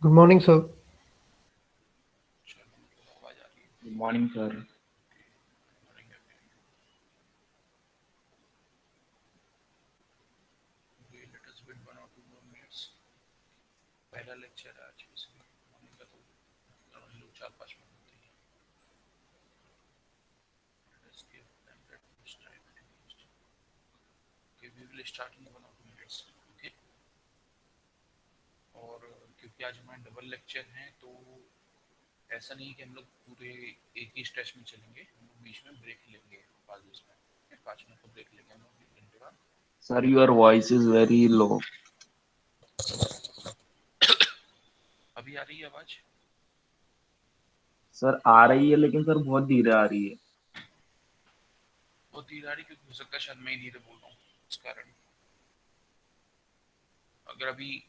Good morning sir. चलो आवाज आ रही है। Good morning sir. Let us wait 1 or 2 more minutes। पहला लेक्चर है आज इसलिए मॉर्निंग का तो लोग 4-5 मिनट होते हैं। Let's give them that much time at least. Okay, we will start in 1 or 2 minutes. Okay. और क्योंकि आज हमारे डबल लेक्चर हैं तो ऐसा नहीं कि हम लोग पूरे एक ही स्ट्रेच में चलेंगे, हम लोग बीच में ब्रेक लेंगे 5 मिनट में, 5 मिनट का ब्रेक लेंगे हम लोग 1 घंटे बाद। Sir your voice is very low. अभी आ रही है आवाज? सर आ रही है लेकिन सर बहुत धीरे आ रही है। बहुत धीरे आ रही क्योंकि हो सकता है शायद मैं ही धीरे बोल रहा हूँ इस कारण। अगर अभी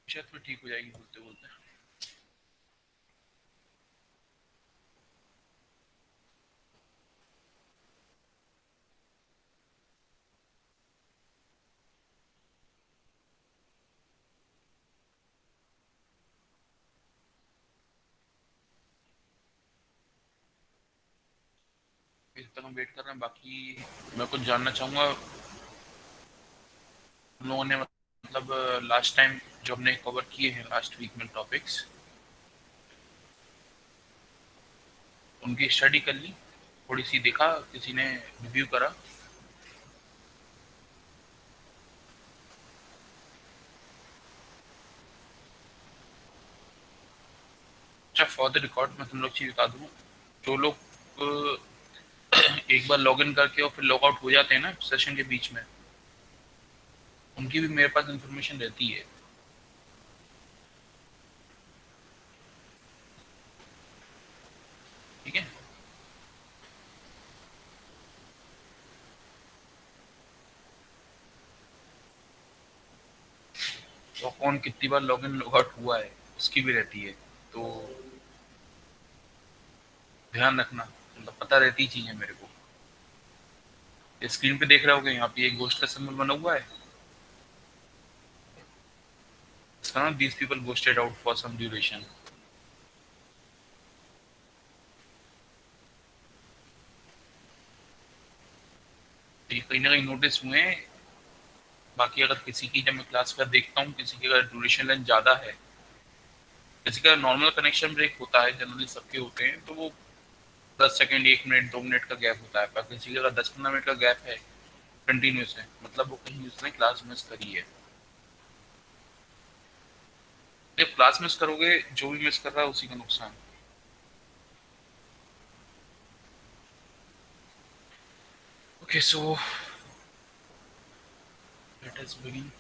शायद फिर ठीक हो जाएगी बोलते बोलते। इस तक हम वेट कर रहे हैं। बाकी मैं कुछ जानना चाहूंगा, हम लोगों ने मतलब लास्ट टाइम जो हमने कवर किए हैं लास्ट वीक में टॉपिक्स, उनकी स्टडी कर ली, थोड़ी सी देखा, किसी ने रिव्यू करा? अच्छा, फॉर द रिकॉर्ड मैं तुम लोग चीज बता दूं, जो लोग एक बार लॉगिन करके और फिर लॉग आउट हो जाते हैं ना सेशन के बीच में, उनकी भी मेरे पास इंफॉर्मेशन रहती है। ठीक है, तो कौन कितनी बार लॉगिन लॉग आउट हुआ है उसकी भी रहती है, तो ध्यान रखना, मतलब पता रहती चीजें मेरे को। स्क्रीन पे देख रहे होगे यहाँ पे एक गोस्ट का सिंबल बना हुआ है, इसका नाम these people ghosted out for some duration. ये कहीं ना कहीं नोटिस हुए हैं। बाकी अगर किसी की, जब मैं क्लास का देखता हूँ, किसी की अगर ड्यूरेशन लेंथ ज़्यादा है, किसी का नॉर्मल कनेक्शन ब्रेक होता है, जनरली सबके होते हैं, तो वो 10 सेकेंड, 1 मिनट, 2 मिनट का गैप होता है। पर किसी का 10-15 मिनट का गैप है कंटिन्यूस है, मतलब वो कहीं उसने क्लास मिस करी है। जब क्लास मिस करोगे, जो भी मिस कर रहा है उसी का नुकसान। Okay, so let us begin.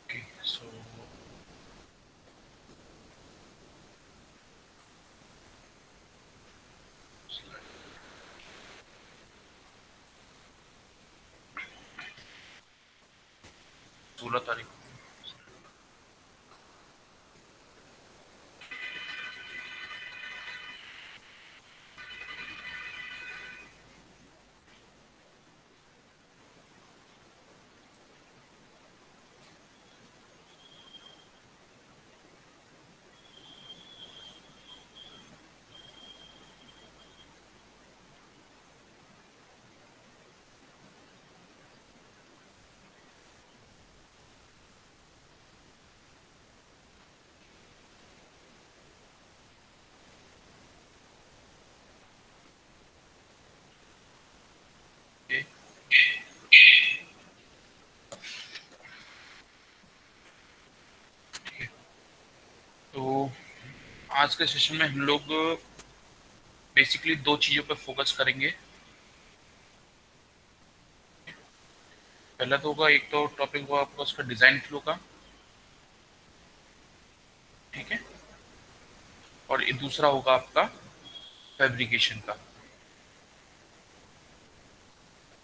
Okay, so 16 तारीख को तो आज के सेशन में हम लोग बेसिकली दो चीज़ों पर फोकस करेंगे। पहला तो होगा, एक तो टॉपिक होगा आपका उसका डिज़ाइन फ्लो का, ठीक है, और ये दूसरा होगा आपका फैब्रिकेशन का,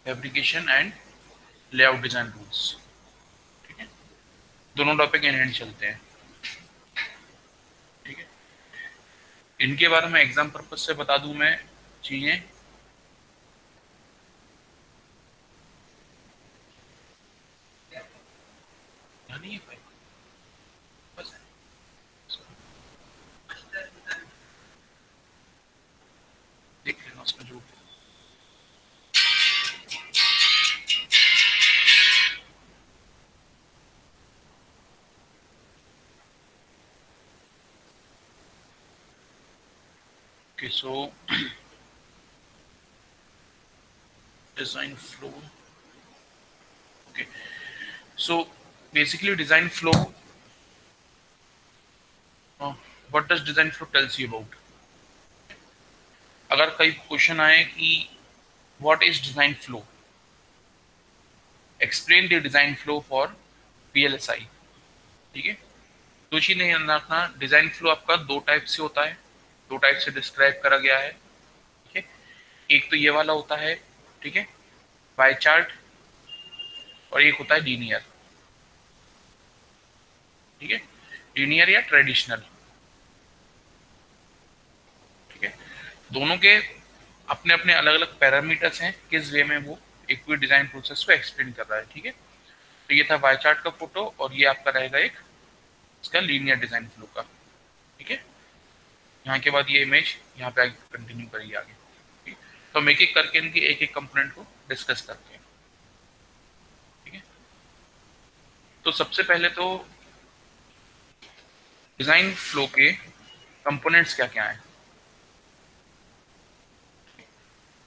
fabrication and layout design rules, ठीक है। दोनों टॉपिक इन हैंड चलते हैं, ठीक है। इनके बारे में एग्जाम पर्पज से बता दूं मैं चीज़ें। नहीं है भाई, बस देख लेना उसमें जो। Okay, so design flow, okay, so basically design flow, what does design flow tells you about. अगर कई क्वेश्चन आए कि what is design flow, explain the design flow for VLSI, ठीक है। दो चीज़ें ध्यान रखना, डिज़ाइन फ्लो आपका दो टाइप से होता है, दो टाइप से डिस्क्राइब करा गया है, ठीक है। एक तो ये वाला होता है, ठीक है, बाय चार्ट, और एक होता है लीनियर, ठीक है, लीनियर या ट्रेडिशनल, ठीक है। दोनों के अपने अपने अलग अलग पैरामीटर्स हैं, किस वे में वो एक पूरी डिजाइन प्रोसेस को एक्सप्लेन कर रहा है, ठीक है। तो ये था बाय चार्ट का फोटो, और ये आपका रहेगा एक इसका लीनियर डिजाइन फ्लो का, ठीक है। यहाँ के बाद ये इमेज यहाँ पे कंटिन्यू करिए आगे, ठीक है? तो हम एक एक करके इनके एक एक कंपोनेंट को डिस्कस करते हैं, ठीक है। तो सबसे पहले तो डिजाइन फ्लो के कंपोनेंट्स क्या क्या हैं,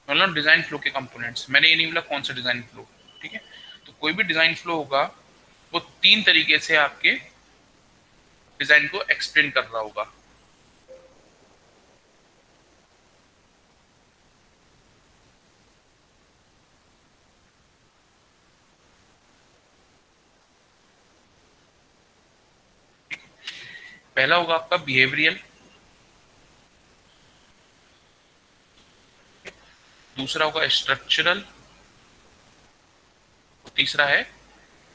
मतलब डिजाइन फ्लो के कंपोनेंट्स, मैंने ये नहीं बोला कौन सा डिजाइन फ्लो, ठीक है। तो कोई भी डिजाइन फ्लो होगा वो तीन तरीके से आपके डिजाइन को एक्सप्लेन कर रहा होगा। पहला होगा आपका बिहेवियरल, दूसरा होगा स्ट्रक्चरल, और तीसरा है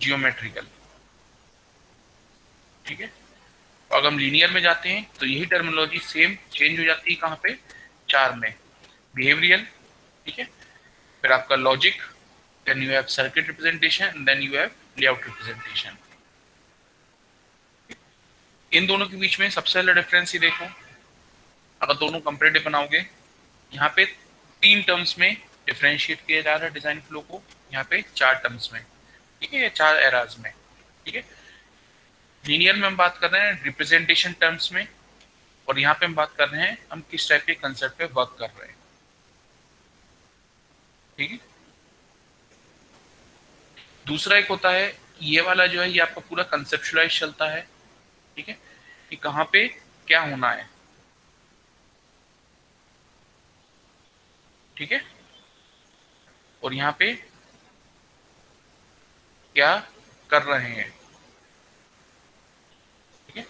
जियोमेट्रिकल, ठीक है। तो अगर हम लीनियर में जाते हैं तो यही टर्मिनोलॉजी सेम चेंज हो जाती है, कहाँ पे, चार में, बिहेवियरल, ठीक है, फिर आपका logic, then you have circuit representation, then you have layout representation. इन दोनों के बीच में सबसे पहला डिफरेंस ही देखो, अगर दोनों कंपेरेटिव बनाओगे, यहाँ पे तीन टर्म्स में डिफरेंशिएट किया जा रहा है डिजाइन फ्लो को, यहाँ पे चार टर्म्स में, ठीक है, या चार एराज में, ठीक है। लीनियर में हम बात कर रहे हैं रिप्रेजेंटेशन टर्म्स में, और यहाँ पे हम बात कर रहे हैं हम किस टाइप के कंसेप्ट पे वर्क कर रहे हैं, ठीक है। दूसरा एक होता है, ये वाला जो है ये आपका पूरा कंसेप्चुलाइज चलता है, ठीक है, कि कहाँ पे क्या होना है, ठीक है, और यहाँ पे क्या कर रहे हैं, ठीक है।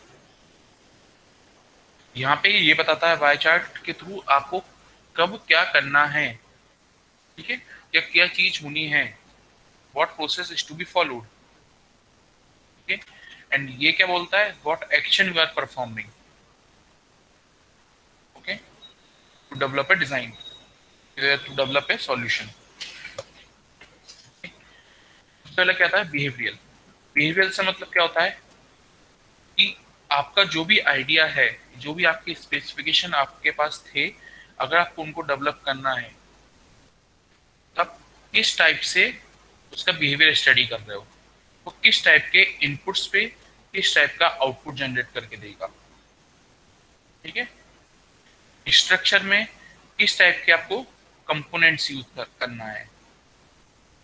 यहाँ पे ये बताता है वाई चार्ट के थ्रू आपको कब क्या करना है, ठीक है, या क्या चीज होनी है, what process is to be followed, ठीक है। एंड ये क्या बोलता है, what action you are performing, okay, to develop a design, to develop a solution. पहला क्या था, बिहेवियरल। बिहेवियरल से मतलब क्या होता है कि आपका जो भी आइडिया है, जो भी आपके स्पेसिफिकेशन आपके पास थे, अगर आपको उनको डेवलप करना है, तब किस टाइप से उसका बिहेवियर स्टडी कर रहे हो, वो किस टाइप के इनपुट्स पे किस टाइप का आउटपुट जनरेट करके देगा, ठीक है। स्ट्रक्चर में किस टाइप के आपको कंपोनेंट्स यूज करना है,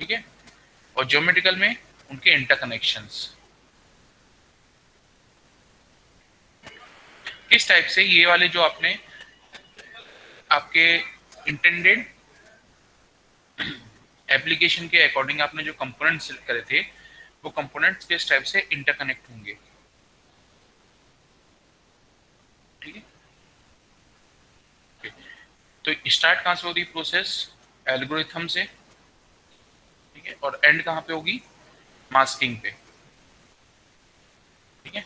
ठीक है, और ज्योमेट्रिकल में उनके इंटरकनेक्शंस। किस टाइप से ये वाले जो आपने आपके इंटेंडेड एप्लीकेशन के अकॉर्डिंग आपने जो कंपोनेंट सेलेक्ट करे थे वो कंपोनेंट्स किस टाइप से इंटरकनेक्ट होंगे, ठीक है। तो स्टार्ट कहाँ से होगी प्रोसेस, एल्गोरिथम से, ठीक है, और एंड कहाँ पे होगी, मास्किंग पे, ठीक है।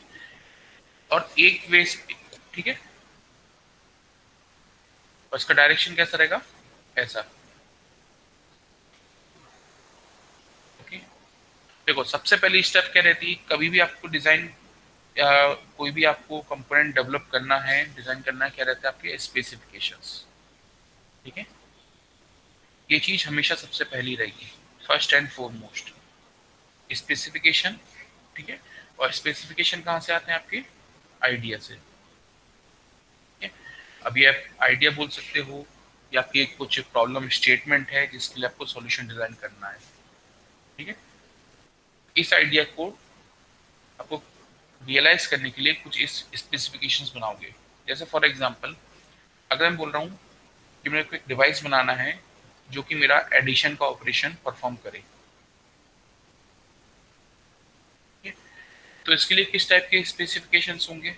और एक वे, ठीक है, और इसका डायरेक्शन कैसा रहेगा, ऐसा, ओके। देखो सबसे पहली स्टेप क्या रहती है, कभी भी आपको डिजाइन या कोई भी आपको कंपोनेंट डेवलप करना है, डिजाइन करना है, क्या रहता है आपके स्पेसिफिकेशंस, ठीक है। ये चीज हमेशा सबसे पहली रहेगी, फर्स्ट एंड फॉरमोस्ट स्पेसिफिकेशन, ठीक है। और स्पेसिफिकेशन कहाँ से आते हैं आपके, आइडिया से, ठीक है। अभी आप आइडिया बोल सकते हो या आपकी कुछ प्रॉब्लम स्टेटमेंट है जिसके लिए आपको सॉल्यूशन डिजाइन करना है, ठीक है। इस आइडिया को आपको रियलाइज करने के लिए कुछ इस स्पेसिफिकेशंस बनाओगे। जैसे फॉर एग्जांपल अगर मैं बोल रहा हूँ कि मेरे को एक डिवाइस बनाना है जो कि मेरा एडिशन का ऑपरेशन परफॉर्म करे, ठीक है? तो इसके लिए किस टाइप के स्पेसिफिकेशंस होंगे,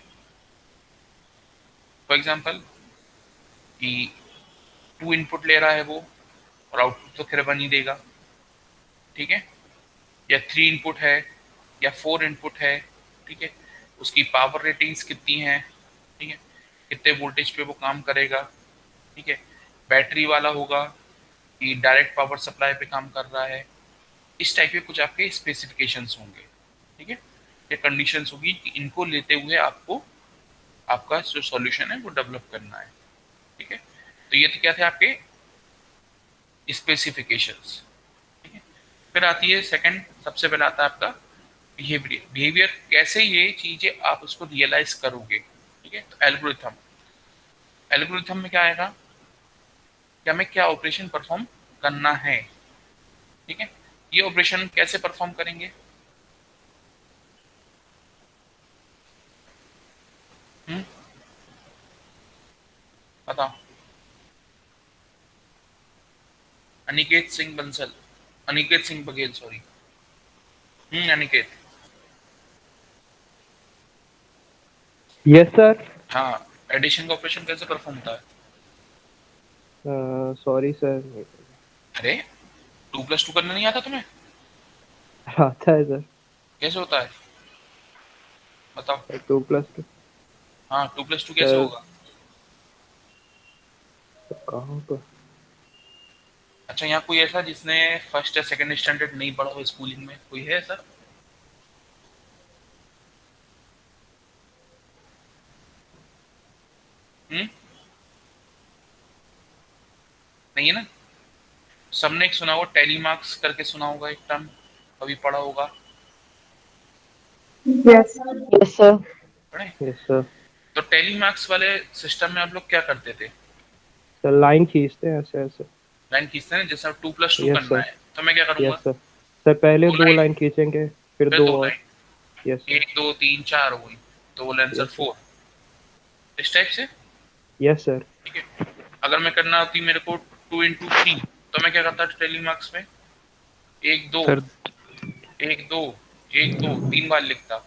फॉर एग्जांपल कि 2 इनपुट ले रहा है वो और आउटपुट तो फिर 1 ही देगा, ठीक है। या 3 इनपुट है या 4 इनपुट है, ठीक है। उसकी पावर रेटिंग्स कितनी है, ठीक है, कितने वोल्टेज पे वो काम करेगा, ठीक है। बैटरी वाला होगा कि डायरेक्ट पावर सप्लाई पे काम कर रहा है, इस टाइप के कुछ आपके स्पेसिफिकेशंस होंगे, ठीक है। ये कंडीशंस होगी कि इनको लेते हुए आपको आपका जो सॉल्यूशन है वो डेवलप करना है, ठीक है। तो ये तो क्या थे आपके स्पेसिफिकेशंस, ठीक है। फिर आती है सेकंड, सबसे पहले आता है आपका बिहेवियर। बिहेवियर कैसे ये चीजें आप उसको रियलाइज करोगे, ठीक है। तो एल्गोरिथम, एल्गोरिथम में क्या आएगा कि हमें क्या ऑपरेशन परफॉर्म करना है, ठीक है। ये ऑपरेशन कैसे परफॉर्म करेंगे, हम्म, बताओ। Aniket Singh Bansal, Aniket Singh Baghel, sorry. Aniket. Yes sir. हाँ, एडिशन का ऑपरेशन कैसे परफॉर्म होता है, सॉरी सर। अरे 2+2 करना नहीं आता तुम्हें, आता है सर। कैसे होता है बताओ। 2+2। हाँ 2+2 कैसे सर होगा, कहाँ पर? अच्छा यहाँ कोई ऐसा जिसने फर्स्ट या सेकंड स्टैंडर्ड नहीं पढ़ा हो स्कूलिंग में, कोई है सर, हम्म, नहीं है ना। सबने एक सुना होगा टेलीमार्क्स करके, सुना होगा एक टर्म, कभी पढ़ा होगा, यस यस सर। पढ़े। Yes sir. तो टेलीमार्क्स वाले सिस्टम में आप लोग क्या करते थे, सर लाइन खींचते हैं ऐसे ऐसे। लाइन खींचते हैं, जैसे 2+2 यस करना सर। है तो मैं क्या करूंगा, यस सर। सर पहले 2 2 लाइन, लाइन खींचेंगे, फिर फिर 2 2 और। Line, yes sir. 1 2 3 4 हो गई, तो वो आंसर यस सर। 4, इस टाइप से, यस सर। ठीक है। अगर मैं करना होती मेरे को 2 into 3, तो मैं क्या करता टेलीमार्क्स में, 1 2 सर। 1 2 1 2 3 बार लिखता,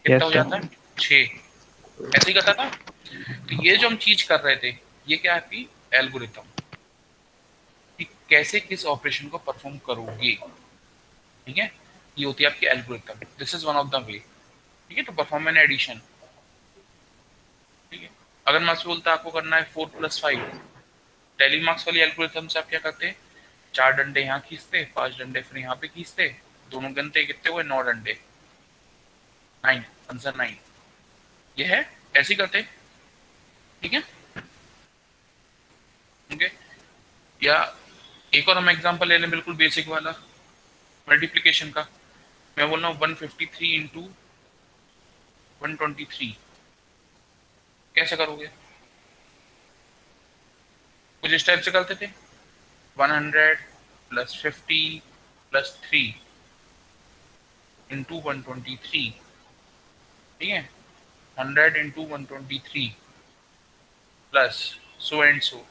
कितना यस हो सर। जाता है, 6, ऐसे ही करता था। तो ये जो हम चीज कर रहे थे ये क्या है आपकी एल्गोरिथम, कि कैसे किस ऑपरेशन को परफॉर्म करोगे, ठीक है। ये होती है आपकी algorithm, this is one of the way, ठीक है, टू परफॉर्म एन एडिशन, ठीक है। अगर मैं आपसे बोलता आपको करना है 4+5, टेली मार्क्स वाली एल्गोरिथम से आप क्या करते, 4 डंडे यहाँ खींचते, 5 डंडे फिर यहाँ पे खींचते, दोनों गनते कितने हुए, 9 डंडे, 9, आंसर 9, ये है, ऐसे ही करते, ठीक है, ओके। या एक और हम एग्जांपल ले लें बिल्कुल बेसिक वाला, मल्टीप्लिकेशन का। मैं बोल रहा हूँ 153 into 123, कैसे करोगे, कुछ इस टाइप से करते थे, 100 + 50 + 3 into 123, ठीक है। 100 into 123 plus so and so,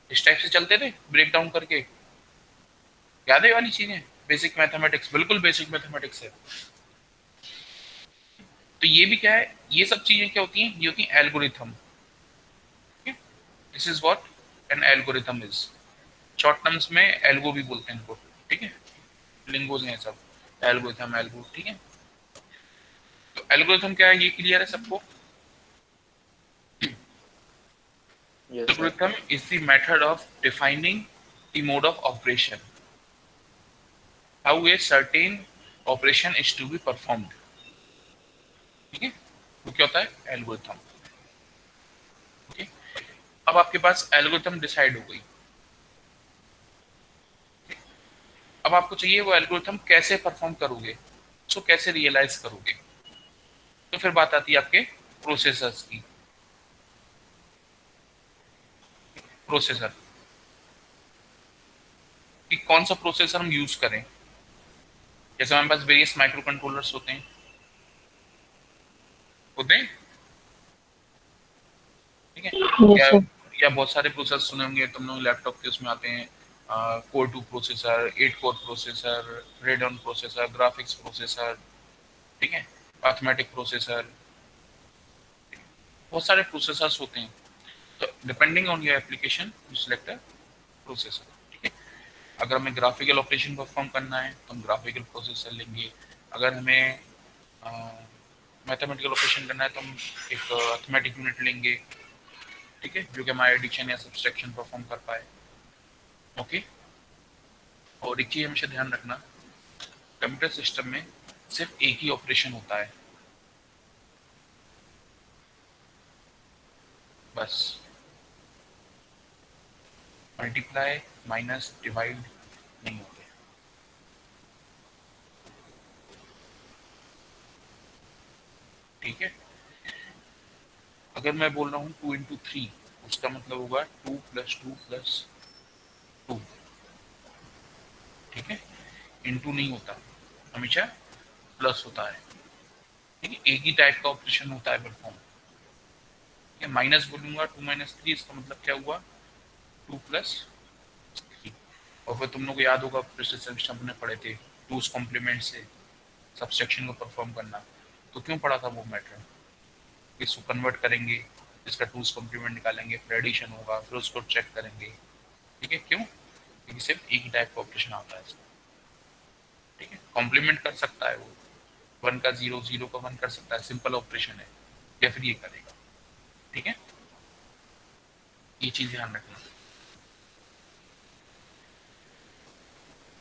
इस टाइप से चलते थे ब्रेक डाउन करके। याद है ये वाली चीजें? बेसिक मैथमेटिक्स, बिल्कुल बेसिक मैथमेटिक्स है। तो ये भी क्या है, ये सब चीजें क्या होती हैं, ये होती हैं algorithm. This is what an algorithm is. Short terms में एल्गो भी बोलते हैं इनको, ठीक है, लिंगोज हैं सब, एल्गोरिथम, एल्गो, ठीक है। तो एल्गोरिथम क्या है, ये क्लियर है सबको? Yes, sir. Algorithm is the method of defining the mode of operation, how a certain operation is to be performed, ठीक है, वो क्या होता है, एल्गोरिथम। ओके, अब आपके पास एल्गोरिथम डिसाइड हो गई, अब आपको चाहिए वो एल्गोरिथम कैसे परफॉर्म करोगे, उसको कैसे रियलाइज करोगे। तो फिर बात आती है आपके प्रोसेसर्स की। प्रोसेसर कि कौन सा प्रोसेसर हम यूज करें। जैसे हमारे पास वेरियस माइक्रो कंट्रोलर्स होते हैं, ठीक है, Yes, या sir. या बहुत सारे प्रोसेसर सुने होंगे तुम लोग लैपटॉप के, उसमें आते हैं core 2 processor, 8 core processor, radon processor, graphics processor, ठीक है, अर्थमेटिक प्रोसेसर, बहुत सारे प्रोसेसर्स होते हैं। तो depending on your application you select a processor, ठीक है। अगर हमें ग्राफिकल ऑपरेशन परफॉर्म करना है तो हम ग्राफिकल प्रोसेसर लेंगे। अगर हमें मैथमेटिकल ऑपरेशन करना है तो हम एक अर्थमेटिक यूनिट लेंगे, ठीक है, जो कि हमारे एडिशन या सब्सट्रैक्शन परफॉर्म कर पाए। ओके, और एक चीज हमेशा ध्यान रखना, कंप्यूटर सिस्टम में सिर्फ एक ही ऑपरेशन होता है, बस। मल्टीप्लाई माइनस डिवाइड नहीं होते, ठीक है। अगर मैं बोल रहा हूँ 2 into 3, उसका मतलब होगा 2 + 2 + 2, ठीक है। इंटू नहीं होता, हमेशा प्लस होता है, ठीक है। एक ही टाइप का ऑपरेशन होता है परफॉर्म, ठीक है। माइनस बोलूंगा 2 - 3, इसका मतलब क्या हुआ, 2 + 3। और फिर तुम लोग को याद होगा पिछले सेमेस्टर हमने पढ़े थे, टूज कॉम्प्लीमेंट से सब्सट्रैक्शन को परफॉर्म करना। तो क्यों पढ़ा था वो मैटर, इसको कन्वर्ट करेंगे, इसका टूज कॉम्प्लीमेंट निकालेंगे, फिर एडिशन होगा, फिर उसको चेक करेंगे, ठीक है। क्यों, क्योंकि सिर्फ एक ही टाइप का ऑपरेशन आता है इसका, ठीक है। कॉम्प्लीमेंट कर सकता है वो, 1 का 0, 0 का 1 कर सकता है, सिंपल ऑपरेशन है, या फिर ये करेगा, ठीक है। ये चीज ध्यान रखना।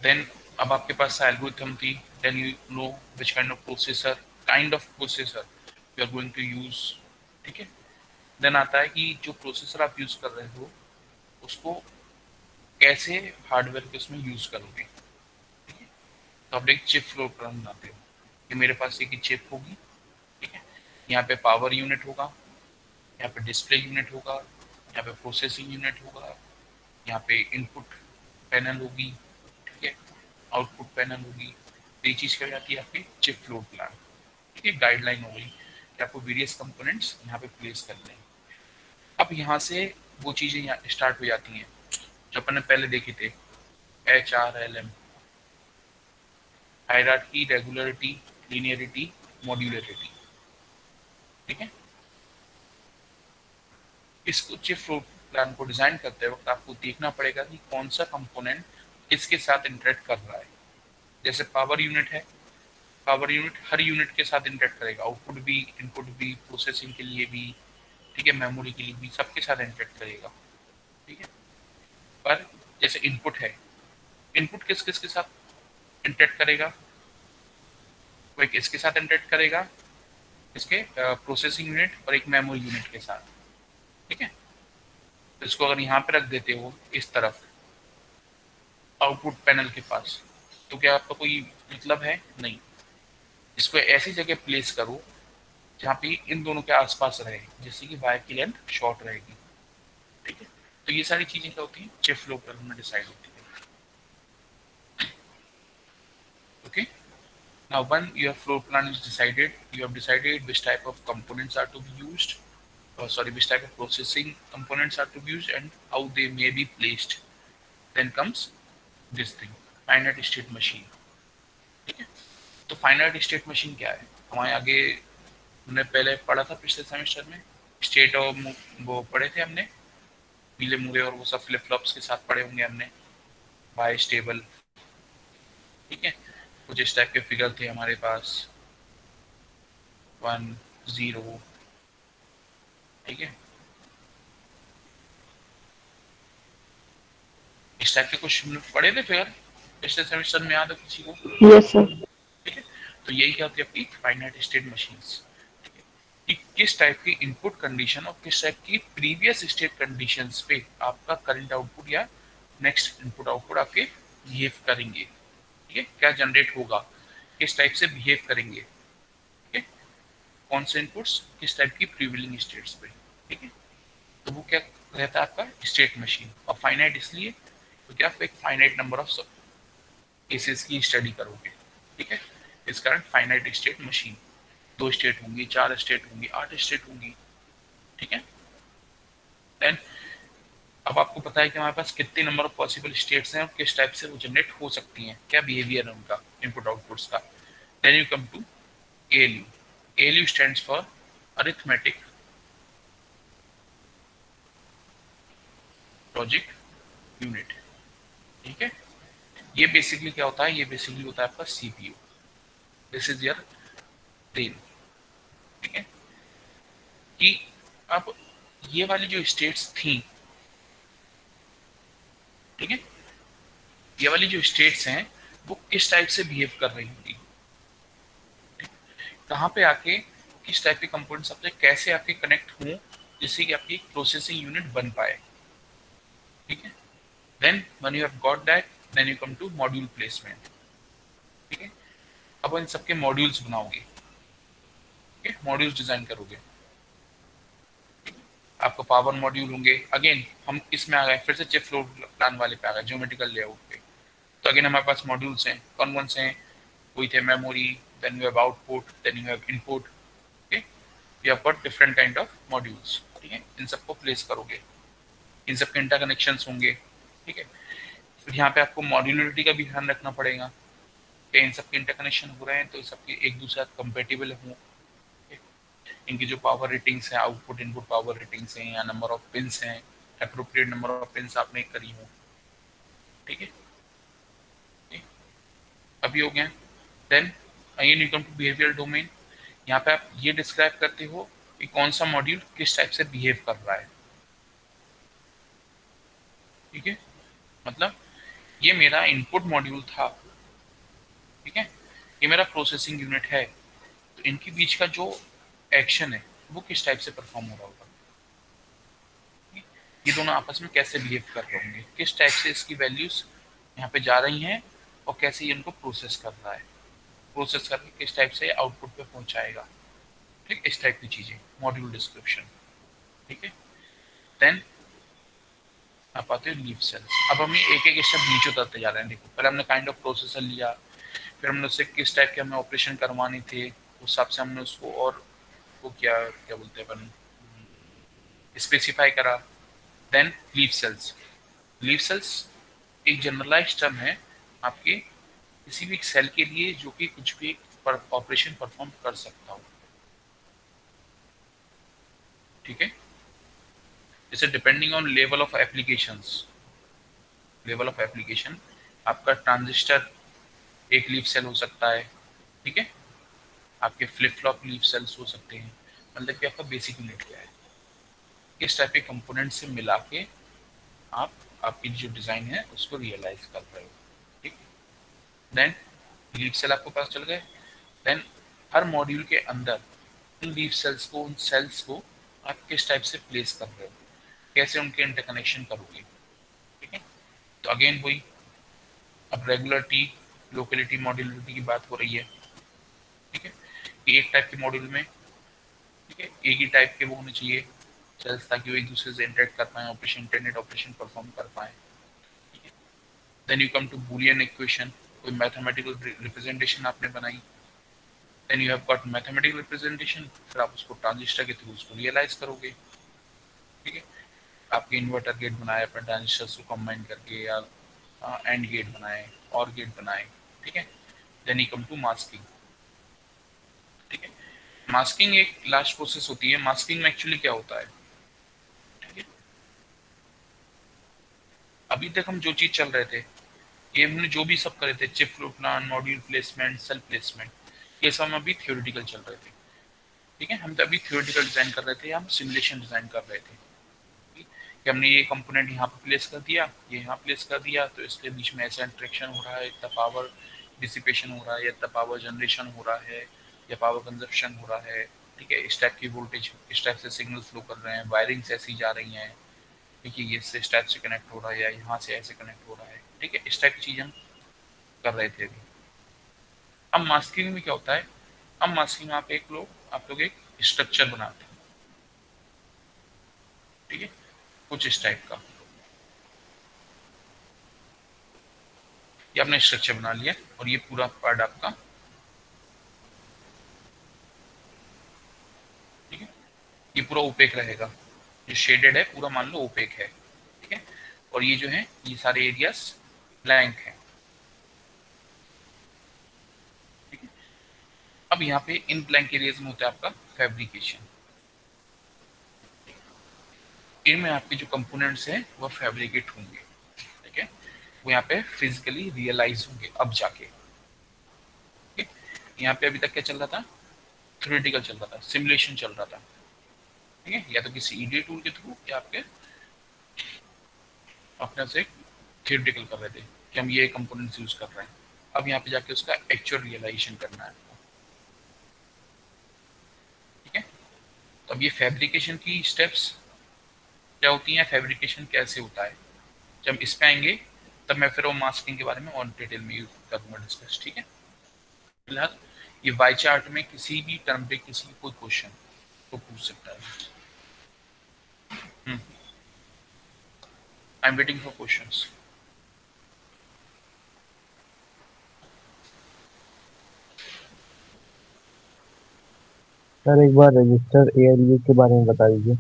देन अब आपके पास एल्गोरिथम थी, then you know which kind of processor you are going to use, ठीक है। देन आता है कि जो प्रोसेसर आप यूज कर रहे हो उसको कैसे हार्डवेयर के उसमें यूज करोगे, ठीक है। तो आप एक चिप फ्लोर प्लान बनाते हो कि मेरे पास एक चिप होगी, ठीक है, यहाँ पे पावर यूनिट होगा, यहाँ पे डिस्प्ले यूनिट होगा, यहाँ पे प्रोसेसिंग यूनिट होगा, यहाँ पे इनपुट पैनल होगी, ठीक है, आउटपुट पैनल होगी। तो ये चीज़ क्या हो जाती है आपकी चिप फ्लोर प्लान, ठीक है, गाइडलाइन हो गई कि आपको वेरियस कंपोनेंट्स यहाँ पे प्लेस करने हैं। अब यहाँ से वो चीज़ें यहाँ स्टार्ट हो जाती हैं जो अपन ने पहले देखे थे, HRLM, hierarchy, regularity, linearity, modularity, ठीक है। इसको चिप फ्लोर प्लान को डिजाइन करते वक्त आपको देखना पड़ेगा कि कौन सा कंपोनेंट इसके साथ इंटरेक्ट कर रहा है। जैसे पावर यूनिट है, पावर यूनिट हर यूनिट के साथ इंटरेक्ट करेगा, आउटपुट भी, इनपुट भी, प्रोसेसिंग के लिए भी, ठीक है, मेमोरी के लिए भी, सबके साथ इंटरेक्ट करेगा, ठीक है। पर जैसे इनपुट है, इनपुट किस किस के साथ इंटरेक्ट करेगा, वो एक इसके साथ इंटरेक्ट करेगा, इसके प्रोसेसिंग यूनिट, और एक मेमोरी यूनिट के साथ, ठीक है। तो इसको अगर यहाँ पे रख देते हो इस तरफ आउटपुट पैनल के पास, तो क्या आपका कोई मतलब है, नहीं। इसको ऐसी जगह प्लेस करो जहाँ पे इन दोनों के आसपास रहे, जिससे कि वायर की लेंथ शॉर्ट रहेगी, ठीक है। तो ये सारी चीजें क्या होती हैं, चिप फ्लो प्लान में डिसाइड होती है, okay. Now, when your floor plan is decided, you have decided which type of components are to be used, which type of processing components are to be used and how they may be placed. Then comes this thing, finite state machine. ठीक है, तो finite state machine क्या है? हमारे आगे हमने पहले पढ़ा था पिछले सेमेस्टर में, स्टेट और वो पढ़े थे हमने, पीले मूरे और वो सब फ्लिप फ्लॉप्स के साथ पढ़े होंगे हमने, बाय स्टेबल। ठीक है, कुछ इस टाइप के फिगर थे हमारे पास, 1 0। ठीक है, इस टाइप के कुछ पढ़े थे फिगर पिछले सेमेस्टर में, याद है किसी को? Yes sir. ठीक है, तो यही क्या होती है आपकी फाइनाइट स्टेट मशीन्स। कि किस टाइप की इनपुट कंडीशन और किस टाइप की प्रीवियस स्टेट कंडीशंस पे आपका करंट आउटपुट या नेक्स्ट इनपुट आउटपुट आपके बिहेव करेंगे। ठीक है, क्या जनरेट होगा, किस टाइप से बिहेव करेंगे। ठीक है, कौन से इनपुट्स किस टाइप की प्रीविलिंग स्टेट्स पे। ठीक है, तो वो क्या रहता है आपका स्टेट मशीन। और फाइनाइट इसलिए क्योंकि आप एक फाइनाइट नंबर ऑफ केसेस की स्टडी करोगे। ठीक है, इस कारण फाइनाइट स्टेट मशीन, 2 स्टेट होंगी, 4 स्टेट होंगी, 8 स्टेट होंगी। ठीक है, देन अब आपको पता है कि हमारे पास कितने नंबर ऑफ पॉसिबल स्टेट्स हैं और किस टाइप से वो जनरेट हो सकती हैं, क्या बिहेवियर है उनका इनपुट आउटपुट्स का। Then you come to ALU। ALU stands for arithmetic logic unit. ठीक है, ये बेसिकली क्या होता है, ये बेसिकली होता है आपका CPU। This is your brain. ठीक है, कि अब ये वाली जो स्टेट्स थी, ठीक है, ये वाली जो स्टेट्स हैं वो किस टाइप से बिहेव कर रही होंगी, कहाँ पे आके किस टाइप के कंपोनेंट सबसे कैसे आपके कनेक्ट हों जिससे कि आपकी प्रोसेसिंग यूनिट बन पाए। ठीक है, then when you have got that, then you come to module placement. ठीक है, अब इन सबके मॉड्यूल्स बनाओगे। ठीक है, मॉड्यूल्स डिजाइन करोगे। आपको पावर मॉड्यूल होंगे, अगेन हम इसमें आ गए फिर से चिप फ्लोर प्लान वाले पे आ गए, ज्योमेट्रिकल लेआउट पे। तो अगेन हमारे पास मॉड्यूल्स हैं, कौन कौन से हैं, वही थे memory, then you have output, then you have input. Okay, you have got different kind of modules. ठीक है, इन सबको प्लेस करोगे, इन सबके इंटरकनेक्शंस होंगे। ठीक है, फिर यहाँ पे आपको मॉड्यूलरिटी का भी ध्यान रखना पड़ेगा कि इन सबके इंटरकनेक्शन हो रहे हैं तो सबके एक दूसरे साथ कंपेटिबल हों, इनकी जो पावर रेटिंग्स हैं, आउटपुट इनपुट पावर रेटिंग्स हैं या नंबर ऑफ पिंस हैं, एप्रोप्रिएट नंबर ऑफ पिंस आपने करी हो। ठीक है, अभी हो गया। Then again you come to behaviour domain. यहाँ पे आप ये डिस्क्राइब करते हो कि कौन सा मॉड्यूल किस टाइप से बिहेव कर रहा है। ठीक है, मतलब ये मेरा इनपुट मॉड्यूल था, ठीक है, ये मेरा प्रोसेसिंग यूनिट है, तो इनके बीच का जो एक्शन है वो किस टाइप से परफॉर्म हो रहा होगा, ये दोनों आपस में कैसे बिहेव कर रहे होंगे, किस टाइप से इसकी वैल्यूज यहाँ पे जा रही हैं और कैसे ये इनको प्रोसेस कर रहा है, प्रोसेस करके किस टाइप से आउटपुट पे पहुंचाएगा। ठीक, इस टाइप की चीजें, मॉड्यूल डिस्क्रिप्शन। ठीक है, देन आप आते हैं लीव सेल्स। अब हम एक एक स्टेप नीचे उतरते जा रहे हैं। देखो, पहले हमने काइंड ऑफ प्रोसेसर लिया, फिर हमने उससे किस टाइप के हमें ऑपरेशन करवाने थे उस हिसाब से हमने उसको और वो क्या क्या बोलते हैं अपन, स्पेसिफाई करा। Then leave cells. Leave cells एक जनरलाइज्ड टर्म है आपके किसी भी सेल के लिए जो कि कुछ भी ऑपरेशन परफॉर्म कर सकता हो। ठीक है, जैसे depending on level of applications, level of application आपका ट्रांजिस्टर एक लीफ सेल हो सकता है। ठीक है, आपके फ्लिप फ्लॉप लीफ सेल्स हो सकते हैं। मतलब कि आपका बेसिक यूनिट क्या है, किस टाइप के कंपोनेंट से मिला के आप आपकी जो डिजाइन है उसको रियलाइज कर रहे हो। ठीक, देन लीफ सेल आपको पता चल गए। देन हर मॉड्यूल के अंदर उन लीफ सेल्स को, उन सेल्स को आप किस टाइप से प्लेस कर रहे हो, कैसे उनके इंटरकनेक्शन करोगे। ठीक है, तो अगेन वही, अब रेगुलरिटी, लोकेलिटी, मॉड्यूलरिटी की बात हो रही है। ठीक है, कि एक टाइप के मॉड्यूल में, ठीक है, एक ही टाइप के वो होने चाहिए सेल्स ताकि वो एक दूसरे से इंटरेक्ट कर पाए, ऑपरेशन इंटरनेट ऑपरेशन परफॉर्म कर पाए। Then you come to Boolean equation, कोई मैथमेटिकल रिप्रेजेंटेशन आपने बनाई, then you have got mathematical representation, फिर आप उसको ट्रांजिस्टर के थ्रू उसको रियलाइज करोगे, ठीक है। आपके इन्वर्टर गेट बनाए अपने ट्रांजिस्टर्स को कंबाइन करके, या एंड गेट बनाए और गेट बनाए, ठीक है। Then you come to masking, ठीक है। मास्किंग एक लास्ट प्रोसेस होती है। मास्किंग में एक्चुअली क्या होता है, ठीक है। अभी तक हम जो चीज चल रहे थे, ये हमने जो भी सब करे थे, chip floor plan, module placement, cell placement, ये सब हम अभी थियोरिटिकल चल रहे थे, ठीक है। हम तो अभी थियोरिटिकल डिजाइन कर रहे थे, हम सिमुलेशन डिजाइन कर रहे थे कि हमने ये कंपोनेंट यहाँ पे प्लेस कर दिया, ये यहाँ प्लेस कर दिया, तो इसके बीच में ऐसा इंटरेक्शन हो रहा है, इतना पावर डिसिपेशन हो रहा है, या इतना पावर जनरेशन हो रहा है, या पावर कंजप्शन हो रहा है, ठीक है। इस टाइप की वोल्टेज, इस टाइप से सिग्नल फ्लो कर रहे हैं, वायरिंग्स ऐसी जा रही हैं, ठीक है, ये इस टाइप से कनेक्ट हो रहा है, या यहाँ से ऐसे कनेक्ट हो रहा है, ठीक है। इस टाइप की चीज़ हम कर रहे थे अभी। अब मास्किंग में क्या होता है, अब मास्किंग में आप लोग एक स्ट्रक्चर बनाते हैं, ठीक है, कुछ इस टाइप का। ये आपने स्ट्रक्चर बना लिया, और ये पूरा पार्ट आपका, ठीक है, ये पूरा ओपेक रहेगा। जो शेडेड है पूरा मान लो ओपेक है, ठीक है। और ये जो है, ये सारे एरियाज ब्लैंक है, ठीक है। अब यहाँ पे इन ब्लैंक एरियाज में होता है आपका फैब्रिकेशन। इनमें आपके जो कंपोनेंट्स हैं वो फैब्रिकेट होंगे, ठीक है, वो यहाँ पे फिजिकली रियलाइज होंगे अब जाके, ठीक है। यहाँ पे अभी तक क्या चल रहा था, थ्योरेटिकल चल रहा था, सिमुलेशन चल रहा था, ठीक है, या तो किसी ईडी टूल के थ्रू, या आपके अपने से थियोरेटिकल कर रहे थे कि हम ये कंपोनेंट्स यूज कर रहे हैं। अब यहाँ पे जाके उसका एक्चुअल रियलाइजेशन करना है आपको, ठीक है। तो अब ये फैब्रिकेशन की स्टेप्स क्या होती हैं, फैब्रिकेशन कैसे होता है, जब इस पे आएंगे तब मैं फिर वो मास्किंग के बारे में और डिटेल में करूंगा डिस्कस, ठीक है। फिलहाल ये वाई चार्ट में किसी भी टर्म पे किसी कोई क्वेश्चन तो पूछ सकता है। I am waiting for questions. Sir एक बार रजिस्टर एएलयू के बारे में बता दीजिए।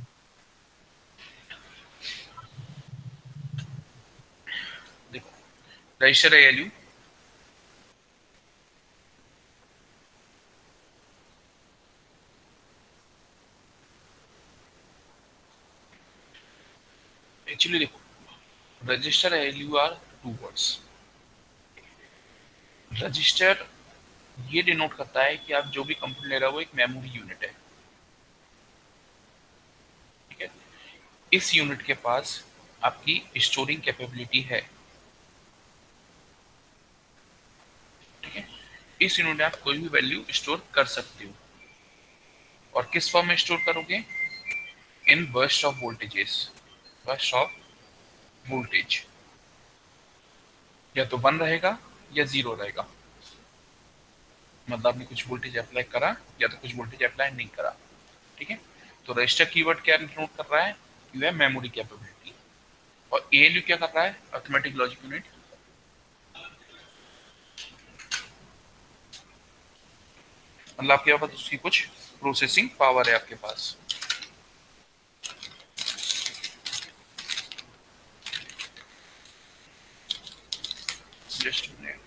देखो, रजिस्टर एएलयू एक्चुअली देखो, register ALU are two words. Register ये डिनोट करता है कि आप जो भी कंपोनेंट ले रहे हो वो एक मेमोरी यूनिट है, ठीक है। इस यूनिट के पास आपकी स्टोरिंग कैपेबिलिटी है, ठीक है। इस यूनिट में आप कोई भी वैल्यू स्टोर कर सकते हो, और किस फॉर्म में स्टोर करोगे, in burst of voltages, burst of voltage, या तो 1 रहेगा या 0 रहेगा, मतलब आपने कुछ वोल्टेज अप्लाई करा या तो कुछ वोल्टेज अप्लाई नहीं करा, ठीक है। तो रजिस्टर कीवर्ड क्या नोट कर रहा है, यू है मेमोरी कैपेबिलिटी, और एएलयू क्या कर रहा है, अरिथमेटिक लॉजिक यूनिट, मतलब आपके पास उसकी कुछ प्रोसेसिंग पावर है आपके पास। Just minute,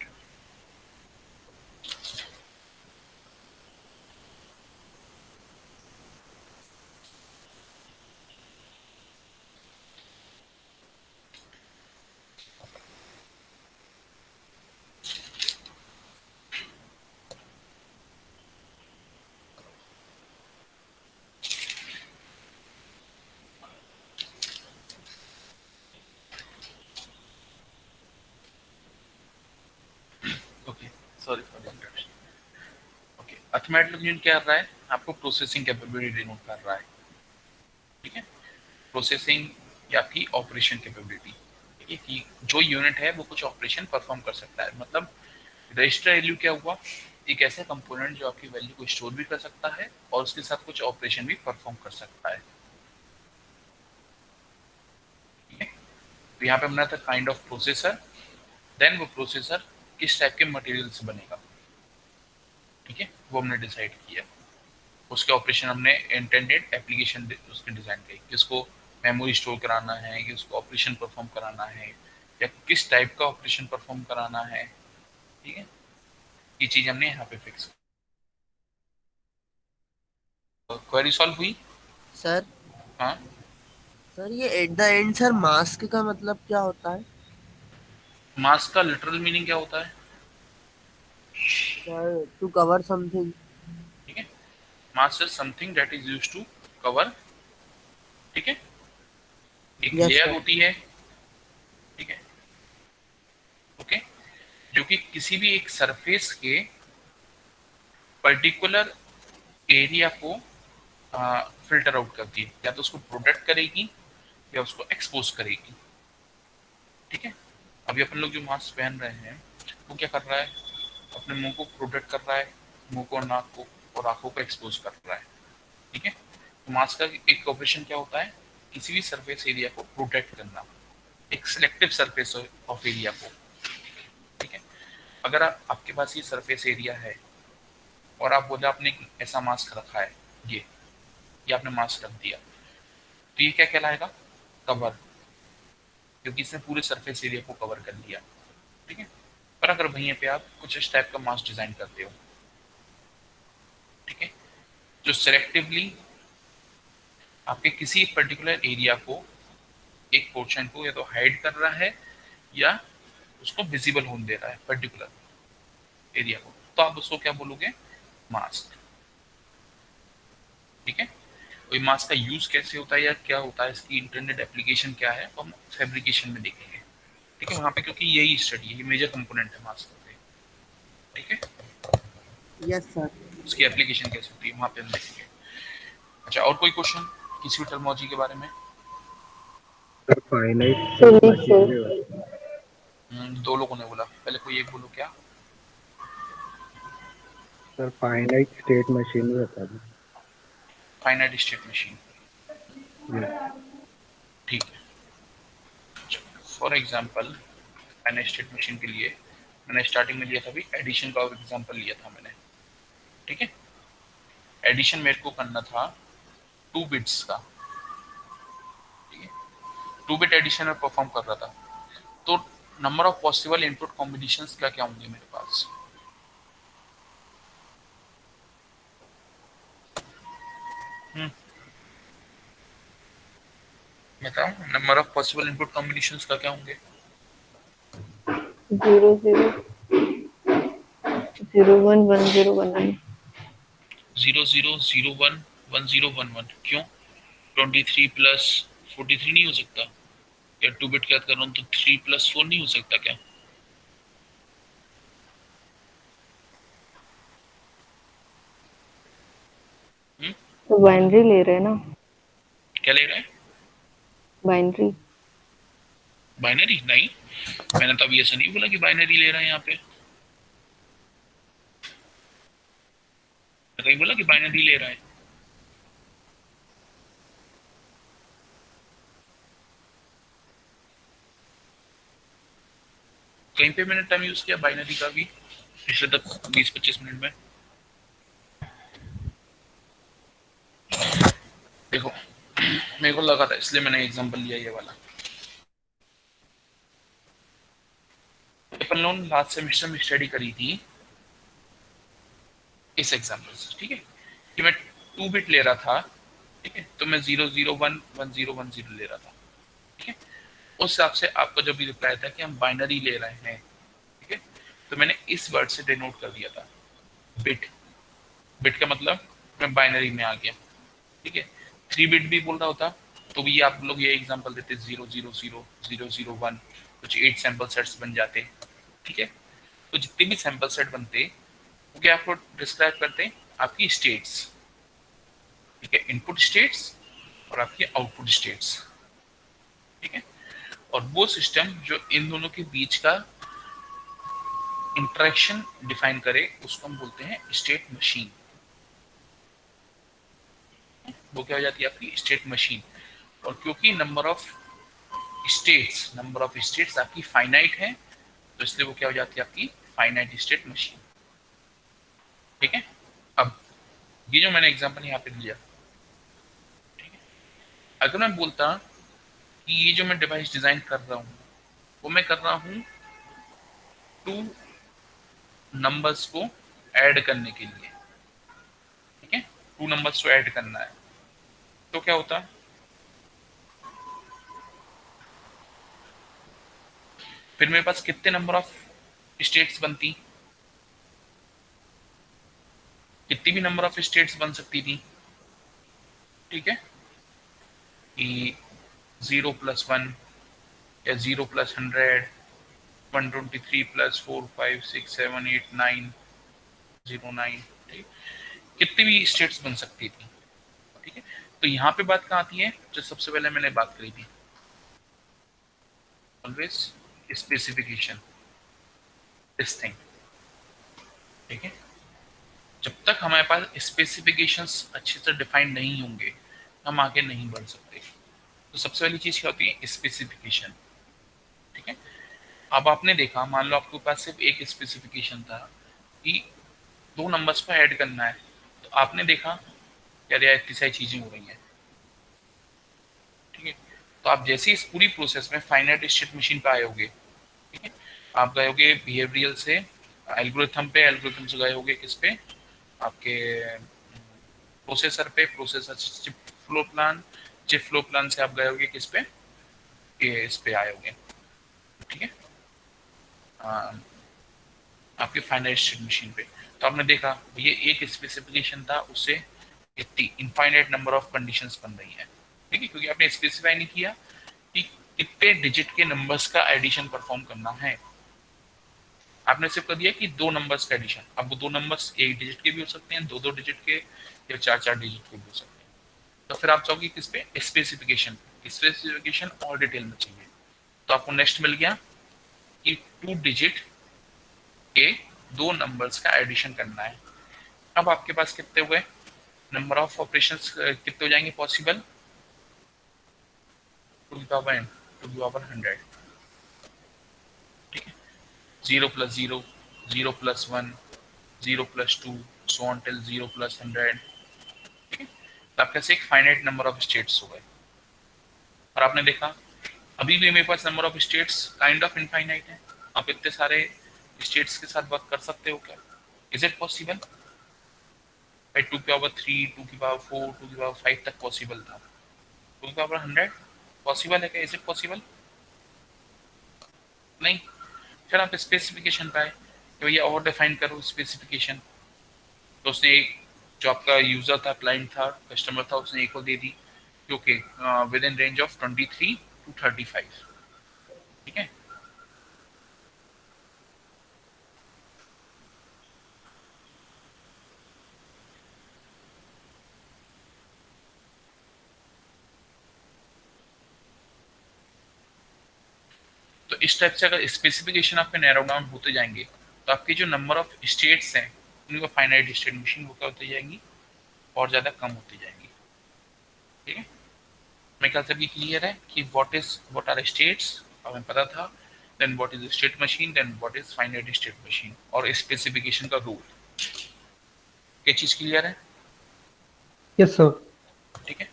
okay, sorry for the interruption. Okay, arithmetic unit क्या कर रहा है, आपको प्रोसेसिंग कैपेबिलिटी डिनोट कर रहा है, ठीक है। प्रोसेसिंग या आपकी ऑपरेशन कैपेबिलिटी, ठीक है, कि जो यूनिट है वो कुछ ऑपरेशन परफॉर्म कर सकता है। मतलब रजिस्टर वैल्यू क्या हुआ, एक ऐसा कंपोनेंट जो आपकी वैल्यू को स्टोर भी कर सकता है और उसके साथ कुछ ऑपरेशन भी परफॉर्म कर सकता है, ठीक है। तो यहाँ पे हमने था काइंड ऑफ प्रोसेसर, देन वो प्रोसेसर किस टाइप के मटेरियल से बनेगा, ठीक है, वो हमने डिसाइड किया। उसके ऑपरेशन हमने इंटेंडेड एप्लीकेशन उसके डिजाइन की, किसको मेमोरी स्टोर कराना है, कि उसको ऑपरेशन परफॉर्म कराना है, या किस टाइप का ऑपरेशन परफॉर्म कराना है। ठीक है, ये चीज हमने यहाँ पे फिक्स। क्वेरी सॉल्व हुई? सर हाँ, सर ये at the end sir mask का मतलब क्या होता है? मास्क का लिटरल मीनिंग क्या होता है? Sir to cover something. ठीक है, mask is something that is used to cover. ठीक है, एक यस लेयर सर। होती है। ठीक है, ओके, जो कि किसी भी एक सरफेस के पर्टिकुलर एरिया को फिल्टर आउट करती है, या तो उसको प्रोटेक्ट करेगी या उसको एक्सपोज करेगी। ठीक है, अभी अपन लोग जो मास्क पहन रहे हैं वो क्या कर रहा है? अपने मुंह को प्रोटेक्ट कर रहा है, मुंह को, नाक को और आंखों को एक्सपोज कर रहा है। ठीक है, तो मास्क का एक ऑपरेशन क्या होता है? किसी भी सरफेस एरिया को प्रोटेक्ट करना, एक सिलेक्टिव सरफेस ऑफ एरिया को। ठीक है, अगर आपके पास ये सरफेस एरिया है और आप बोले आपने एक ऐसा मास्क रखा है, ये आपने मास्क रख दिया, तो ये क्या कहलाएगा? कवर, क्योंकि इसने पूरे सरफेस एरिया को कवर कर लिया। ठीक है, पर अगर वहीं पे आप कुछ इस टाइप का मास्क डिजाइन करते हो, ठीक है, जो सिलेक्टिवली आपके किसी पर्टिकुलर एरिया को, एक पोर्शन को या तो हाइड कर रहा है या उसको विजिबल होने दे रहा है पर्टिकुलर एरिया को, तो आप उसको क्या बोलोगे? मास्क। ठीक है, कोई मास्क का यूज कैसे होता है या क्या होता है, इसकी इंटरनेट एप्लीकेशन क्या है, तो हम फैब्रिकेशन में देखेंगे। ठीक है, वहां पे क्योंकि यही स्टडी है, ये मेजर कंपोनेंट है मास्क पे। ठीक है, यस सर। उसकी एप्लीकेशन कैसे होती है वहां पे हम देखेंगे। अच्छा, और कोई क्वेश्चन किसी भी टर्मोलॉजी के बारे में? सर फाइनाइट स्टेट मशीन में होता है। दो लोगों ने बोला, पहले कोई एक बोलो क्या। सर फाइनाइट स्टेट मशीन में होता है। Finite state machine, Yes. ठीक है। For example finite state machine के लिए मैंने स्टार्टिंग में लिया था भी, एडिशन का एग्जांपल लिया था मैंने। ठीक है, एडिशन मेरे को करना था 2 बिट्स का। ठीक है, 2 बिट एडिशन में परफॉर्म कर रहा था, तो number of possible input combinations क्या क्या होंगे मेरे पास? बताओ, number of possible input combinations क्या क्या होंगे? 00011011 00011011 क्यों? 23 प्लस 43 नहीं हो सकता? या 2 बिट क्या कर रहा हूँ तो 3 प्लस 4 नहीं हो सकता क्या? तो बाइनरी ले रहे हैं ना, क्या ले रहा है? बाइनरी। बाइनरी नहीं, मैंने तो अभी ऐसा नहीं बोला कि बाइनरी ले रहा है यहाँ पे। मैं कहीं बोला कि बाइनरी ले रहा है? कहीं पे मैंने टर्म यूज किया बाइनरी का भी पिछले तक 20-25 मिनट में? देखो, मेरे को लगा था इसलिए मैंने एग्जांपल लिया ये वाला। अपन लोग लास्ट सेमेस्टर में स्टडी करी थी इस एग्जांपल से। ठीक है, कि मैं 2 बिट ले रहा था। ठीक है, तो मैं 0011010 ले रहा था। ठीक है, उस हिसाब से आपका जब भी रिप्लाई था कि हम बाइनरी ले रहे हैं, ठीक है, तो मैंने इस वर्ड से डिनोट कर दिया था बिट। बिट का मतलब मैं बाइनरी में आ गया। ठीक है, 3 बिट भी बोल रहा होता तो भी आप लोग ये एग्जांपल देते 0000001, कुछ 8 सैंपल सेट्स बन जाते। ठीक है, तो जितने भी सैंपल सेट बनते वो क्या आपको डिस्क्राइब करते हैं? आपकी स्टेट्स। ठीक है, इनपुट स्टेट्स और आपकी आउटपुट स्टेट्स। ठीक है, और वो सिस्टम जो इन दोनों के बीच का इंटरेक्शन डिफाइन करे उसको हम बोलते हैं स्टेट मशीन। वो क्या हो जाती है? आपकी स्टेट मशीन। और क्योंकि नंबर ऑफ स्टेट्स आपकी फाइनाइट है, तो इसलिए वो क्या हो जाती है? आपकी फाइनाइट स्टेट मशीन। ठीक है। अब ये जो मैंने एग्जांपल यहाँ पे लिया, ठीक है, अगर मैं बोलता कि ये जो मैं डिवाइस डिजाइन कर रहा हूँ वो मैं कर रहा हूँ 2 नंबर्स को ऐड करने के लिए, ठीक है, 2 नंबर्स को ऐड करना है, तो क्या होता है, फिर मेरे पास कितने नंबर ऑफ स्टेट्स बनती, कितनी भी नंबर ऑफ स्टेट्स बन सकती थी, ठीक है, कि 0+1 या 0+100, 123+4 5 6 7 8 9 09, ठीक, कितनी भी स्टेट्स बन सकती थी, ठीक है। तो यहाँ पे बात कहाँ आती है, जो सबसे पहले मैंने बात करी थी, ऑलवेज स्पेसिफिकेशन दिस थिंग, ठीक है। जब तक हमारे पास स्पेसिफिकेशंस अच्छे से डिफाइन नहीं होंगे हम आगे नहीं बढ़ सकते। तो सबसे पहली चीज क्या होती है, स्पेसिफिकेशन, ठीक है। अब आपने देखा, मान लो आपके पास सिर्फ एक स्पेसिफिकेशन था कि 2 नंबर्स को ऐड करना है, तो आपने देखा क्या यार इतनी सारी चीजें हो रही हैं, ठीक है। तो आप जैसे इस पूरी प्रोसेस में फाइनाइट स्टेट मशीन पे आए होगे, ठीक है, आप गए होगे बिहेवियरल से एल्गोरिथम पे, एल्गोरिथम से गए होगे किस पे, आपके प्रोसेसर पे, प्रोसेसर से chip flow plan, chip flow plan से आप गए होगे किस पे, ये इस पे आए होगे, ठीक है, आपके फाइनाइट स्टेट मशीन पे। तो आपने देखा ये एक स्पेसिफिकेशन था, उससे इतनी इनफाइनाइट नंबर ऑफ कंडीशंस बन रही हैं, ठीक है, क्योंकि आपने स्पेसिफाई नहीं किया कि कितने डिजिट के नंबर्स का एडिशन परफॉर्म करना है, आपने सिर्फ कर दिया कि 2 नंबर्स का एडिशन। अब वो 2 नंबर्स 1 डिजिट के भी हो सकते हैं, 2-2 डिजिट के, या 4-4 डिजिट के भी हो सकते हैं। तो फिर आप चाहोगे किस पे, स्पेसिफिकेशन, स्पेसिफिकेशन और डिटेल में चाहिए, तो आपको नेक्स्ट मिल गया कि 2 डिजिट के 2 नंबर्स का एडिशन करना है। अब आपके पास कितने हुए, नंबर ऑफ ऑपरेशंस कितने हो जाएंगे पॉसिबल, 2 की पावर n, 2 की पावर 100, ठीक है, 0+0, 0+1, 0+2, so on till 0+100, ठीक है। तो आपके पास एक फाइनाइट नंबर ऑफ स्टेट्स हो गए, और आपने देखा अभी भी मेरे पास number of states kind of infinite है। आप इतने सारे स्टेट्स के साथ वर्क कर सकते हो क्या, इज इट पॉसिबल, भाई 2 की पावर 3, 2 की पावर 4, 2 की पावर 5 तक पॉसिबल था, 2 की पावर 100 पॉसिबल है क्या, इज इट पॉसिबल, नहीं। फिर आप स्पेसिफिकेशन पाए कि भैया और डिफाइन करो स्पेसिफिकेशन, तो उसने एक, जो आपका यूजर था, क्लाइंट था, कस्टमर था, उसने एक को दे दी, okay, within range of 23 to 35, ठीक है। तो इस टाइप से अगर स्पेसिफिकेशन आपके नैरो डाउन होते जाएंगे तो आपकी जो नंबर ऑफ स्टेट्स हैं उनका फाइनाइट स्टेट मशीन वो क्या होती जाएंगी, और ज़्यादा कम होती जाएंगी, ठीक है। मेरे ख्याल से भी क्लियर है कि व्हाट आर स्टेट्स हमें पता था, then what is state machine, then what is finite state machine, और स्पेसिफिकेशन का रूल, क्या चीज़ क्लियर है, यस सर। ठीक है।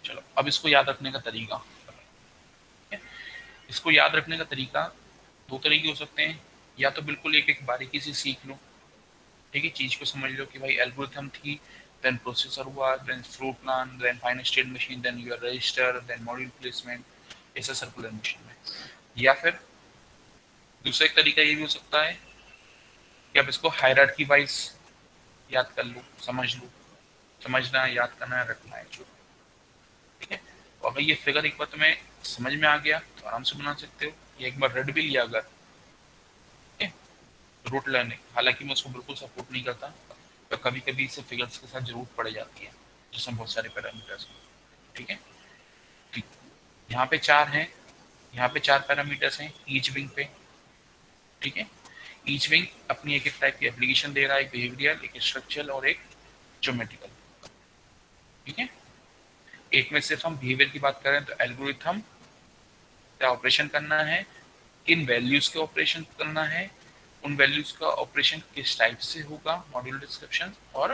चलो अब इसको याद रखने का तरीका, ठीक है? इसको याद रखने का तरीका 2 तरीके हो सकते हैं, या तो बिल्कुल एक एक बारीकी से सीख लो, ठीक है, चीज को समझ लो कि भाई एल्गोरिथम थी, देन प्रोसेसर हुआ, then flow plan, then final state machine, then your register, then module placement, ऐसा सर्कुलर मशीन में। या फिर दूसरा एक तरीका ये भी हो सकता है कि आप इसको हायरार्की वाइज याद कर लो, समझ लो, समझना, याद करना, रखना है जो, ठीक है। तो अगर ये फिगर एक बार तुम्हें समझ में आ गया तो आराम से बना सकते हो, ये एक बार रेड भी लिया अगर, ठीक है, रूट लर्निंग, हालांकि मैं उसको बिल्कुल सपोर्ट नहीं करता, तो कभी कभी इसे फिगर्स के साथ जरूरत पड़ जाती है जिसमें बहुत सारे पैरामीटर्स, ठीक है। ठीक, यहाँ पे 4 हैं, यहाँ पे 4 पैरामीटर्स हैं ईच विंग पे, ठीक है। ईच विंग अपनी एक एक टाइप की एप्लीकेशन दे रहा है, एक बिहेवियरल, एक स्ट्रक्चरल और एक ज्योमेट्रिकल, ठीक है। एक में सिर्फ हम बिहेवियर की बात करें तो एल्गोरिथम क्या ऑपरेशन करना है, किन वैल्यूज के ऑपरेशन करना है, उन वैल्यूज का ऑपरेशन किस टाइप से होगा, मॉड्यूल डिस्क्रिप्शन और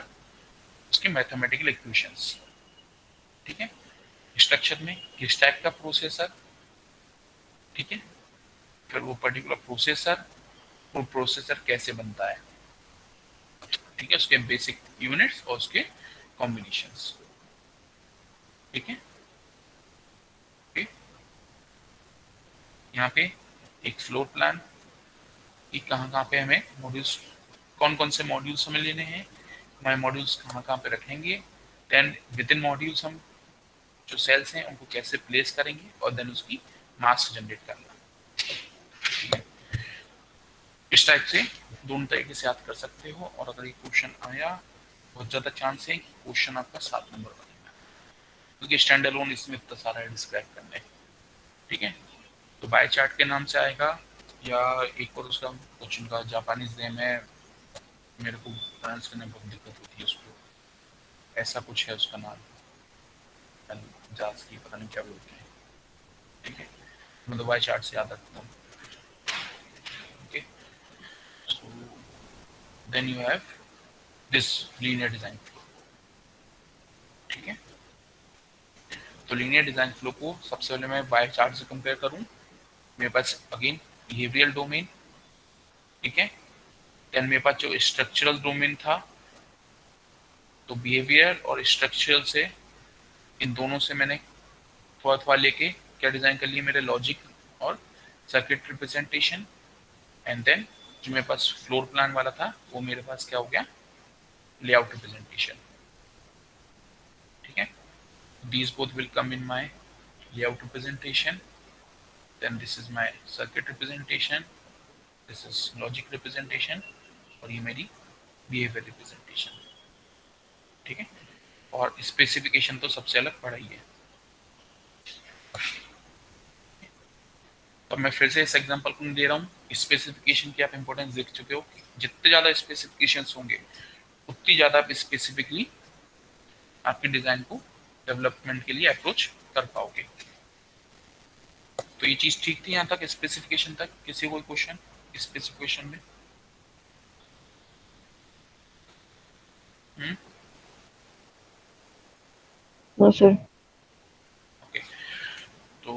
उसके मैथमेटिकल इक्वेशंस, ठीक है। स्ट्रक्चर में किस टाइप का प्रोसेसर, ठीक है, फिर वो पर्टिकुलर प्रोसेसर, वो प्रोसेसर कैसे बनता है, ठीक है, उसके बेसिक यूनिट्स और उसके कॉम्बिनेशंस, ठीक है। यहाँ पे एक फ्लोर प्लान कि कहाँ कहाँ पे हमें मॉड्यूल्स, कौन कौन से मॉड्यूल्स हमें लेने हैं, हमारे मॉड्यूल्स कहाँ कहाँ पे रखेंगे, देन विद इन मॉड्यूल्स हम जो सेल्स हैं उनको कैसे प्लेस करेंगे और देन उसकी मास्क जनरेट करना, ठीक है। इस टाइप से दोनों तरीके से याद कर सकते हो। और अगर ये क्वेश्चन आया बहुत ज़्यादा चांस है कि क्वेश्चन आपका 7 नंबर बनेगा, क्योंकि स्टैंड अलोन इसमें इतना सारा है डिस्क्राइब करने, ठीक है। तो बाय चार्ट के नाम से आएगा, या एक और उसका क्वेश्चन का जापानीज नेम है, मेरे को प्रोनाउंस करने में बहुत दिक्कत होती है उसको, ऐसा कुछ है उसका नाम, जास की पता नहीं क्या बोलते हैं, ठीक है। मैं तो बाय चार्ट से याद रखता हूँ, okay. So then you have this linear design flow, ठीक है। तो लीनियर डिजाइन फ्लो को सबसे पहले मैं बाय चार्ट से कंपेयर करूं, मेरे पास अगेन बिहेवियरल डोमेन, ठीक है। देन मेरे पास जो स्ट्रक्चरल डोमेन था, तो बिहेवियर और स्ट्रक्चरल से इन दोनों से मैंने थोड़ा थोड़ा लेके क्या डिजाइन कर लिया, मेरे लॉजिक और सर्किट रिप्रेजेंटेशन। एंड देन जो मेरे पास फ्लोर प्लान वाला था वो मेरे पास क्या हो गया, लेआउट रिप्रेजेंटेशन, ठीक है। These both will come in my layout representation. Then this is my circuit representation. This is logic representation. और ये मेरी behavior representation, ठीक है। और स्पेसिफिकेशन तो सबसे अलग पढ़ा ही है। तो मैं फिर से इस एग्जांपल को दे रहा हूँ, स्पेसिफिकेशन की आप इंपॉर्टेंस देख चुके हो, जितने ज़्यादा स्पेसिफिकेशंस होंगे उतनी ज़्यादा आप स्पेसिफिकली आपके डिज़ाइन को डेवलपमेंट के लिए अप्रोच कर पाओगे। तो ये चीज ठीक थी यहाँ तक, स्पेसिफिकेशन तक। किसी कोई क्वेश्चन स्पेसिफिकेशन में? No sir. ओके, तो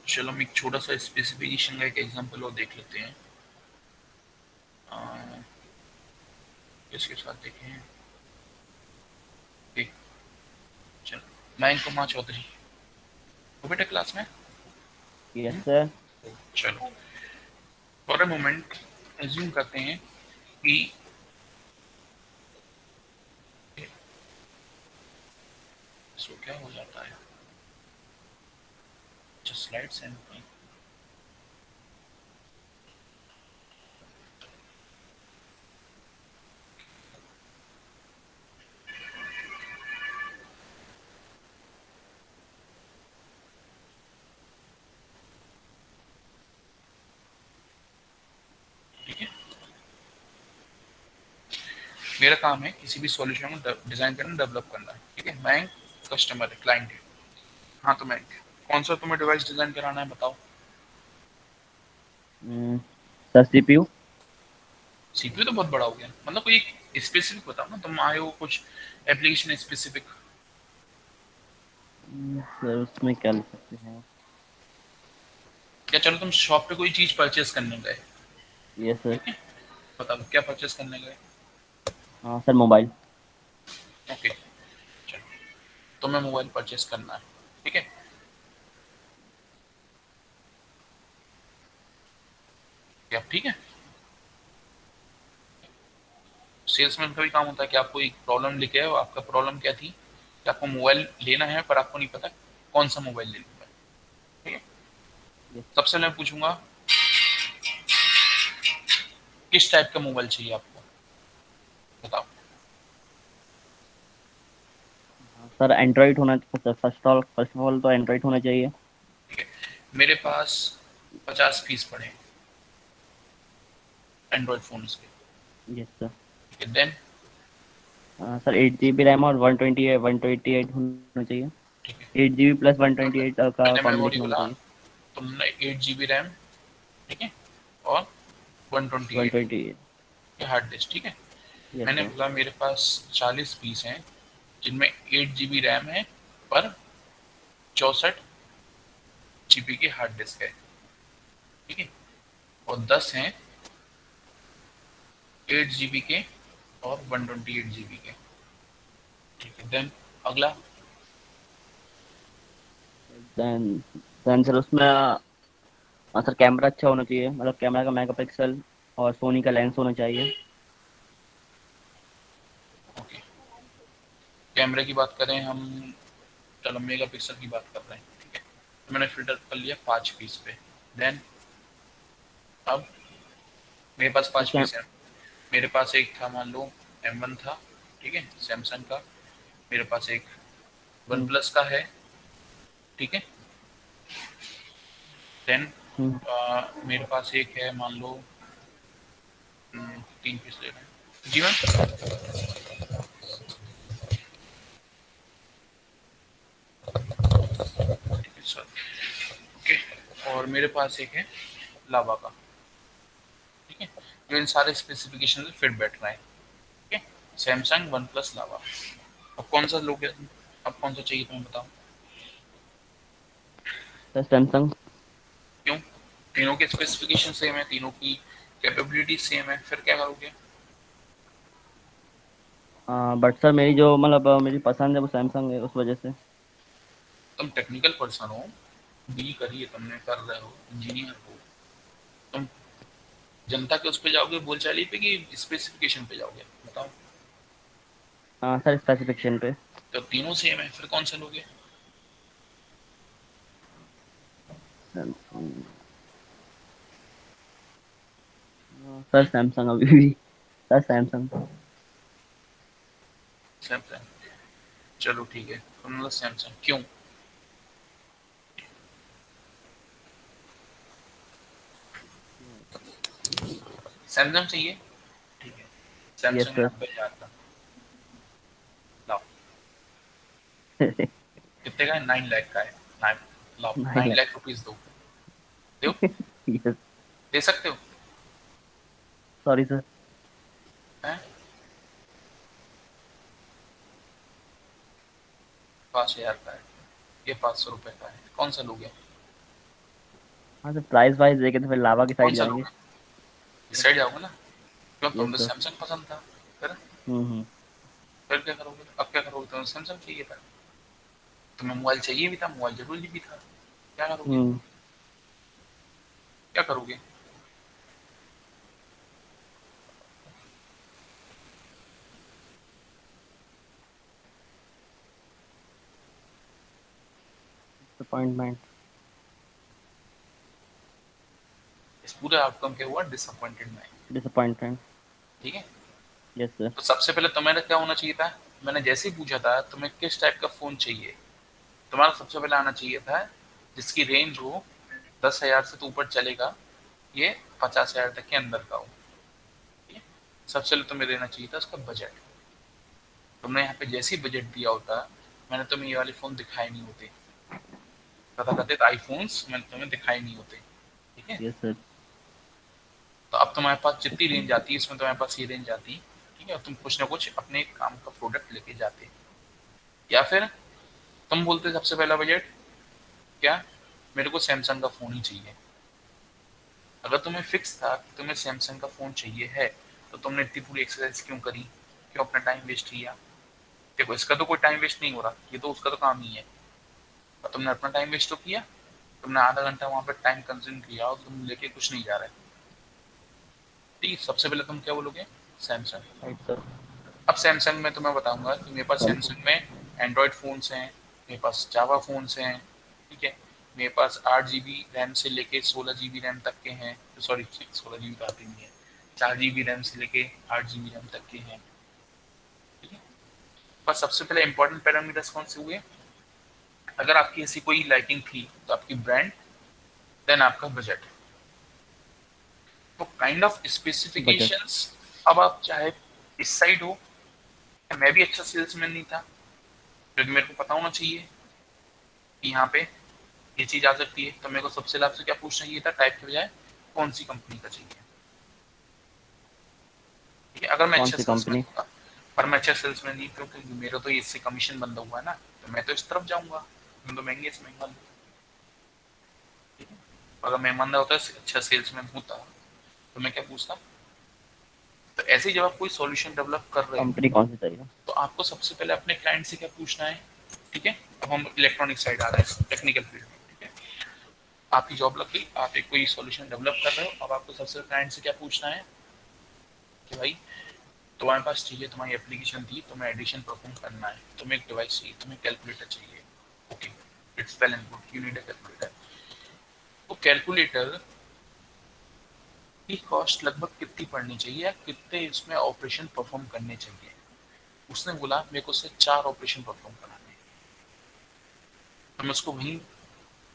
चलो हम एक छोटा सा स्पेसिफिकेशन का एक एग्जांपल और देख लेते हैं। इसके साथ देखें, चलो मयंक कुमार चौधरी वो बेटा क्लास में? Yes sir. चलो फॉर अ मोमेंट एज्यूम करते हैं कि इसको क्या हो जाता है, अच्छा स्लाइड्स एंड मेरा काम है किसी भी सॉल्यूशन को डिजाइन करना, डेवलप करना, ठीक है। मैं कस्टमर है, क्लाइंट है। हाँ तो मैं कौन सा तुम्हें डिवाइस डिजाइन कराना है बताओ? Sir CPU. सीपीयू तो बहुत बड़ा हो गया, मतलब कोई स्पेसिफिक बताओ ना, तुम आए हो कुछ एप्लीकेशन स्पेसिफिक। सर उसमें क्या लिख सकते हैं? क्या चलो तुम शॉप पे कोई चीज परचेस करने गए, यस सर। बताओ क्या परचेस करने गए? हाँ सर मोबाइल। ओके चलो, तुम्हें मोबाइल परचेस करना है, ठीक है। क्या ठीक है? सेल्समैन का भी काम होता है कि आपको एक प्रॉब्लम लेके आए, आपका प्रॉब्लम क्या थी कि आपको मोबाइल लेना है पर आपको नहीं पता कौन सा मोबाइल ले लूंगा, ठीक है। सबसे पहले मैं पूछूंगा किस टाइप का मोबाइल चाहिए आपको, बताओ। सर एंड्रॉइड होना चाहिए। फर्स्ट ऑफ ऑल तो एंड्रॉइड होना चाहिए। ठीक है, मेरे पास 50 पीस पड़े एंड्रॉइड फोन के। Yes sir. ठीक है, देन सर 8 GB रैम और 128 होना चाहिए। ठीक है, 8 GB प्लस 128 का मैंने मेमोरी कॉम्बिनेशन होना बोला, चाहिए। तुमने 8 GB रैम ठीक है, और 128 120 के हार्ड डिस्क। ठीक है, यस मैंने सर। बोला मेरे पास 40 पीस हैं जिनमें 8 GB रैम है पर 64 GB की हार्ड डिस्क है। ठीक है, और 10 हैं 8 GB के और 128 GB के। ठीक है, देन अगला देन सर उसमें सर कैमरा अच्छा होना चाहिए, मतलब कैमरा का मेगापिक्सल और सोनी का लेंस होना चाहिए। ओके, कैमरे की बात करें हम, चलो मेगा पिक्सल की बात कर रहे हैं। ठीक है, तो मैंने फिल्टर कर लिया 5 पीस पे। देन अब मेरे पास 5 कैम पीस है। मेरे पास एक था, मान लो M1 था, ठीक है, सैमसंग का। मेरे पास एक वन हम्म, प्लस का है। ठीक है, देन हम्म, मेरे पास एक है, मान लो 3 पीस ले रहे हैं जी मैम। सर ओके, और मेरे पास एक है लावा का। ठीक है, जो इन सारे स्पेसिफिकेशन से फिट बैठ रहा है। ठीक है, सैमसंग वन प्लस लावा। अब कौन सा लोगे, अब कौन सा चाहिए तुम्हें बताओ। Sir Samsung. क्यों, तीनों के स्पेसिफिकेशन सेम है, तीनों की कैपेबिलिटी सेम है, फिर क्या करोगे। बट सर मेरी जो मतलब मेरी पसंद है वो सैमसंग है, उस वजह से। तुम टेक्निकल पर्सन हो, बी करिए, तुमने कर रहे हो, इंजीनियर हो, तुम जनता के उस पे जाओगे बोलचाली पे कि स्पेसिफिकेशन पे जाओगे बताओ। हाँ सर स्पेसिफिकेशन पे। तो तीनों सेम है, फिर कौन सा लोगे। सैमसंग। सर सैमसंग अभी भी। Sir Samsung. सैमसंग, चलो ठीक है, तुम सैमसंग क्यों। सैमसंग चाहिए, ठीक है, यस सैमसंग सर। 90,000 का लाओ। कितने का है, 9 लाख का है। 9 लाओ, 9 लाख रुपीज दो, दो, यस। दे सकते हो सॉरी सर। हैं। 5,000 का है, ये 500 रुपए का है, कौन सा लोगे। हाँ सर प्राइस वाइज देखे तो फिर लावा की कौन साइड सा जाएंगे। लोगे, इस साइड जाओगे ना। क्यों, यस तुम तो सर। सैमसंग पसंद था, फिर हम्म। फिर क्या करोगे, अब क्या करोगे, तुम्हें सैमसंग चाहिए था, तुम्हें मोबाइल चाहिए भी था, मोबाइल जरूरी भी था, क्या करोगे, हम्म। क्या करोगे। डिसअपॉइंटमेंट। इस पूरे आउटकम के हुआ डिसअपॉइंटेड में। डिसअपॉइंटमेंट। ठीक है, यस सर। तो सबसे पहले तुम्हारा क्या होना चाहिए था, मैंने जैसे ही पूछा था तुम्हें किस टाइप का फोन चाहिए, तुम्हारा सबसे पहले आना चाहिए था जिसकी रेंज हो 10,000 से तो ऊपर चलेगा, ये 50,000 तक के अंदर का हो। ठीक है? सबसे पहले तुम्हें देना चाहिए था उसका बजट। तुमने यहाँ पे जैसे ही बजट दिया होता, मैंने तुम्हें ये वाले फोन दिखाए नहीं होते, तथा कथित आईफोन्स मैंने तुम्हें दिखाए नहीं होते। ठीक है, यस सर। तो अब तुम्हारे पास जितनी रेंज आती है, इसमें तुम्हारे पास ये रेंज आती। ठीक है, और तुम कुछ ना कुछ अपने काम का प्रोडक्ट लेके जाते, या फिर तुम बोलते सबसे पहला बजट क्या, मेरे को सैमसंग का फोन ही चाहिए। अगर तुम्हें फिक्स था कि तुम्हें सैमसंग का फोन चाहिए है, तो तुमने इतनी पूरी एक्सरसाइज क्यों करी, क्यों अपना टाइम वेस्ट किया। देखो इसका तो कोई टाइम वेस्ट नहीं हो रहा, ये तो उसका तो काम ही है, और तुमने अपना टाइम वेस्ट तो किया। तुमने आधा घंटा वहां पर टाइम कंज्यूम किया और तुम लेके कुछ नहीं जा रहे। ठीक है, सबसे पहले तुम क्या बोलोगे, सैमसंग। Right sir. अब सैमसंग में तुम्हें बताऊंगा कि मेरे पास सैमसंग में एंड्रॉयड फ़ोन्स हैं, मेरे पास जावा फ़ोन्स हैं। ठीक है, मेरे पास 8 GB रैम से लेके 16 GB रैम तक के हैं, सॉरी 16 GB तो आती नहीं है, 4 GB रैम से लेके 8 GB रैम तक के हैं। ठीक है, बस सबसे पहले इंपॉर्टेंट पैरामीटर्स कौन से हुए, अगर आपकी ऐसी कोई लाइटिंग थी तो आपकी ब्रांड, देन आपका बजट, तो काइंड ऑफ बजट। स्पेसिफिकेशंस। अब आप चाहे इस साइड हो, मैं भी अच्छा सेल्समैन नहीं था, क्योंकि मेरे को पता होना चाहिए कि यहाँ पे ये चीज आ सकती है, तो मेरे को सबसे लाभ से क्या पूछना चाहिए था टाइप के बजाय, कौन सी कंपनी का चाहिए। ठीक है, अगर मैं कौन अच्छा सी सेल्समैन कंपनी? होगा, पर मैं अच्छा सेल्समैन नहीं क्योंकि मेरा तो इससे कमीशन बंधा हुआ है ना, तो मैं तो इस तरफ जाऊंगा, मैं तो महंगे से महंगा लूं। ठीक है, अगर मैं ईमानदार होता, अच्छा सेल्समैन होता, तो मैं क्या पूछता। तो ऐसे ही जब आप कोई सॉल्यूशन डेवलप कर रहे हो, कंपनी कौन सी चाहिए? तो आपको सबसे पहले अपने क्लाइंट से क्या पूछना है। ठीक है, अब हम इलेक्ट्रॉनिक साइड आ रहे हैं, टेक्निकल फील्ड में। ठीक है, आपकी जॉब लग गई, आप एक कोई सॉल्यूशन डेवलप कर रहे हो, अब आपको सबसे क्लाइंट से क्या पूछना है कि भाई तुम्हारे पास चाहिए, तुम्हारी एप्लीकेशन थी, तुम्हें एडिशन परफॉर्म करना है, तुम्हें एक डिवाइस चाहिए, तुम्हें कैलकुलेटर चाहिए। Okay, it's well and good, you need a calculator. तो कैलकुलेटर की कॉस्ट लगभग कितनी पड़नी चाहिए या कितने इसमें ऑपरेशन परफॉर्म करने चाहिए। उसने बोला मेरे को सिर्फ 4 ऑपरेशन परफॉर्म कराने हैं, तो मैं उसको वहीं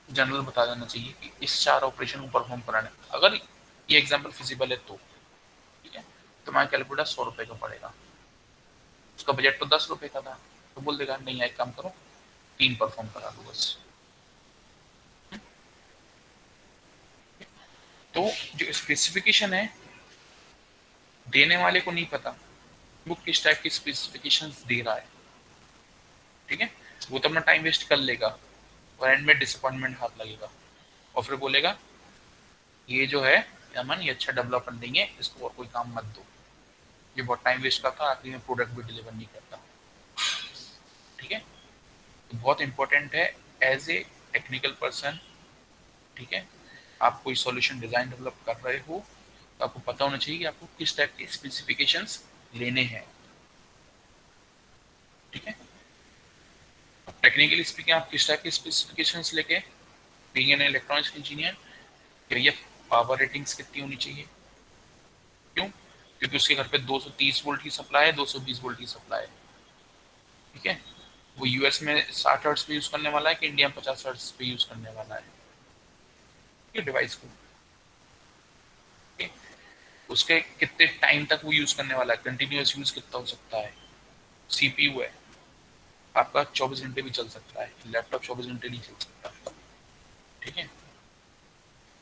जनरल बता देना चाहिए कि इस 4 ऑपरेशन को परफॉर्म कराने, अगर ये एग्जाम्पल फिजिबल है तो। ठीक है, तो हमारा कैलकुलेटर 100 रुपए का पड़ेगा, उसका बजट तो 10 रुपए का था, तो बोल देगा नहीं एक काम करो 3 परफॉर्म करा दो बस। तो जो स्पेसिफिकेशन है, देने वाले को नहीं पता वो किस टाइप की स्पेसिफिकेशंस दे रहा है। ठीक है, वो तो अपना टाइम वेस्ट कर लेगा और एंड में डिसअपॉइंटमेंट हाथ लगेगा और फिर बोलेगा ये जो है अमन ये अच्छा डेवलपर नहीं है, इसको और कोई काम मत दो, ये बहुत टाइम वेस्ट करता है, आखिरी में प्रोडक्ट भी डिलीवर नहीं करता। ठीक है, तो बहुत इंपॉर्टेंट है एज ए टेक्निकल पर्सन। ठीक है, आप कोई सॉल्यूशन डिजाइन डेवलप कर रहे हो तो आपको पता होना चाहिए कि आपको किस टाइप के स्पेसिफिकेशंस लेने हैं। ठीक है, टेक्निकली स्पीकिंग आप किस टाइप के स्पेसिफिकेशंस लेके, बीइंग एन इलेक्ट्रॉनिक्स इंजीनियर, भैया पावर रेटिंग्स कितनी होनी चाहिए। क्यों, क्योंकि उसके घर पे 230 वोल्ट की सप्लाई है, 220 वोल्ट की सप्लाई है। ठीक है, वो यूएस में 60 हर्ट्ज पे यूज करने वाला है कि इंडिया में 50 हर्ट्ज पे यूज करने वाला है ये डिवाइस को। उसके कितने टाइम तक वो यूज करने वाला है, कंटिन्यूअस यूज कितना हो सकता है। सीपीयू है आपका 24 घंटे भी चल सकता है, लैपटॉप 24 घंटे नहीं चल सकता। ठीक है,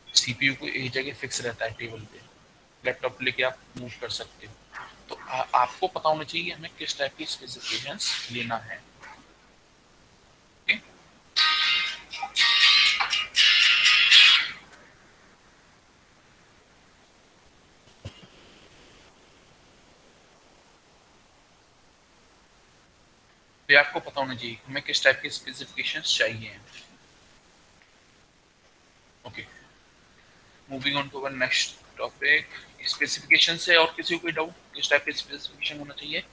सीपीयू को एक जगह फिक्स रहता है टेबल पे, लैपटॉप लेके आप मूव कर सकते हो। तो आपको पता होना चाहिए हमें किस टाइप की स्पेसिफिकेशंस लेना है। okay? तो ये आपको पता होना चाहिए हमें किस टाइप के स्पेसिफिकेशंस चाहिए। Okay, moving on to our next topic, specification से और किसी को कोई डाउट किस टाइप के स्पेसिफिकेशन होना चाहिए।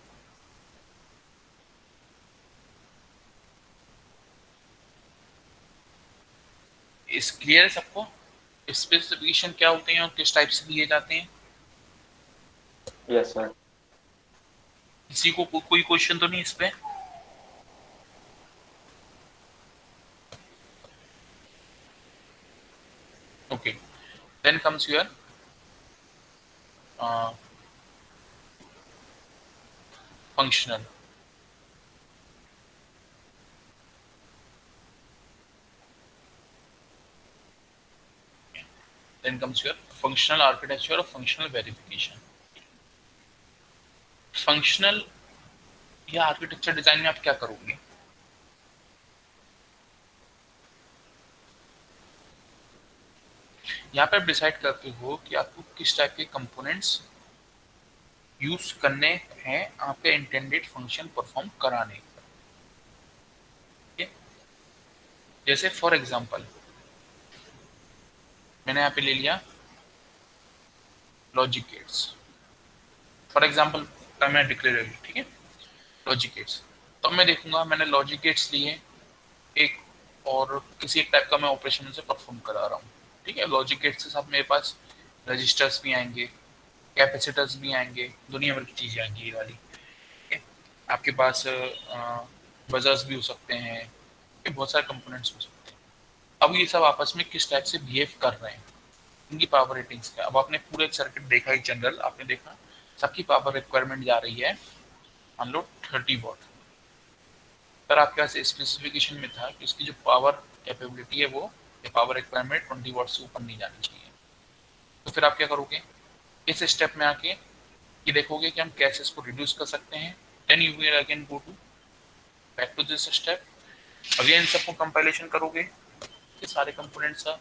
इस क्लियर है सबको स्पेसिफिकेशन क्या होते हैं और किस टाइप से दिए जाते हैं। Yes, sir. किसी को कोई क्वेश्चन तो नहीं इस पे। Okay, then comes your functional. then comes your functional architecture or functional verification। Functional या आर्किटेक्चर डिजाइन में आप क्या करोगे। यहाँ पे आप डिसाइड करते हो कि आपको किस टाइप के कंपोनेंट्स यूज करने हैं आपके इंटेंडेड फंक्शन परफॉर्म कराने। जैसे फॉर एग्जांपल मैंने यहाँ पे ले लिया लॉजिक गेट्स, फॉर एग्जांपल का मैं डिक्लेयर, ठीक है लॉजिक गेट्स। तो मैं देखूंगा मैंने लॉजिक गेट्स लिए एक और किसी एक टाइप का मैं ऑपरेशन से परफॉर्म करा रहा हूँ। ठीक है, लॉजिक गेट्स के साथ मेरे पास रजिस्टर्स भी आएंगे, कैपेसिटर्स भी आएंगे, दुनिया भर की चीजें आएंगी ये वाली। ठीक है, आपके पास बजर्स भी हो सकते हैं, ये बहुत सारे कंपोनेंट्स हो सकते हैं। अब ये सब आपस में किस टाइप से बिहेव कर रहे हैं, इनकी पावर रेटिंग्स का। अब आपने पूरे सर्किट देखा, एक जनरल आपने देखा सबकी पावर रिक्वायरमेंट जा रही है मान लो 30 वॉट, पर आपके पास स्पेसिफिकेशन में था कि उसकी जो पावर कैपेबिलिटी है वो पावर रिक्वायरमेंट 20 वॉट से ऊपर नहीं जानी चाहिए। तो फिर आप क्या करोगे, इस स्टेप में आके ये देखोगे कि हम कैसे इसको रिड्यूस कर सकते हैं। Then you will again go to back to this step, again सबको कंपाइलेशन करोगे, ये सारे कंपोनेंट्स का,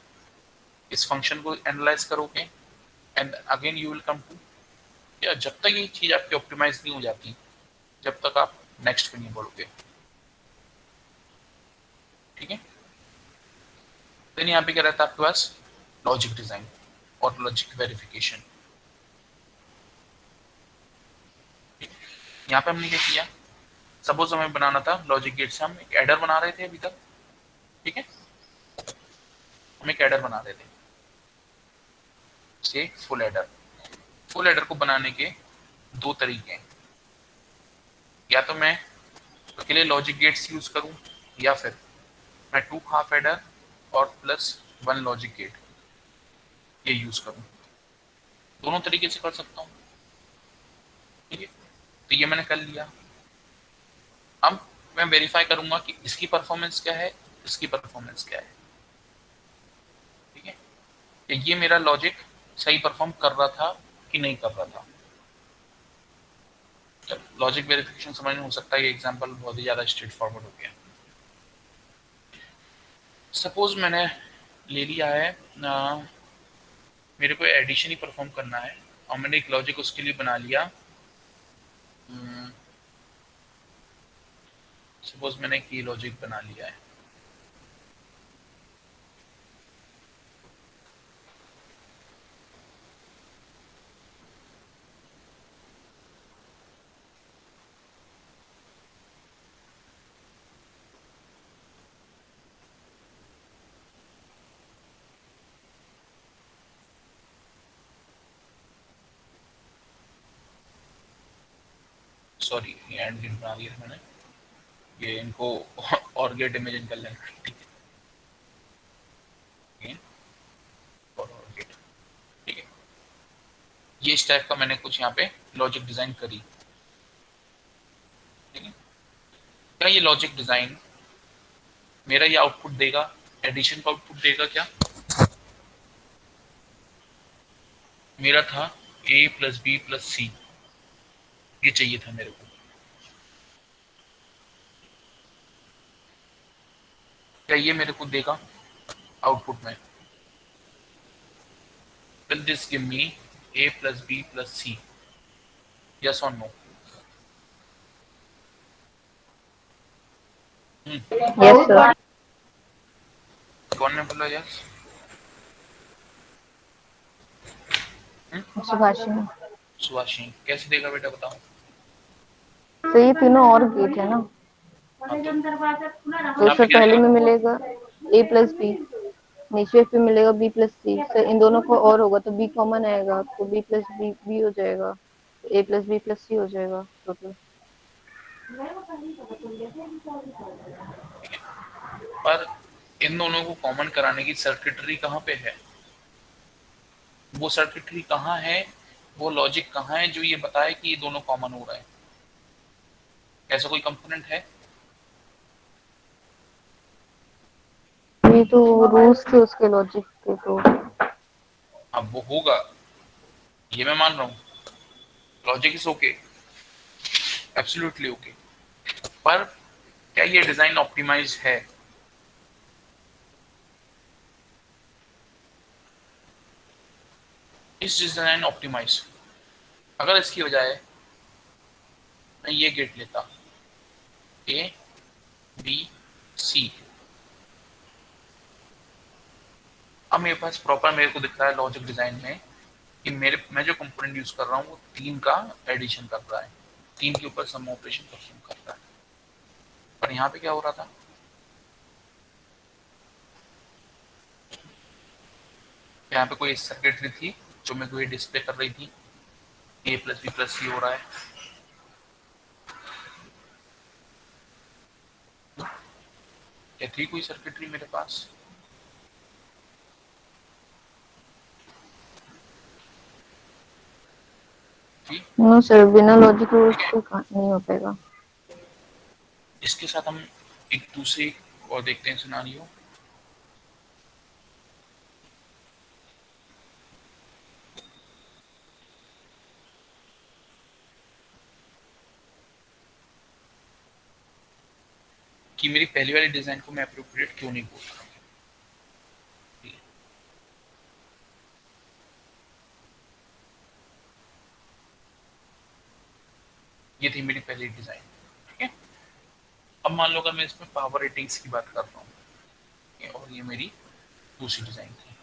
इस फंक्शन को एनालाइज करोगे, and again you will come to, या जब तक ये चीज आपकी ऑप्टिमाइज नहीं हो जाती, जब तक आप नेक्स्ट पे नहीं बोलोगे। ठीक है, देन यहाँ पे क्या रहता है आपके पास, लॉजिक डिजाइन और लॉजिक वेरिफिकेशन। यहाँ पे हमने क्या किया, सपोज हमें बनाना था लॉजिक गेट से हम एक एडर बना रहे थे अभी तक। ठीक है, हम एक एडर बना रहे थे से फुल एडर। फुल एडर को बनाने के दो तरीके हैं, या तो मैं अकेले लॉजिक गेट्स यूज करूं, या फिर मैं 2 हाफ एडर और प्लस 1 लॉजिक गेट ये यूज करूं। दोनों तरीके से कर सकता हूं। ठीक है, तो ये मैंने कर लिया। अब मैं वेरीफाई करूंगा कि इसकी परफॉर्मेंस क्या है, इसकी परफॉर्मेंस क्या है। ठीक है, कि ये मेरा लॉजिक सही परफॉर्म कर रहा था कि नहीं कर रहा था। लॉजिक वेरिफिकेशन समझ में हो सकता है, ये एग्जांपल बहुत ही ज्यादा स्ट्रेट फॉरवर्ड हो गया। सपोज मैंने ले लिया है मेरे को एडिशन ही परफॉर्म करना है, और मैंने एक लॉजिक उसके लिए बना लिया। सपोज मैंने एक ये लॉजिक बना लिया है, सॉरी ये एंड गेट बना लिया मैंने, ये इनको और गेट इमेजिन कर लेना। ठीक है, और गेट। ठीक है, ये इस टाइप का मैंने कुछ यहाँ पे लॉजिक डिजाइन करी। ठीक है, क्या ये लॉजिक डिजाइन मेरा ये आउटपुट देगा, एडिशन का आउटपुट देगा क्या? मेरा था a प्लस बी प्लस सी, ये चाहिए था मेरे को। क्या ये मेरे को देगा आउटपुट में? Will this give me a plus B plus C, yes और नो? Yes sir. कौन ने बोला यस? सुभाषिनी। सुभाषी कैसे देगा बेटा बताओ? तो ये तीनों और गेट है ना, हाँ, तो तो यहाँ पे इससे क्या पहले देगा? में मिलेगा a प्लस बी, नीचे पे मिलेगा b प्लस सी। सर इन दोनों को और होगा तो b कॉमन आएगा, तो b प्लस बी बी हो जाएगा, a प्लस बी प्लस सी हो जाएगा टोटल। पर इन दोनों को कॉमन कराने की सर्किटरी कहाँ पे है? वो सर्किटरी कहाँ है, वो लॉजिक कहाँ है जो ये बताए कि ये दोनों कॉमन हो रहा है? ऐसा कोई कंपोनेंट है? ये तो रूल्स थे उसके लॉजिक के, तो अब वो होगा, ये मैं मान रहा हूँ, logic is okay, absolutely okay, पर क्या ये डिजाइन ऑप्टिमाइज है? इस डिजाइन ऑप्टिमाइज, अगर इसकी बजाय मैं ये गेट लेता ए बी सी, अब मेरे पास प्रॉपर मेरे को दिख रहा है लॉजिक डिजाइन में कि मैं जो कंपोनेंट यूज कर रहा हूँ वो 3 का एडिशन कर रहा है, 3 के ऊपर सम ऑपरेशन परफॉर्म कर रहा है। पर यहाँ पे क्या हो रहा था, यहाँ पे कोई सर्किटरी थी जो मेरे को ये डिस्प्ले कर रही थी a प्लस बी प्लस सी हो रहा है। क्या थी कोई सर्किटरी मेरे पास? नो सर, बिना लॉजिक रूल्स के नहीं हो पाएगा। इसके साथ हम एक दूसरे और देखते हैं सिनारियो। कि मेरी पहली वाली डिजाइन को मैं अप्रोप्रिएट क्यों नहीं बोल रहा। ये थी मेरी पहली डिजाइन, ठीक है। अब मान लो अगर मैं इसमें पावर रेटिंग्स की बात कर रहा हूँ और ये मेरी दूसरी डिजाइन थी,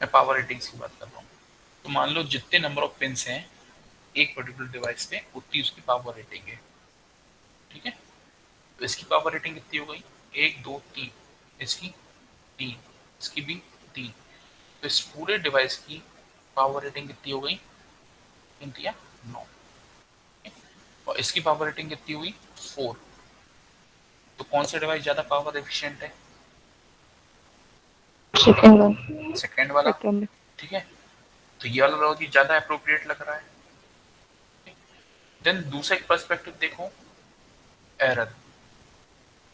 मैं पावर रेटिंग्स की बात कर रहा हूँ, तो मान लो जितने नंबर ऑफ पिंस हैं एक पर्टिकुलर डिवाइस पे उतनी उसकी पावर रेटिंग है, ठीक है। तो इसकी पावर रेटिंग कितनी हो गई, 1 2 3, इसकी 3, इसकी भी 3, तो इस पूरे डिवाइस की पावर रेटिंग कितनी हो गई, 3 या 9, और इसकी पावर रेटिंग कितनी हुई 4। तो कौन सा डिवाइस ज्यादा पावर एफिशिएंट है, सेकंड वन। सेकंड वाला, सेकंड। ठीक है। तो ये वाला लॉजिक ज्यादा अप्रोप्रिएट लग रहा है। देन दूसरा एक पर्सपेक्टिव देखो, एरर,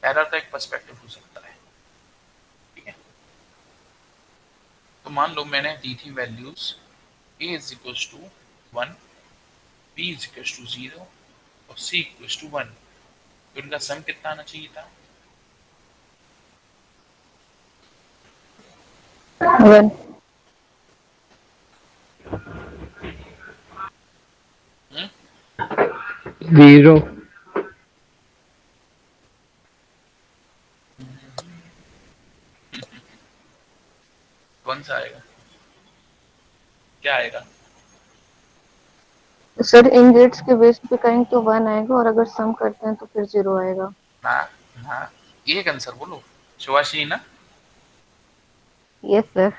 एरर का एक पर्सपेक्टिव हो सकता है, ठीक है। तो मान लो मैंने दी थी values a is equal to 1, b is equal to 0 और c इक्वल टू 1, तो इनका सम कितना आना चाहिए था, 1। हम्म? 0। 1 से आएगा, क्या आएगा, सर इन गेट्स के बेस पे करेंगे तो 1 आएगा और अगर सम करते हैं तो फिर 0 आएगा। ना ना, एक आंसर बोलो शिवाशी ना, यस सर।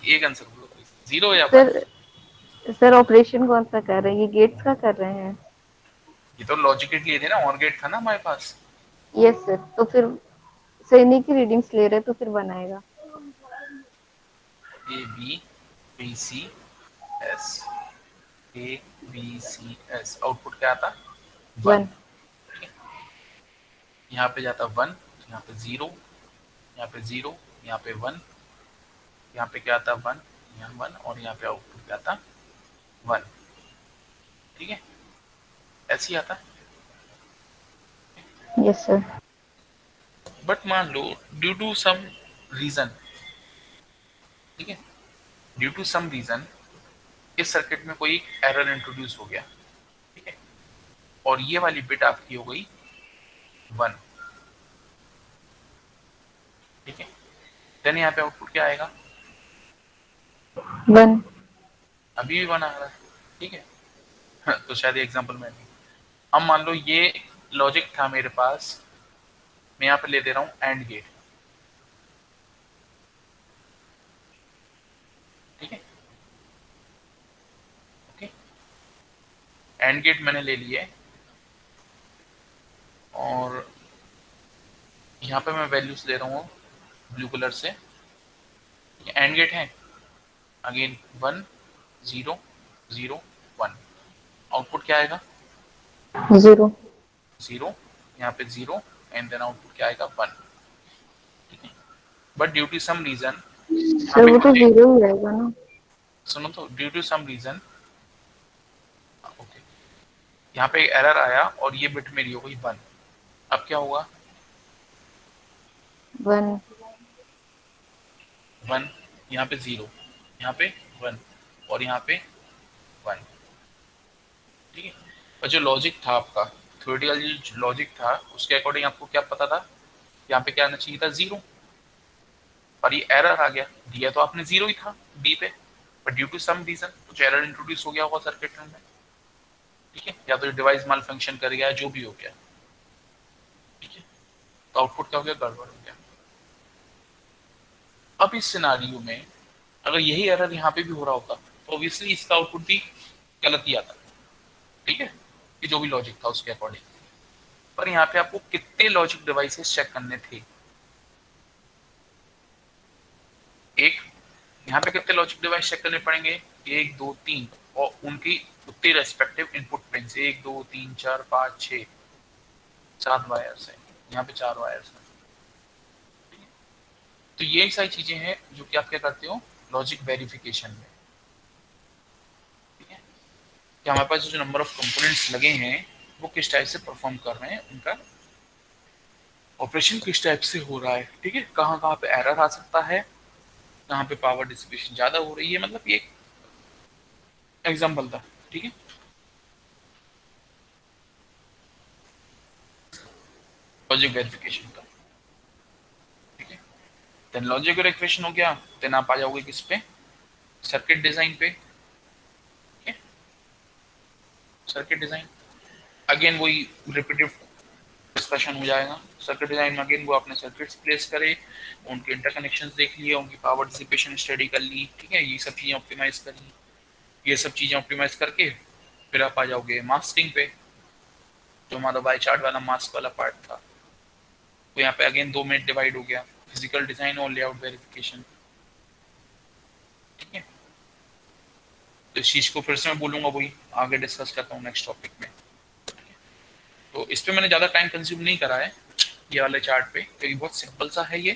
एक आंसर बोलो, 0 या 1। सर ऑपरेशन कौन सा कर रहे हैं, ये गेट्स का कर रहे हैं। ये तो लॉजिक गेट लिए थे ना, और गेट था ना हमारे पास। यस सर, तो फिर सैनिक की रीडिंग्स ले रहे हैं तो फिर 1 आएगा। A B B C S, A B C S, output क्या आता 1, 1। यहाँ पे जाता 1, यहाँ पे 0, यहाँ पे 0, यहाँ पे 1, यहाँ पे क्या आता 1, यहाँ 1, और यहाँ पे आउटपुट क्या आता 1, ठीक है, ऐसे ही आता। Yes sir. बट मान लो ड्यू टू सम रीजन, ठीक है, ड्यू टू सम रीजन इस सर्किट में कोई एरर इंट्रोड्यूस हो गया, ठीक है, और ये वाली बिट आपकी हो गई 1, ठीक है। देन यहाँ पे आउटपुट क्या आएगा, 1। अभी भी 1 आ रहा है, ठीक है। तो शायद ये एग्जांपल में नहीं। अब मान लो ये लॉजिक था मेरे पास, मैं यहाँ पे ले दे रहा हूँ एंड गेट, ठीक है, ओके, एंड गेट मैंने ले लिए और यहाँ पे मैं वैल्यूज ले रहा हूँ ब्लू कलर से, एंड गेट है, अगेन 1 0 0 1, आउटपुट क्या आएगा 0। 0, यहाँ पे 0, एंड देन आउटपुट क्या आएगा 1, ठीक है। But due to some reason, sir वो तो 0 ही आएगा ना। सुनो तो, due to some reason, okay, यहाँ पे एरर आया और ये बिट मेरी हो गई 1, अब क्या होगा 1। 1, यहाँ पे 0, यहाँ पे 1, और यहाँ पे 1, ठीक है। और जो लॉजिक था आपका, थ्योरेटिकल जो लॉजिक था उसके अकॉर्डिंग आपको क्या पता था, यहाँ पे क्या आना चाहिए था 0, पर ये एरर आ गया, दिया तो आपने 0 ही था बी पे, but due to some reason कुछ एरर इंट्रोड्यूस हो गया होगा सर्किट में, ठीक है, या तो डिवाइस माल फंक्शन कर गया, जो भी हो गया, ठीक है, तो आउटपुट क्या हो गया, गड़बड़ हो गया। अब इस सिनारियो में अगर यही एरर यहाँ पे भी हो रहा होता तो ऑब्वियसली इसका आउटपुट भी गलत ही आता, ठीक है, कि जो भी लॉजिक था उसके अकॉर्डिंग। पर यहाँ पे आपको कितने लॉजिक डिवाइसेस चेक करने थे, एक, यहाँ पे कितने लॉजिक डिवाइस चेक करने पड़ेंगे, 1 2 3, और उनकी उतनी रेस्पेक्टिव इनपुट पिन, 1 2 3 4 5 6 7 वायर्स है, यहाँ पे 4 वायर्स है। तो यही सारी चीजें हैं जो कि आप क्या करते हो लॉजिक वेरिफिकेशन में, ठीक है, कि हमारे पास जो नंबर ऑफ कंपोनेंट्स लगे हैं वो किस टाइप से परफॉर्म कर रहे हैं, उनका ऑपरेशन किस टाइप से हो रहा है, ठीक है, कहाँ कहाँ पे एरर आ सकता है, कहाँ पे पावर डिसिपेशन ज्यादा हो रही है, मतलब ये एक एग्जाम्पल था, ठीक है। लॉजिक वेरिफिकेशन का, ठीक है। देन लॉजिक वेरिफिकेशन हो गया, देन आप आ जाओगे किस पे, सर्किट डिजाइन पे, ठीक है। सर्किट डिजाइन अगेन वही रिपीटेड डिस्कशन हो जाएगा। सर्किट डिजाइन में अगेन वो आपने सर्किट्स प्लेस करे, उनके इंटरकनेक्शंस देख लिए, उनकी पावर डिसिपेशन स्टडी कर ली, ठीक है, ये सब चीजें ऑप्टिमाइज कर ली। ये सब चीजें ऑप्टिमाइज करके फिर आप आ जाओगे मास्किंग पे, जो हमारा बाई चार्ट वाला मास्क वाला पार्ट था। तो यहाँ पे अगेन 2 में डिवाइड हो गया, फिजिकल डिजाइन और लेआउट वेरिफिकेशन, ठीक है। तो इस चीज को फिर से मैं बोलूंगा, वही आगे डिस्कस करता हूँ नेक्स्ट टॉपिक में। तो इस पे मैंने ज्यादा टाइम कंज्यूम नहीं करा है ये वाले चार्ट पे, क्योंकि बहुत सिंपल सा है ये,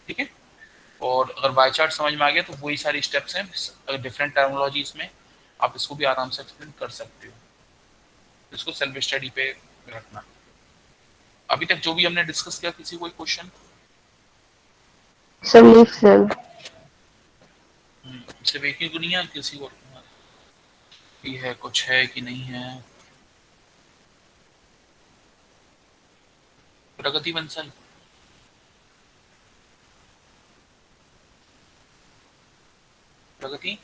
ठीक है। और अगर बाय चार्ट समझ में आ गया तो वही सारी स्टेप्स हैं, डिफरेंट टर्मिनोलॉजीज में आप इसको भी आराम से एक्सप्लेन कर सकते हो। इसको सेल्फ स्टडी पे रखना। अभी तक जो भी हमने डिस्कस किया, किसी कोई क्वेश्चन? Sir leaf cell. सिर्फ एक ही को नहीं है, किसी को भी है, कुछ है कि नहीं है? प्रगति बंसल, प्रगति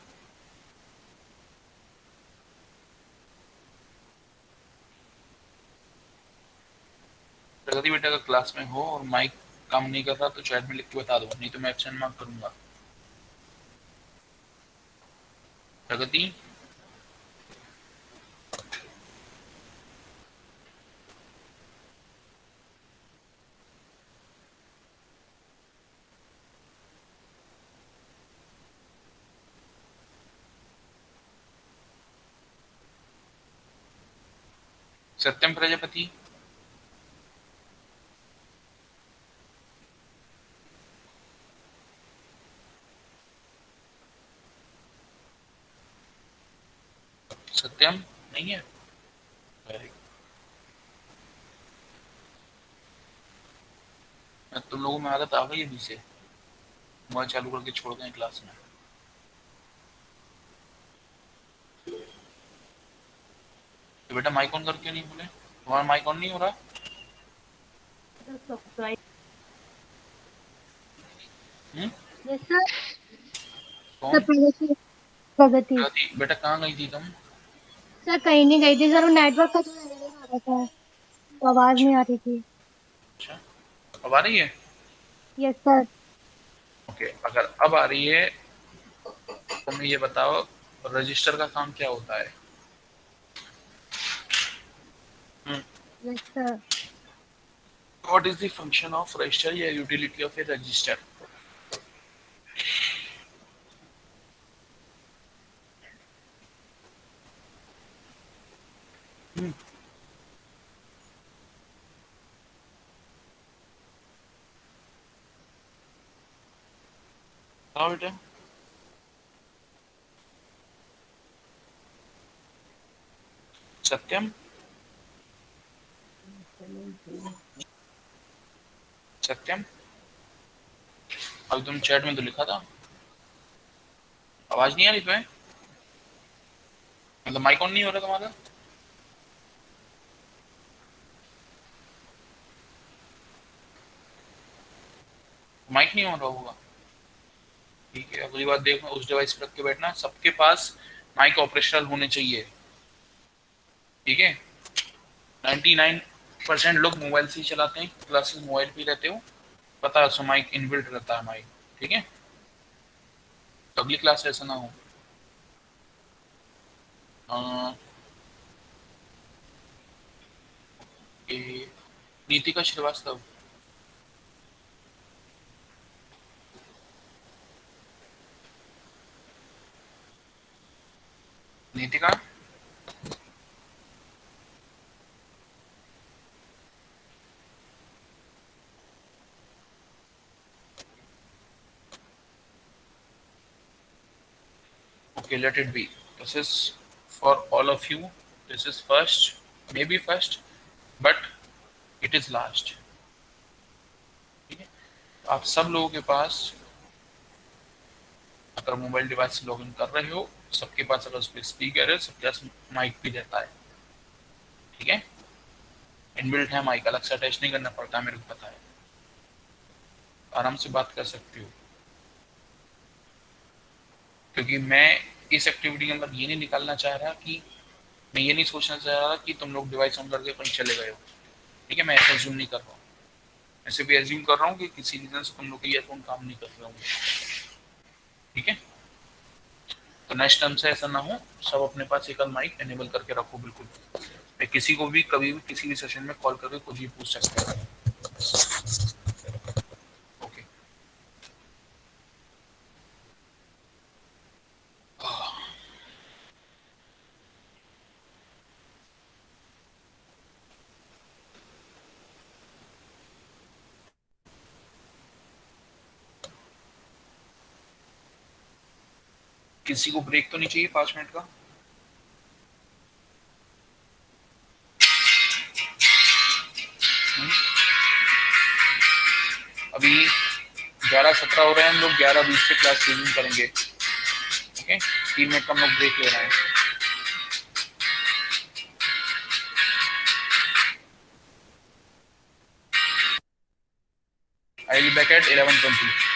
प्रगति बेटा, अगर क्लास में हो और माइक काम नहीं कर रहा तो चैट में लिख के बता दो, नहीं तो मैं एब्सेंट मार्क करूंगा। प्रगति सत्यम प्रजापति, सत्यम नहीं है, वेरी गुड। तुम लोगों में आदत आ गई अभी से मोबाइल चालू करके छोड़ दें क्लास में। तो बेटा माइक ऑन करके नहीं बोले, तुम्हारा माइक ऑन नहीं हो रहा? Yes sir. कौन? प्रगति। प्रगति बेटा कहाँ गई थी तुम? सर कहीं नहीं गई थी सर, वो नेटवर्क का थोड़ा एरर आ रहा था तो आवाज नहीं आ रही थी। अच्छा, अब आ रही है? Yes sir. ओके, अगर अब आ रही है तो हमें ये बताओ, रजिस्टर का काम क्या होता है? Yes sir. What is the function of register या यूटिलिटी ऑफ ए रजिस्टर? हाँ बेटा, सत्यम, सत्यम अभी तुम चैट में तो लिखा था, आवाज नहीं आ रही तुम्हें? मतलब माइक ऑन नहीं हो रहा तुम्हारा? माइक नहीं हो रहा होगा, ठीक है। अगली बार देखना, उस डिवाइस पर रख के बैठना, सबके पास माइक ऑपरेशनल होने चाहिए, ठीक है। 99% लोग मोबाइल से ही चलाते हैं, क्लासेस मोबाइल पे रहते हो, पता है, माइक इनबिल्ट रहता है माइक, ठीक है। तो अगली क्लास ऐसा ना हो। Nitika Srivastava, Nitika okay, let it be. This is for all of you. This is first, maybe first, but it is last. आप सब लोगों के पास अगर मोबाइल डिवाइस से लॉगिन कर रहे हो, सबके पास अगर उस पर स्पीकर है, सबके पास माइक भी रहता है, ठीक है। इनबिल्ट है माइक, अलग से अटैच नहीं करना पड़ता है, मेरे को पता है। आराम से बात कर सकते हो, क्योंकि मैं इस एक्टिविटी के अंदर ये नहीं निकालना चाह रहा कि मैं ये नहीं सोचना चाह रहा कि तुम लोग डिवाइस ऑन करके कहीं चले गए हो, ठीक है। मैं ऐसा एज्यूम नहीं कर रहा हूँ, ऐसे भी एज्यूम कर रहा हूँ कि किसी रीजन से तुम लोग के ईयरफोन काम नहीं कर रहे होंगे, ठीक है। तो नेक्स्ट टाइम से ऐसा ना हो, सब अपने पास एक माइक एनेबल करके रखो बिल्कुल। मैं किसी को भी कभी भी किसी भी सेशन में कॉल करके कुछ भी पूछ सकते हैं। ओके, किसी को ब्रेक तो नहीं चाहिए 5 मिनट का? अभी 11:17 हो रहे हैं, हम लोग 11:20 पे क्लास रिज्यूम करेंगे, ठीक है। 3 मिनट का हम लोग ब्रेक ले रहे हैं। I will back at 11:20।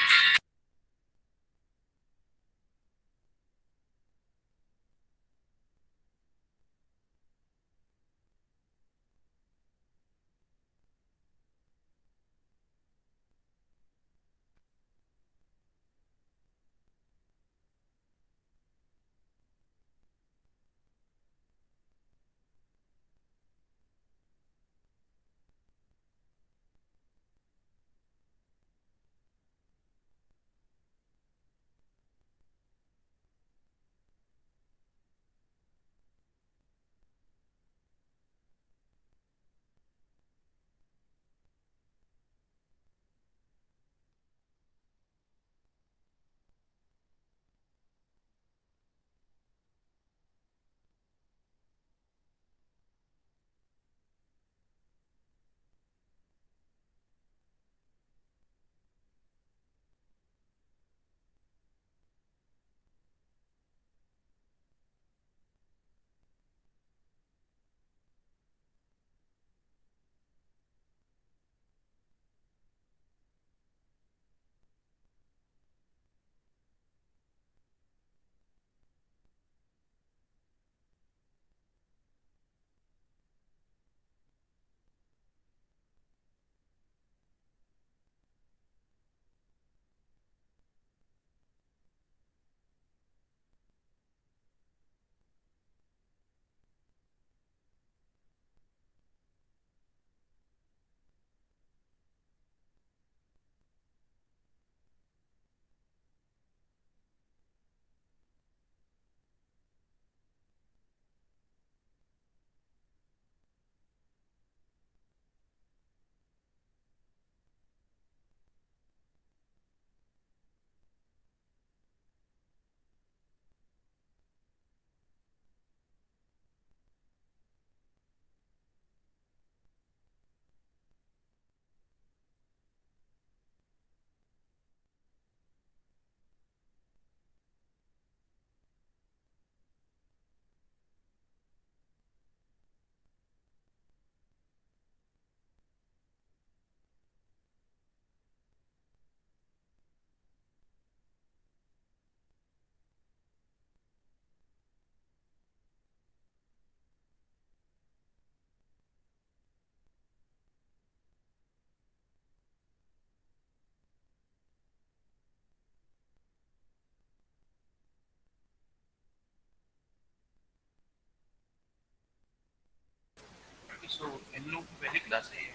सो इन लोग की पहली क्लास है ये।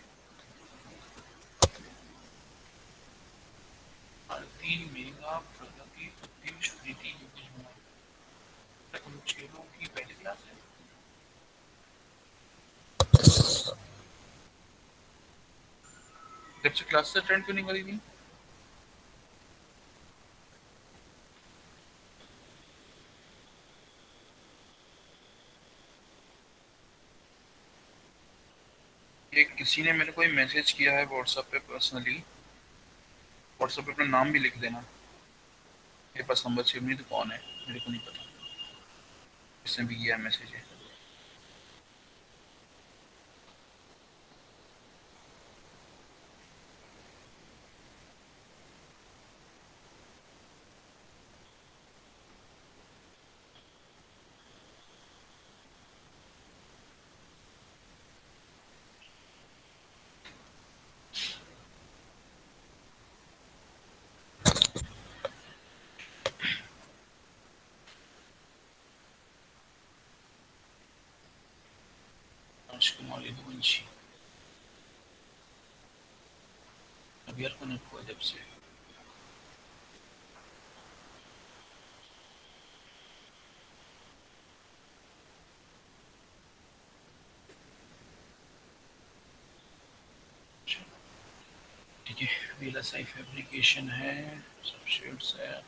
3 मेगा प्रगति प्रत्युष प्रीति योगेश कुमार, हम 6 लोगों की पहली क्लास है। जब से क्लास से अटेंड क्यों नहीं करी थी? ये किसी ने मेरे को मैसेज किया है व्हाट्सएप पे पर्सनली व्हाट्सएप पे अपना नाम भी लिख देना। मेरे पास नंबर सेव नहीं तो कौन है मेरे को नहीं पता, इसने भी किया मैसेज है। राजकुमार यदुवंशी अभी यार कनेक्ट हुआ जब से। ठीक है, VLSI फैब्रिकेशन है, सबशेड्स है।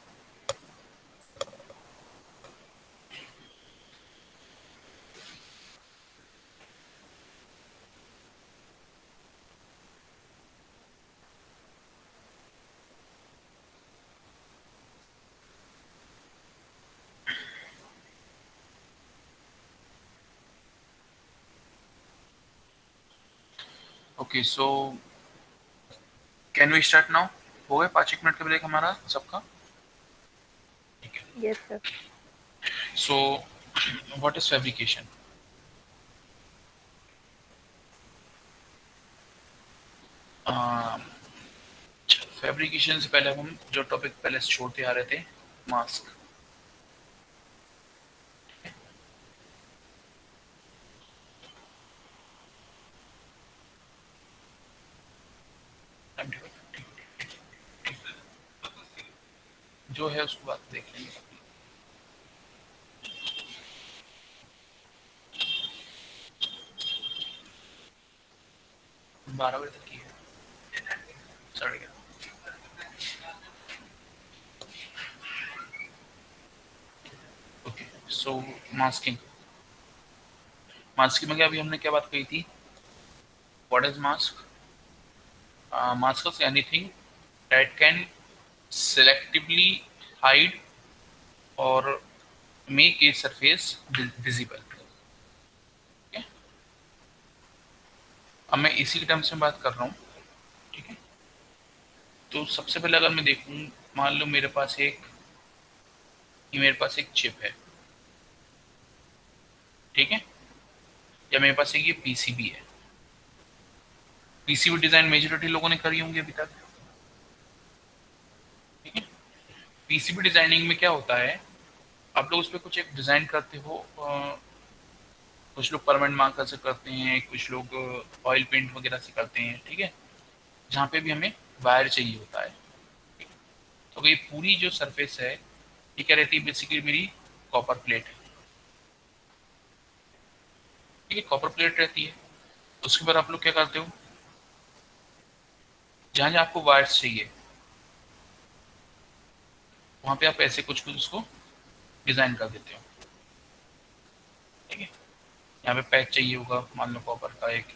Okay so can we start now? हो गए 5 मिनट का ब्रेक हमारा सबका? ठीक है। Yes sir. So what is fabrication? Fabrication से पहले हम जो टॉपिक पहले से छोड़ते आ रहे थे, मास्क। जो है उसको बात देख लेंगे। 12 बजे तक की है, 11:30। Okay so masking. मास्किंग में अभी हमने क्या बात कही थी? What is mask? Mask is anything that can selectively hide or make a surface visible। okay? अब मैं इसी के टर्म से बात कर रहा हूँ, ठीक है? तो सबसे पहले अगर मैं देखूं, मान लो मेरे पास एक चिप है, ठीक है? या मेरे पास एक ये पीसीबी है। पीसीबी डिजाइन मेजॉरिटी लोगों ने करी होंगी अभी तक, ठीक है? पीसीबी डिजाइनिंग में क्या होता है, आप लोग उस पर कुछ एक डिजाइन करते हो, कुछ लोग परमानेंट मार्कर से करते हैं, कुछ लोग ऑयल पेंट वगैरह से करते हैं, ठीक है? जहाँ पे भी हमें वायर चाहिए होता है। तो ये पूरी जो सरफेस है ये क्या रहती है? बेसिकली मेरी कॉपर प्लेट है, ठीक है? कॉपर प्लेट रहती है। उसके बाद आप लोग क्या करते हो, जहाँ जहाँ आपको वायर्स चाहिए वहाँ पे आप ऐसे कुछ उसको डिजाइन कर देते हो, ठीक है? यहाँ पे पैच चाहिए होगा, मान लो कॉपर का एक,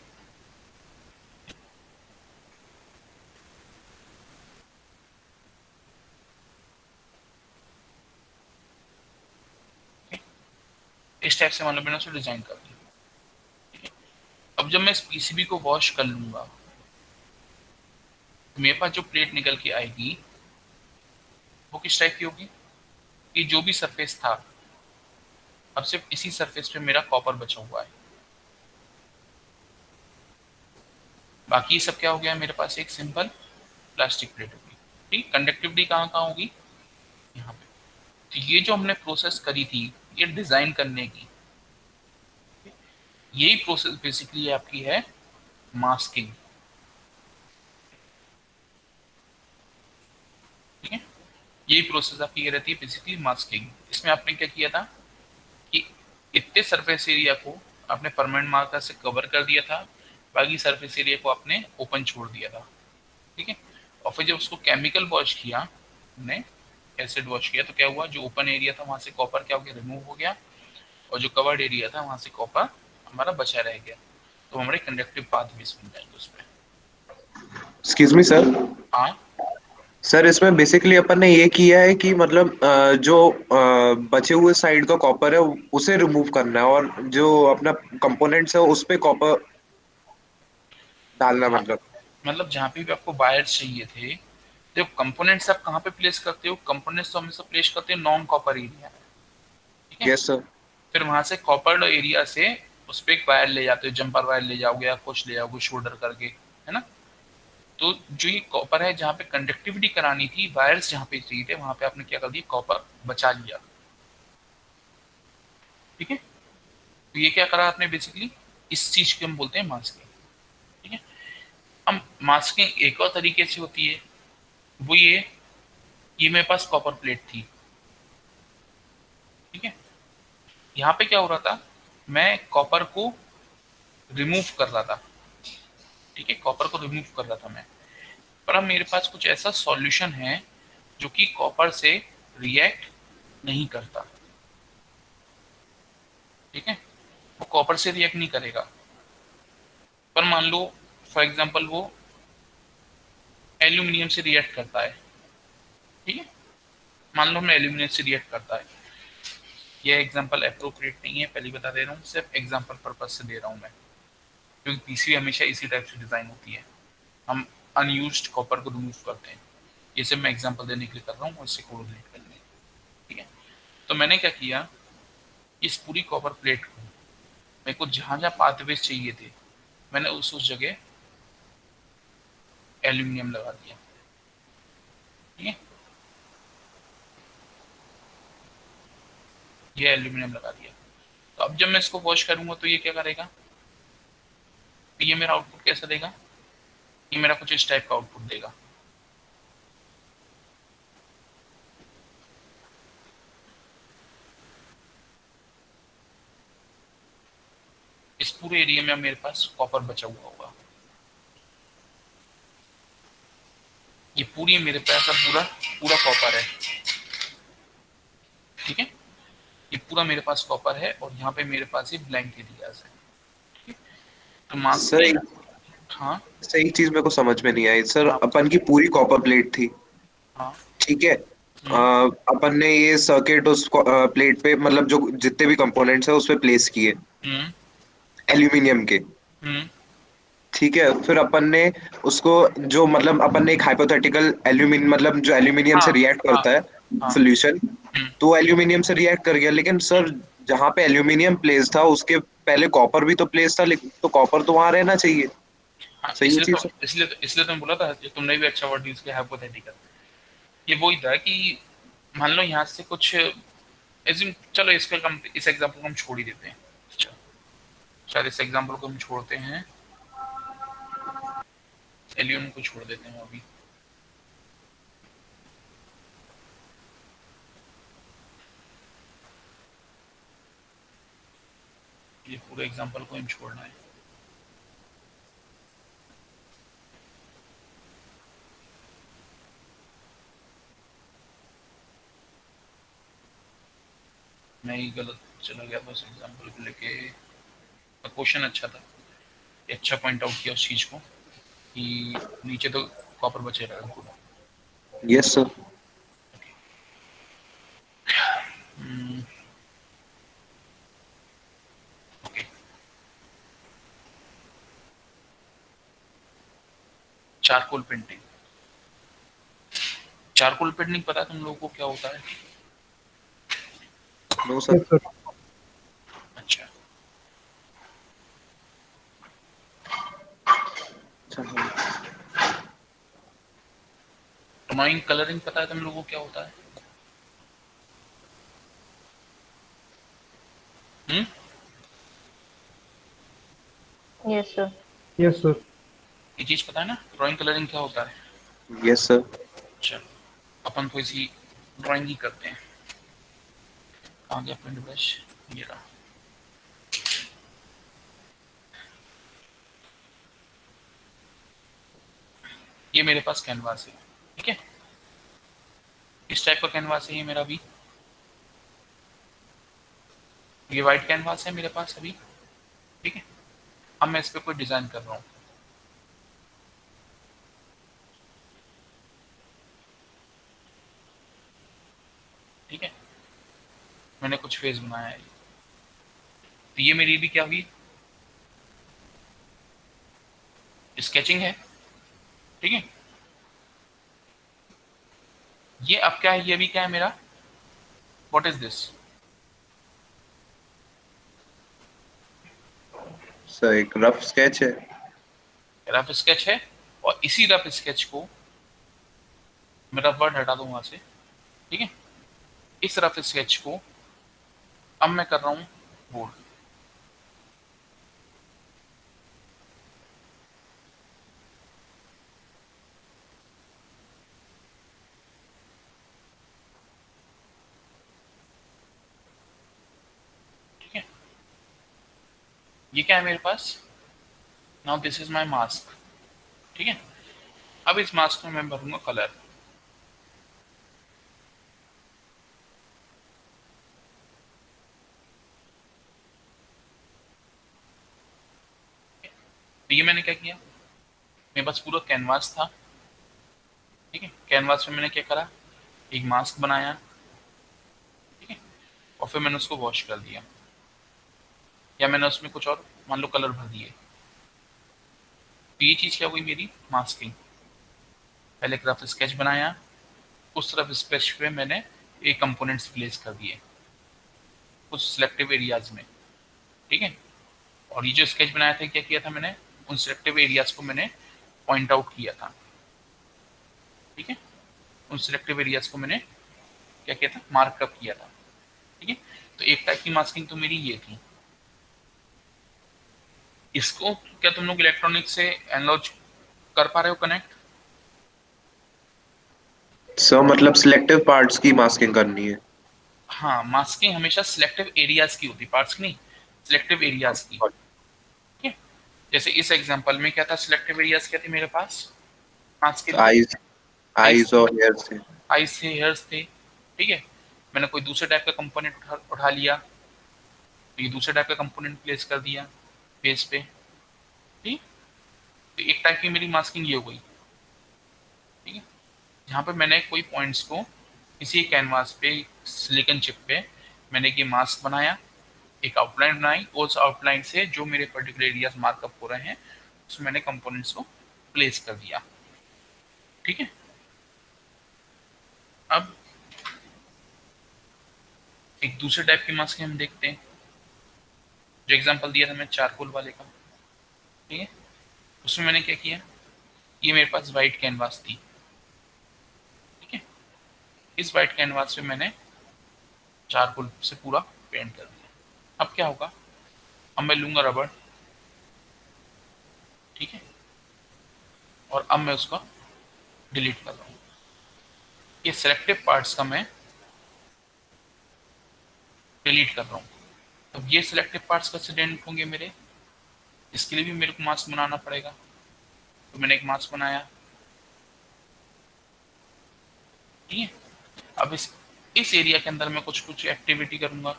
इस टाइप से मान लो मैंने उसको डिजाइन कर दिया, ठीक है? अब जब मैं इस पीसीबी को वॉश कर लूंगा तो मेरे पास जो प्लेट निकल के आएगी वो किस टाइप की होगी? कि जो भी सरफेस था अब सिर्फ इसी सरफेस पे मेरा कॉपर बचा हुआ है, बाकी सब क्या हो गया? मेरे पास एक सिंपल प्लास्टिक प्लेट होगी, ठीक? कंडक्टिविटी कहाँ कहाँ होगी? यहाँ पे। तो ये जो हमने प्रोसेस करी थी ये डिजाइन करने की, यही प्रोसेस बेसिकली आपकी है मास्किंग, ठीक है? यही प्रोसेस आपकी ये रहती है बेसिकली मास्किंग। इसमें आपने क्या किया था कि इतने सरफेस एरिया को आपने परमानेंट मार्कर से कवर कर दिया था, बाकी सरफेस एरिया को आपने ओपन छोड़ दिया था, ठीक है? और फिर जब उसको केमिकल वॉश किया, हमने एसिड वॉश किया, तो क्या हुआ? जो ओपन एरिया था वहां से कॉपर क्या हो गया? रिमूव हो गया, और जो कवर्ड एरिया था वहां से कॉपर हमारा बचा रह गया। तो हमारे कंडक्टिव पाथ भी बन जाएंगे उस पर। Excuse me, sir. हाँ सर इसमें बेसिकली अपन ने ये किया है कि मतलब जो बचे हुए साइड का कॉपर है उसे रिमूव करना है, और जो अपना कंपोनेंट्स है उस पे कॉपर डालना, हाँ, मतलब। मतलब जहाँ पे भी आपको वायर्स चाहिए थे, तो कंपोनेंट्स आप कहाँ पे प्लेस करते हो? कंपोनेंट्स तो हमेशा प्लेस करते हो नॉन कॉपर एरिया, ठीक है। Yes sir. फिर वहां से कॉपर एरिया से उस पे एक वायर ले जाते हो, जंपर वायर ले जाओगे या कुछ ले जाओगे शोल्डर करके, है ना। तो जो ये कॉपर है, जहाँ पे कंडक्टिविटी करानी थी, वायर्स जहाँ पे चाहिए थे, वहां पे आपने क्या कर दिया, कॉपर बचा लिया, ठीक है। तो ये क्या करा आपने बेसिकली, इस चीज को हम बोलते हैं मास्किंग, ठीक है। अब मास्किंग एक और तरीके से होती है, वो ये मेरे पास कॉपर प्लेट थी, ठीक है। यहाँ पे क्या हो रहा था, मैं कॉपर को रिमूव कर रहा था, ठीक है, कॉपर को रिमूव कर रहा था मैं। पर अब मेरे पास कुछ ऐसा सॉल्यूशन है जो कि कॉपर से रिएक्ट नहीं करता, ठीक है। वो कॉपर से रिएक्ट नहीं करेगा, पर मान लो फॉर एग्जांपल वो एल्यूमिनियम से रिएक्ट करता है, ठीक है। मान लो मैं एल्यूमिनियम से रिएक्ट करता है। ये एग्जांपल अप्रोप्रिएट नहीं है, पहले बता दे रहा हूँ, सिर्फ एग्जांपल पर्पज से दे रहा हूँ मैं, क्योंकि पीसीबी हमेशा इसी टाइप से डिजाइन होती है, हम अनयूज्ड कॉपर को रिमूव करते हैं। ये सिर्फ मैं एग्जांपल देने के लिए कर रहा हूँ, और इससे कोरिलेट करने, ठीक है। तो मैंने क्या किया, इस पूरी कॉपर प्लेट को मेरे को जहां जहां पाथवेज चाहिए थे, मैंने उस जगह एल्यूमिनियम लगा दिया, ठीक है। ये एल्यूमिनियम लगा दिया। तो अब जब मैं इसको वॉश करूंगा तो ये क्या करेगा, तो ये मेरा आउटपुट कैसा देगा, ये मेरा कुछ इस टाइप का आउटपुट देगा, इस पूरे एरिया में मेरे पास कॉपर बचा हुआ होगा। ये पूरी मेरे पास अब पूरा पूरा कॉपर है, ठीक है। ये पूरा मेरे पास कॉपर है, और यहाँ पे मेरे पास ये ब्लैंक एरियाज है, ठीक है। तो सर मास्किंग, हाँ सही चीज मेरे को समझ में नहीं आई सर। हाँ अपन की पूरी कॉपर प्लेट थी, हाँ। ठीक है। हम्म अपन ने ये सर्किट उस प्लेट पे, मतलब जो जितने भी कंपोनेंट्स है उस पे प्लेस किए, हम्म एल्यूमिनियम के, हम्म ठीक है। फिर अपन ने उसको, जो मतलब अपन ने एक हाइपोथेटिकल एल्यूमिनियम, मतलब जो एल्यूमिनियम से हाँ रिएक्ट हाँ करता है हाँ। सोल्यूशन, हम्म तो एल्यूमिनियम से रिएक्ट कर गया। लेकिन सर जहाँ पे एल्यूमिनियम प्लेस था उसके पहले कॉपर भी तो प्लेस था, लेकिन तो कॉपर तो वहां रहना चाहिए। हाँ, सही है इसलिए चीज। तो इसलिए तो मैं बोला था, जो तुमने भी अच्छा वर्ड यूज किया, हाइपोथेटिकल। ये वही था कि मान लो यहाँ से कुछ चलो इसका इस एग्जांपल को हम छोड़ ही देते हैं, चलो, शायद इस एग्जांपल को हम छोड़ते हैं, एलियन को छोड़ देते हैं अभी। ये पूरे एग्जांपल को हम छोड़ना है। मैं ही गलत चला गया बस एग्जांपल को लेके। क्वेश्चन अच्छा था, ये अच्छा पॉइंट आउट किया उस चीज को कि नीचे तो कॉपर बचे रहेगा पूरा। Yes sir. Okay, charcoal painting. Charcoal painting पता है तुम लोगों को क्या होता है? No sir. Yes sir. अच्छा, टर्माइन कलरिंग पता है तुम लोगों को क्या होता है? हम्म यस सर। Yes sir. ये चीज पता है ना, ड्राइंग कलरिंग क्या होता है? Yes sir. चलो, अपन थोड़ी सी ड्राइंग ही करते हैं। आ गया पेंट ब्रश, ये रहा। ये मेरे पास कैनवास है, ठीक है। इस टाइप का कैनवास है ये मेरा भी। ये वाइट कैनवास है मेरे पास अभी, ठीक है। अब मैं इस पे कोई डिजाइन कर रहा हूँ। मैंने कुछ फेस बनाया है, तो ये मेरी भी क्या हुई, स्केचिंग है, ठीक है। ये अब क्या है, ये भी क्या है मेरा, व्हाट इज दिस, सर एक रफ स्केच है। रफ स्केच है। और इसी रफ स्केच को मेरा वर्ड हटा दूं वहां से, ठीक है। इस रफ स्केच को अब मैं कर रहा हूं बोर्ड, ठीक है। ये क्या है मेरे पास, now this is my mask, ठीक है। अब इस मास्क में मैं भरूंगा कलर, तो ये मैंने क्या किया, मेरे पास पूरा कैनवास था, ठीक है। कैनवास में मैंने क्या करा, एक मास्क बनाया, ठीक है, और फिर मैंने उसको वॉश कर दिया, या मैंने उसमें कुछ और मान लो कलर भर दिए, तो ये चीज़ क्या हुई मेरी मास्किंग। पहले एक रफ स्केच बनाया, उस रफ स्केच पे मैंने एक कंपोनेंट्स प्लेस कर दिए कुछ सिलेक्टिव एरियाज में, ठीक है। और ये जो स्केच बनाया था, क्या किया था मैंने, उन सिलेक्टिव एरियाज को मैंने पॉइंट आउट किया था, ठीक है। उन सिलेक्टिव एरियाज को मैंने क्या किया था, मार्कअप किया था, ठीक है। तो एक टाइप की मास्किंग तो मेरी ये थी। इसको क्या तुम लोग इलेक्ट्रॉनिक से एनालॉग कर पा रहे हो कनेक्ट? सर मतलब सिलेक्टिव पार्ट्स की मास्किंग करनी है। हाँ, मास्किंग हमेशा सिलेक्टिव एरियाज की होती, पार्ट्स की नहीं, सिलेक्टिव एरियाज की, ठीक है। जैसे इस एग्जांपल में क्या था, सिलेक्टिव एरियाज क्या थे मेरे पास मास्क के, आईज और हेयर से, आईज से हेयर्स थे, ठीक है। मैंने कोई दूसरे टाइप का कंपोनेंट उठा लिया, तो ये दूसरे टाइप का कंपोनेंट प्लेस कर दिया फेस पे, ठीक। तो एक टाइप की मेरी मास्किंग ये हो गई, ठीक है। जहाँ पे मैंने कोई पॉइंट्स को किसी कैनवास पे, सिलिकॉन चिप पे मैंने ये मास्क बनाया, एक आउटलाइन बनाई, उस आउटलाइन से जो मेरे पर्टिकुलर एरियाज मार्कअप हो रहे हैं उसमें मैंने कंपोनेंट्स को प्लेस कर दिया, ठीक है। अब एक दूसरे टाइप की मास्किंग हम देखते हैं, जो एग्जांपल दिया था मैं चारकोल वाले का, ठीक है। उसमें मैंने क्या किया, ये मेरे पास वाइट कैनवास थी, ठीक है। इस वाइट कैनवास पे मैंने चारकोल से पूरा पेंट कर दिया। अब क्या होगा, अब मैं लूंगा रबड़, ठीक है, और अब मैं उसका डिलीट कर रहा हूँ। ये सिलेक्टिव पार्ट्स का मैं डिलीट कर रहा हूँ। अब ये सिलेक्टिव पार्ट्स कैसे डिलीट होंगे मेरे, इसके लिए भी मेरे को मास्क बनाना पड़ेगा। तो मैंने एक मास्क बनाया, ठीक है। अब इस एरिया के अंदर मैं कुछ एक्टिविटी करूंगा,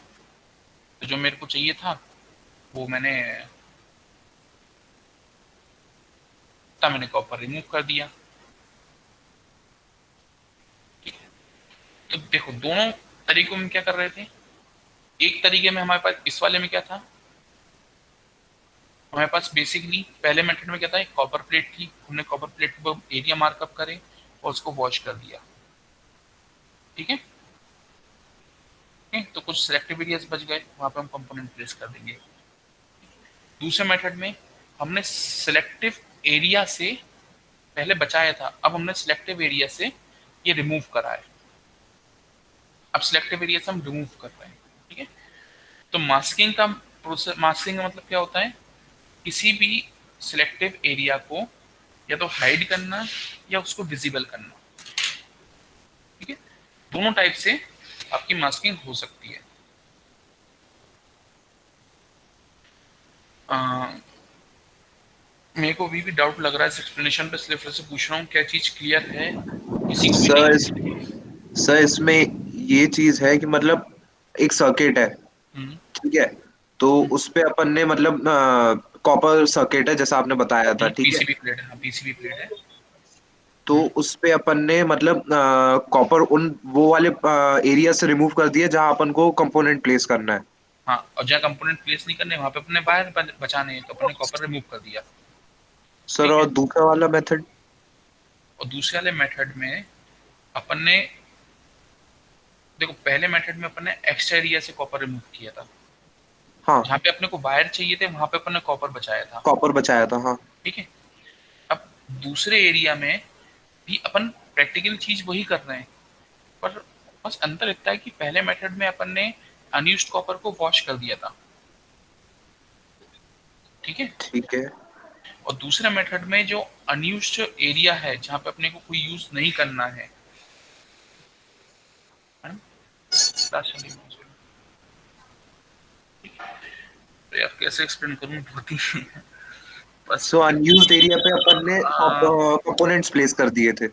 तो जो मेरे को चाहिए था वो मैंने कॉपर रिमूव कर दिया, ठीक है। तो देखो दोनों तरीकों में क्या कर रहे थे, एक तरीके में हमारे पास इस वाले में क्या था, हमारे पास बेसिकली पहले मेथड में क्या था, एक कॉपर प्लेट थी, हमने कॉपर प्लेट पर एरिया मार्कअप करे और उसको वॉश कर दिया, ठीक है। तो कुछ सिलेक्टिव एरियाज बच गए, वहां पे हम कंपोनेंट प्लेस कर देंगे। दूसरे मेथड में हमने सिलेक्टिव एरिया से पहले बचाया था, अब हमने सिलेक्टिव एरिया से ये रिमूव करा है, अब सिलेक्टिव एरिया से हम रिमूव कर रहे हैं, ठीक है। तो मास्किंग का प्रोसेस, मास्किंग का मतलब क्या होता है, किसी भी सिलेक्टिव एरिया को या तो हाइड करना या उसको विजिबल करना, ठीक है। दोनों टाइप से आपकी मास्किंग हो सकती है। मेरे को अभी भी डाउट लग रहा है इस एक्सप्लेनेशन पे, इसलिए फिर से पूछ रहा हूँ, क्या चीज क्लियर है किसी को भी? सर इसमें ये चीज है कि मतलब एक सर्किट है, ठीक है, तो उस पे अपन ने मतलब कॉपर सर्किट है जैसा आपने बताया था, ठीक है। पीसीबी प्लेट है, पीसीबी प्लेट है, तो उस पे अपन ने मतलब कॉपर उन वो वाले एरिया से रिमूव कर दिया जहां अपन को कंपोनेंट प्लेस करना है। हाँ, और जहाँ कंपोनेंट प्लेस नहीं करने वहां पे अपने वायर बचाने हैं, तो अपने कॉपर रिमूव कर दिया। सर ठीक है। और दूसरा वाला मेथड? और दूसरे वाले मेथड में अपन ने, देखो पहले मेथड में अपन ने एक्स्ट्रा एरिया से कॉपर रिमूव किया था, हाँ, जहाँ पे अपने को वायर चाहिए थे वहां पे अपन ने कॉपर बचाया था। कॉपर बचाया था, हाँ। ठीक है। अब दूसरे एरिया में भी अपन प्रैक्टिकल चीज वही कर रहे हैं, पर बस अंतर इतना है कि पहले मेथड में अपन ने अनयूज्ड कॉपर को वॉश कर दिया था। ठीक है। ठीक है। और दूसरे मेथड में जो अनयूज्ड एरिया है जहां पे अपने को कोई यूज नहीं करना है, तो यार कैसे एक्सप्लेन करूं, बहुत ही बस। सो अनयूज्ड एरिया पे अपन ने कंपोनेंट्स प्लेस कर दिए थे।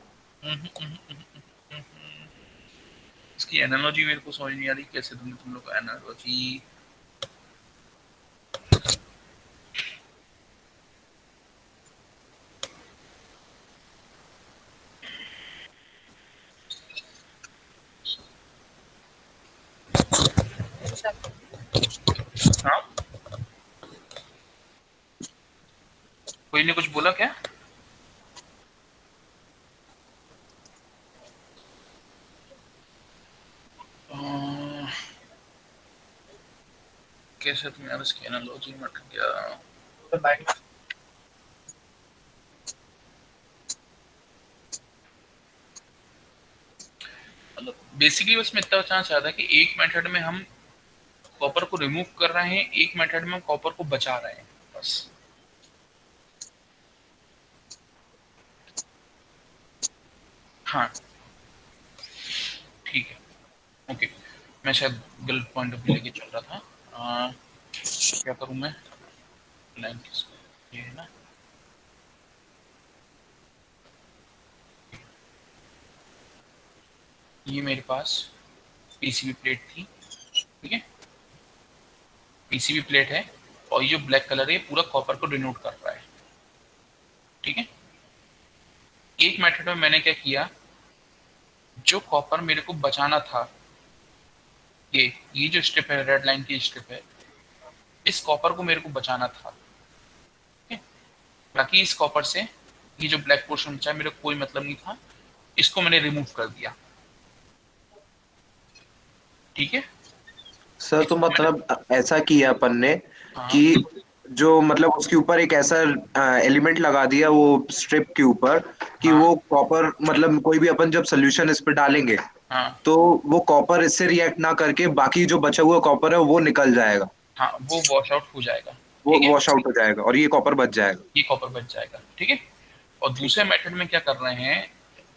इसकी एनालॉजी मेरे को समझ नहीं आ रही, कैसे तुम लोग एनालॉजी। हाँ, कोई ने कुछ बोला क्या? कैसे तुम यार इसकी एनालॉजी मत गया। मतलब बेसिकली बस मैं इतना बताना चाहता कि एक मेथड में हम कॉपर को रिमूव कर रहे हैं, एक मेथड में हम कॉपर को बचा रहे हैं, बस। हाँ, ठीक है, ओके। मैं शायद गलत पॉइंट ऑफ व्यू लेके चल रहा था। क्या करूं मैं? लाइन किसको, ये है ना। ये मेरे पास पीसीबी प्लेट थी, ठीक है। पीसीबी प्लेट है और ये जो ब्लैक कलर है पूरा कॉपर को डिनोट कर रहा है, ठीक है। एक मेथड में मैंने क्या किया, जो कॉपर मेरे को बचाना था, ये जो स्ट्रिप है, रेड लाइन की स्ट्रिप है, इस कॉपर को मेरे को बचाना था, ठीक है। बाकी इस कॉपर से ये जो ब्लैक पोर्शन बचा मेरे को कोई मतलब नहीं था, इसको मैंने रिमूव कर दिया, ठीक है। सर तो मतलब ऐसा किया अपन ने हाँ, कि जो मतलब उसके ऊपर एक ऐसा एलिमेंट लगा दिया वो स्ट्रिप के ऊपर कि हाँ, वो कॉपर मतलब कोई भी अपन जब सोल्यूशन इस पे डालेंगे हाँ, तो वो कॉपर इससे रिएक्ट ना करके बाकी जो बचा हुआ कॉपर है वो निकल जाएगा, हाँ, वो वॉश आउट हो जाएगा, वो ठीक है। वॉश आउट हो जाएगा और ये कॉपर बच जाएगा। ये कॉपर बच जाएगा, ठीक है। और दूसरे मेथड में क्या कर रहे हैं,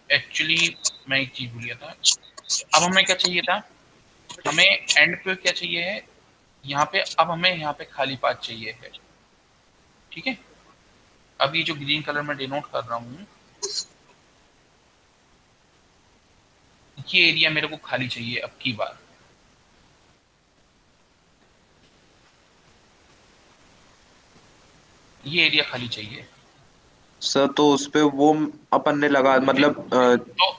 एक्चुअली मैं एक चीज भूल गया था। अब हमें क्या चाहिए था, हमें एंड पे क्या चाहिए है, यहाँ पे अब हमें यहाँ पे खाली पाथ चाहिए है, ठीक है। अब ये जो ग्रीन कलर में डिनोट कर रहा हूँ, ये एरिया मेरे को खाली चाहिए अब की बार। ये एरिया खाली चाहिए। सर तो उस पे वो अपन ने लगा मतलब तो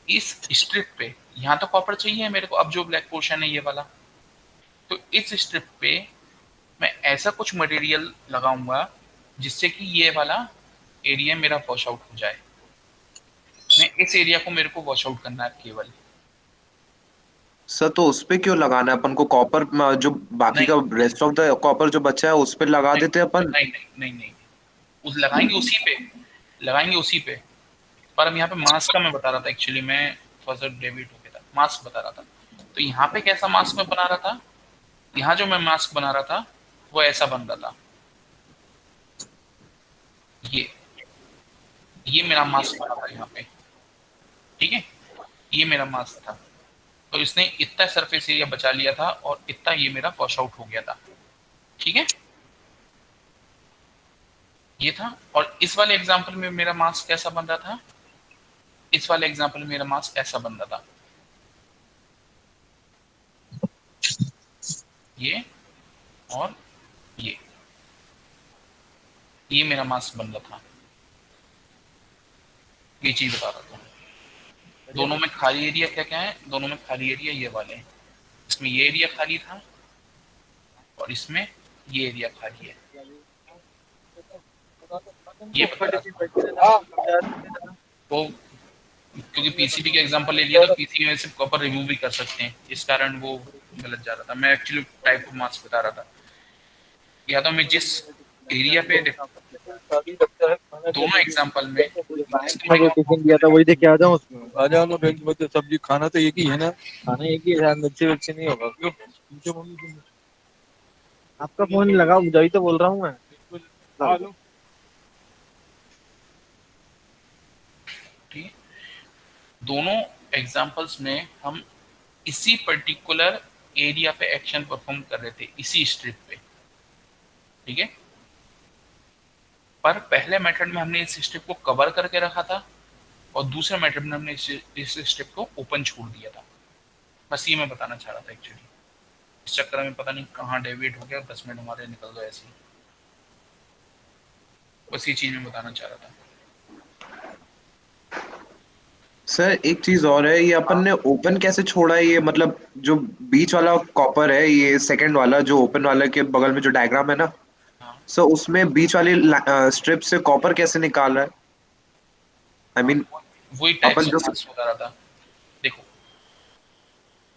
इस स्ट्रिप पे यहाँ तो कॉपर चाहिए मेरे को, अब जो ब्लैक पोर्शन है ये वाला, तो इस स्ट्रिप पे मैं ऐसा कुछ मटेरियल लगाऊंगा जिससे कि ये वाला एरिया मेरा वॉश आउट हो जाए। मैं इस एरिया को मेरे को वॉश आउट करना है केवल। सर तो उस पे क्यों लगाना है अपन को कॉपर, जो बाकी नहीं, का रेस्ट ऑफ द कॉपर जो बचा है उस पे लगा नहीं, देते अपन। नहीं, नहीं, नहीं, नहीं, उस लगाएंगे उसी पे, लगाएंगे उसी पे। पर हम यहाँ पे मास्क का मैं बता रहा था, एक्चुअली मैं थोड़ा सा डेविड हो गया था, मास्क बता रहा था। तो यहाँ पे कैसा मास्क मैं बना रहा था, यहाँ जो मैं मास्क बना रहा था वो ऐसा बन रहा था, ये मेरा मास्क बना था यहाँ पे, ठीक है। ये मेरा मास्क था, तो इसने इतना सरफेस एरिया बचा लिया था और इतना ये मेरा वॉश आउट हो गया था, ठीक है। ये था। और इस वाले एग्जांपल में मेरा मास्क कैसा बन रहा था, इस वाले एग्जांपल में मेरा मास्क ऐसा बन रहा था, ये और ये मेरा मास्क बन रहा था, ये चीज बता रहा था। दोनों में खाली एरिया क्या क्या है, दोनों में खाली एरिया ये वाले हैं। इसमें ये एरिया खाली था और इसमें ये एरिया खाली है, ये बता रहा था। तो क्योंकि पीसीबी का एग्जांपल ले लिया तो पीसीबी में सिर्फ कॉपर रिमूव भी कर सकते हैं, इस कारण वो गलत जा रहा था। मैं एक्चुअली टाइप ऑफ मास्क बता रहा था। या तो मैं जिस एरिया पे दोनों एग्जांपल में टिफिन दिया था वही देके आ जाऊं उसमें। आ जाओ ना बेंच में, तो सब्जी खाना तो एक ही है ना, खाना एक ही है, मिर्ची विर्ची नहीं होगा क्यों? आपका फोन लगाओ, मुझे तो बोल रहा हूँ मैं। ठीक है, दोनों एग्जांपल्स में हम इसी पर्टिकुलर एरिया पे एक्शन परफॉर्म कर रहे थे, इसी स्ट्रिप पे। ठीक है, पर पहले मेथड में हमने इस स्ट्रिप को कवर करके रखा था और दूसरे मेथड में हमने इस स्ट्रिप को ओपन छोड़ दिया था। बस ये मैं बताना चाह रहा था एक्चुअली। इस चक्कर में पता नहीं कहाँ डेविएट हो गया, 10 मिनट हमारे निकल गए ऐसे ही। बस ये चीज मैं बताना चाह रहा था। सर एक चीज और है, ये अपन ने ओपन कैसे छोड़ा है? ये मतलब जो बीच वाला कॉपर है, ये सेकंड वाला जो ओपन वाला के बगल में जो डायग्राम है ना, सर उसमें बीच वाली स्ट्रिप से कॉपर कैसे निकाल रहा है? आई मीन वही टाइप अपन ऑफ जो मास्क बता रहा था। देखो,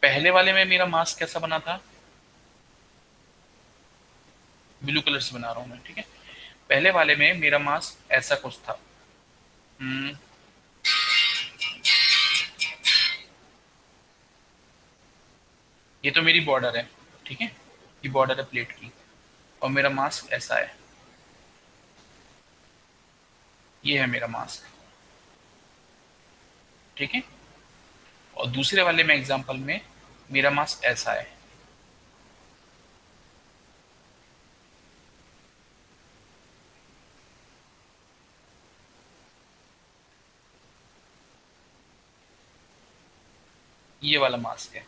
पहले वाले में मेरा मास्क कैसा बना था, ब्लू कलर से बना रहा हूं मैं। ठीक है, पहले वाले में मेरा मास्क ऐसा कुछ था। ये तो मेरी बॉर्डर है, ठीक है, ये बॉर्डर है प्लेट की, और मेरा मास्क ऐसा है। ये है मेरा मास्क, ठीक है। और दूसरे वाले में एग्जांपल में मेरा मास्क ऐसा है। ये वाला मास्क है,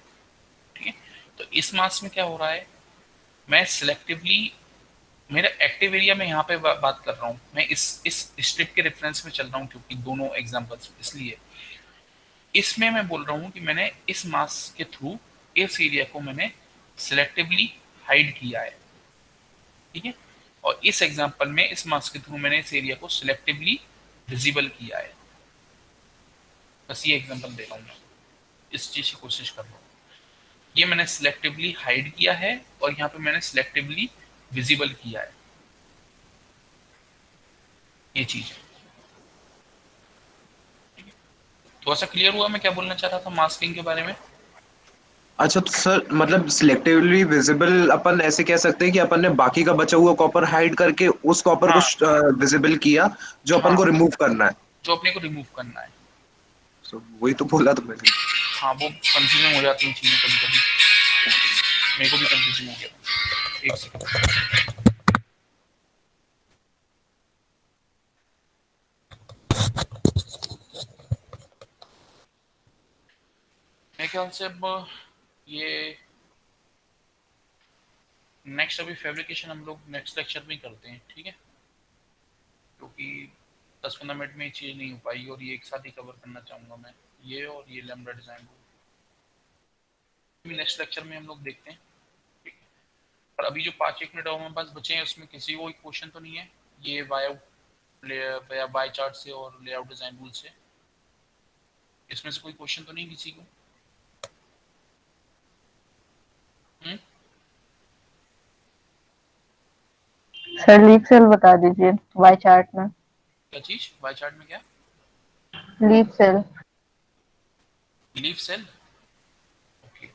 ठीक है। तो इस मास्क में क्या हो रहा है, मैं सिलेक्टिवली, मेरा एक्टिव एरिया में यहाँ पे बात कर रहा हूँ मैं, इस स्ट्रिप के रेफरेंस में चल रहा हूँ क्योंकि दोनों एग्जांपल्स, इसलिए इसमें मैं बोल रहा हूँ कि मैंने इस मास्क के थ्रू इस एरिया को मैंने सिलेक्टिवली हाइड किया है, ठीक है। और इस एग्जांपल में इस मास्क के थ्रू मैंने इस एरिया को सिलेक्टिवली विजिबल किया है। बस ये एग्जांपल दे रहा हूँ मैं, इस चीज की कोशिश कर रहा हूँ। ये मैंने सिलेक्टिवली हाइड किया है और यहाँ पे मैंने सिलेक्टिवली विजिबल किया है, ये चीज है। थोड़ा सा क्लियर हुआ मैं क्या बोलना चाह रहा था मास्किंग के बारे में? अच्छा तो सर मतलब सिलेक्टिवली विजिबल अपन ऐसे कह सकते हैं कि अपन ने बाकी का बचा हुआ कॉपर हाइड करके उस कॉपर हाँ, को विजिबल किया जो अपन हाँ, को रिमूव करना है। जो अपने को रिमूव करना है। वही तो बोला तो मैंने। हाँ, वो कंफ्यूजन हो जाती है चीजें कभी कभी, मेरे को भी कंफ्यूजन हो गया। एक सेकंड, मेरे ख्याल से अब ये नेक्स्ट अभी फैब्रिकेशन हम लोग नेक्स्ट लेक्चर में ही करते हैं, ठीक है, क्योंकि 10-15 मिनट में ये चीज़ नहीं हो पाएगी और ये एक साथ ही कवर करना चाहूँगा मैं, ये और ये लैम्बडा डिज़ाइन नेक्स्ट लेक्चर में हम लोग देखते हैं, ठीक है। और अभी जो 5-1 मिनट और हमारे पास बचे हैं उसमें किसी को क्वेश्चन तो नहीं है ये बाय चार्ट से और लेआउट डिज़ाइन रूल से, इसमें से कोई क्वेश्चन तो नहीं किसी को? सर लीफ सेल बता दीजिए वाई चार्ट में। क्या चीज वाई चार्ट में? क्या leaf cell? Leaf cell, okay.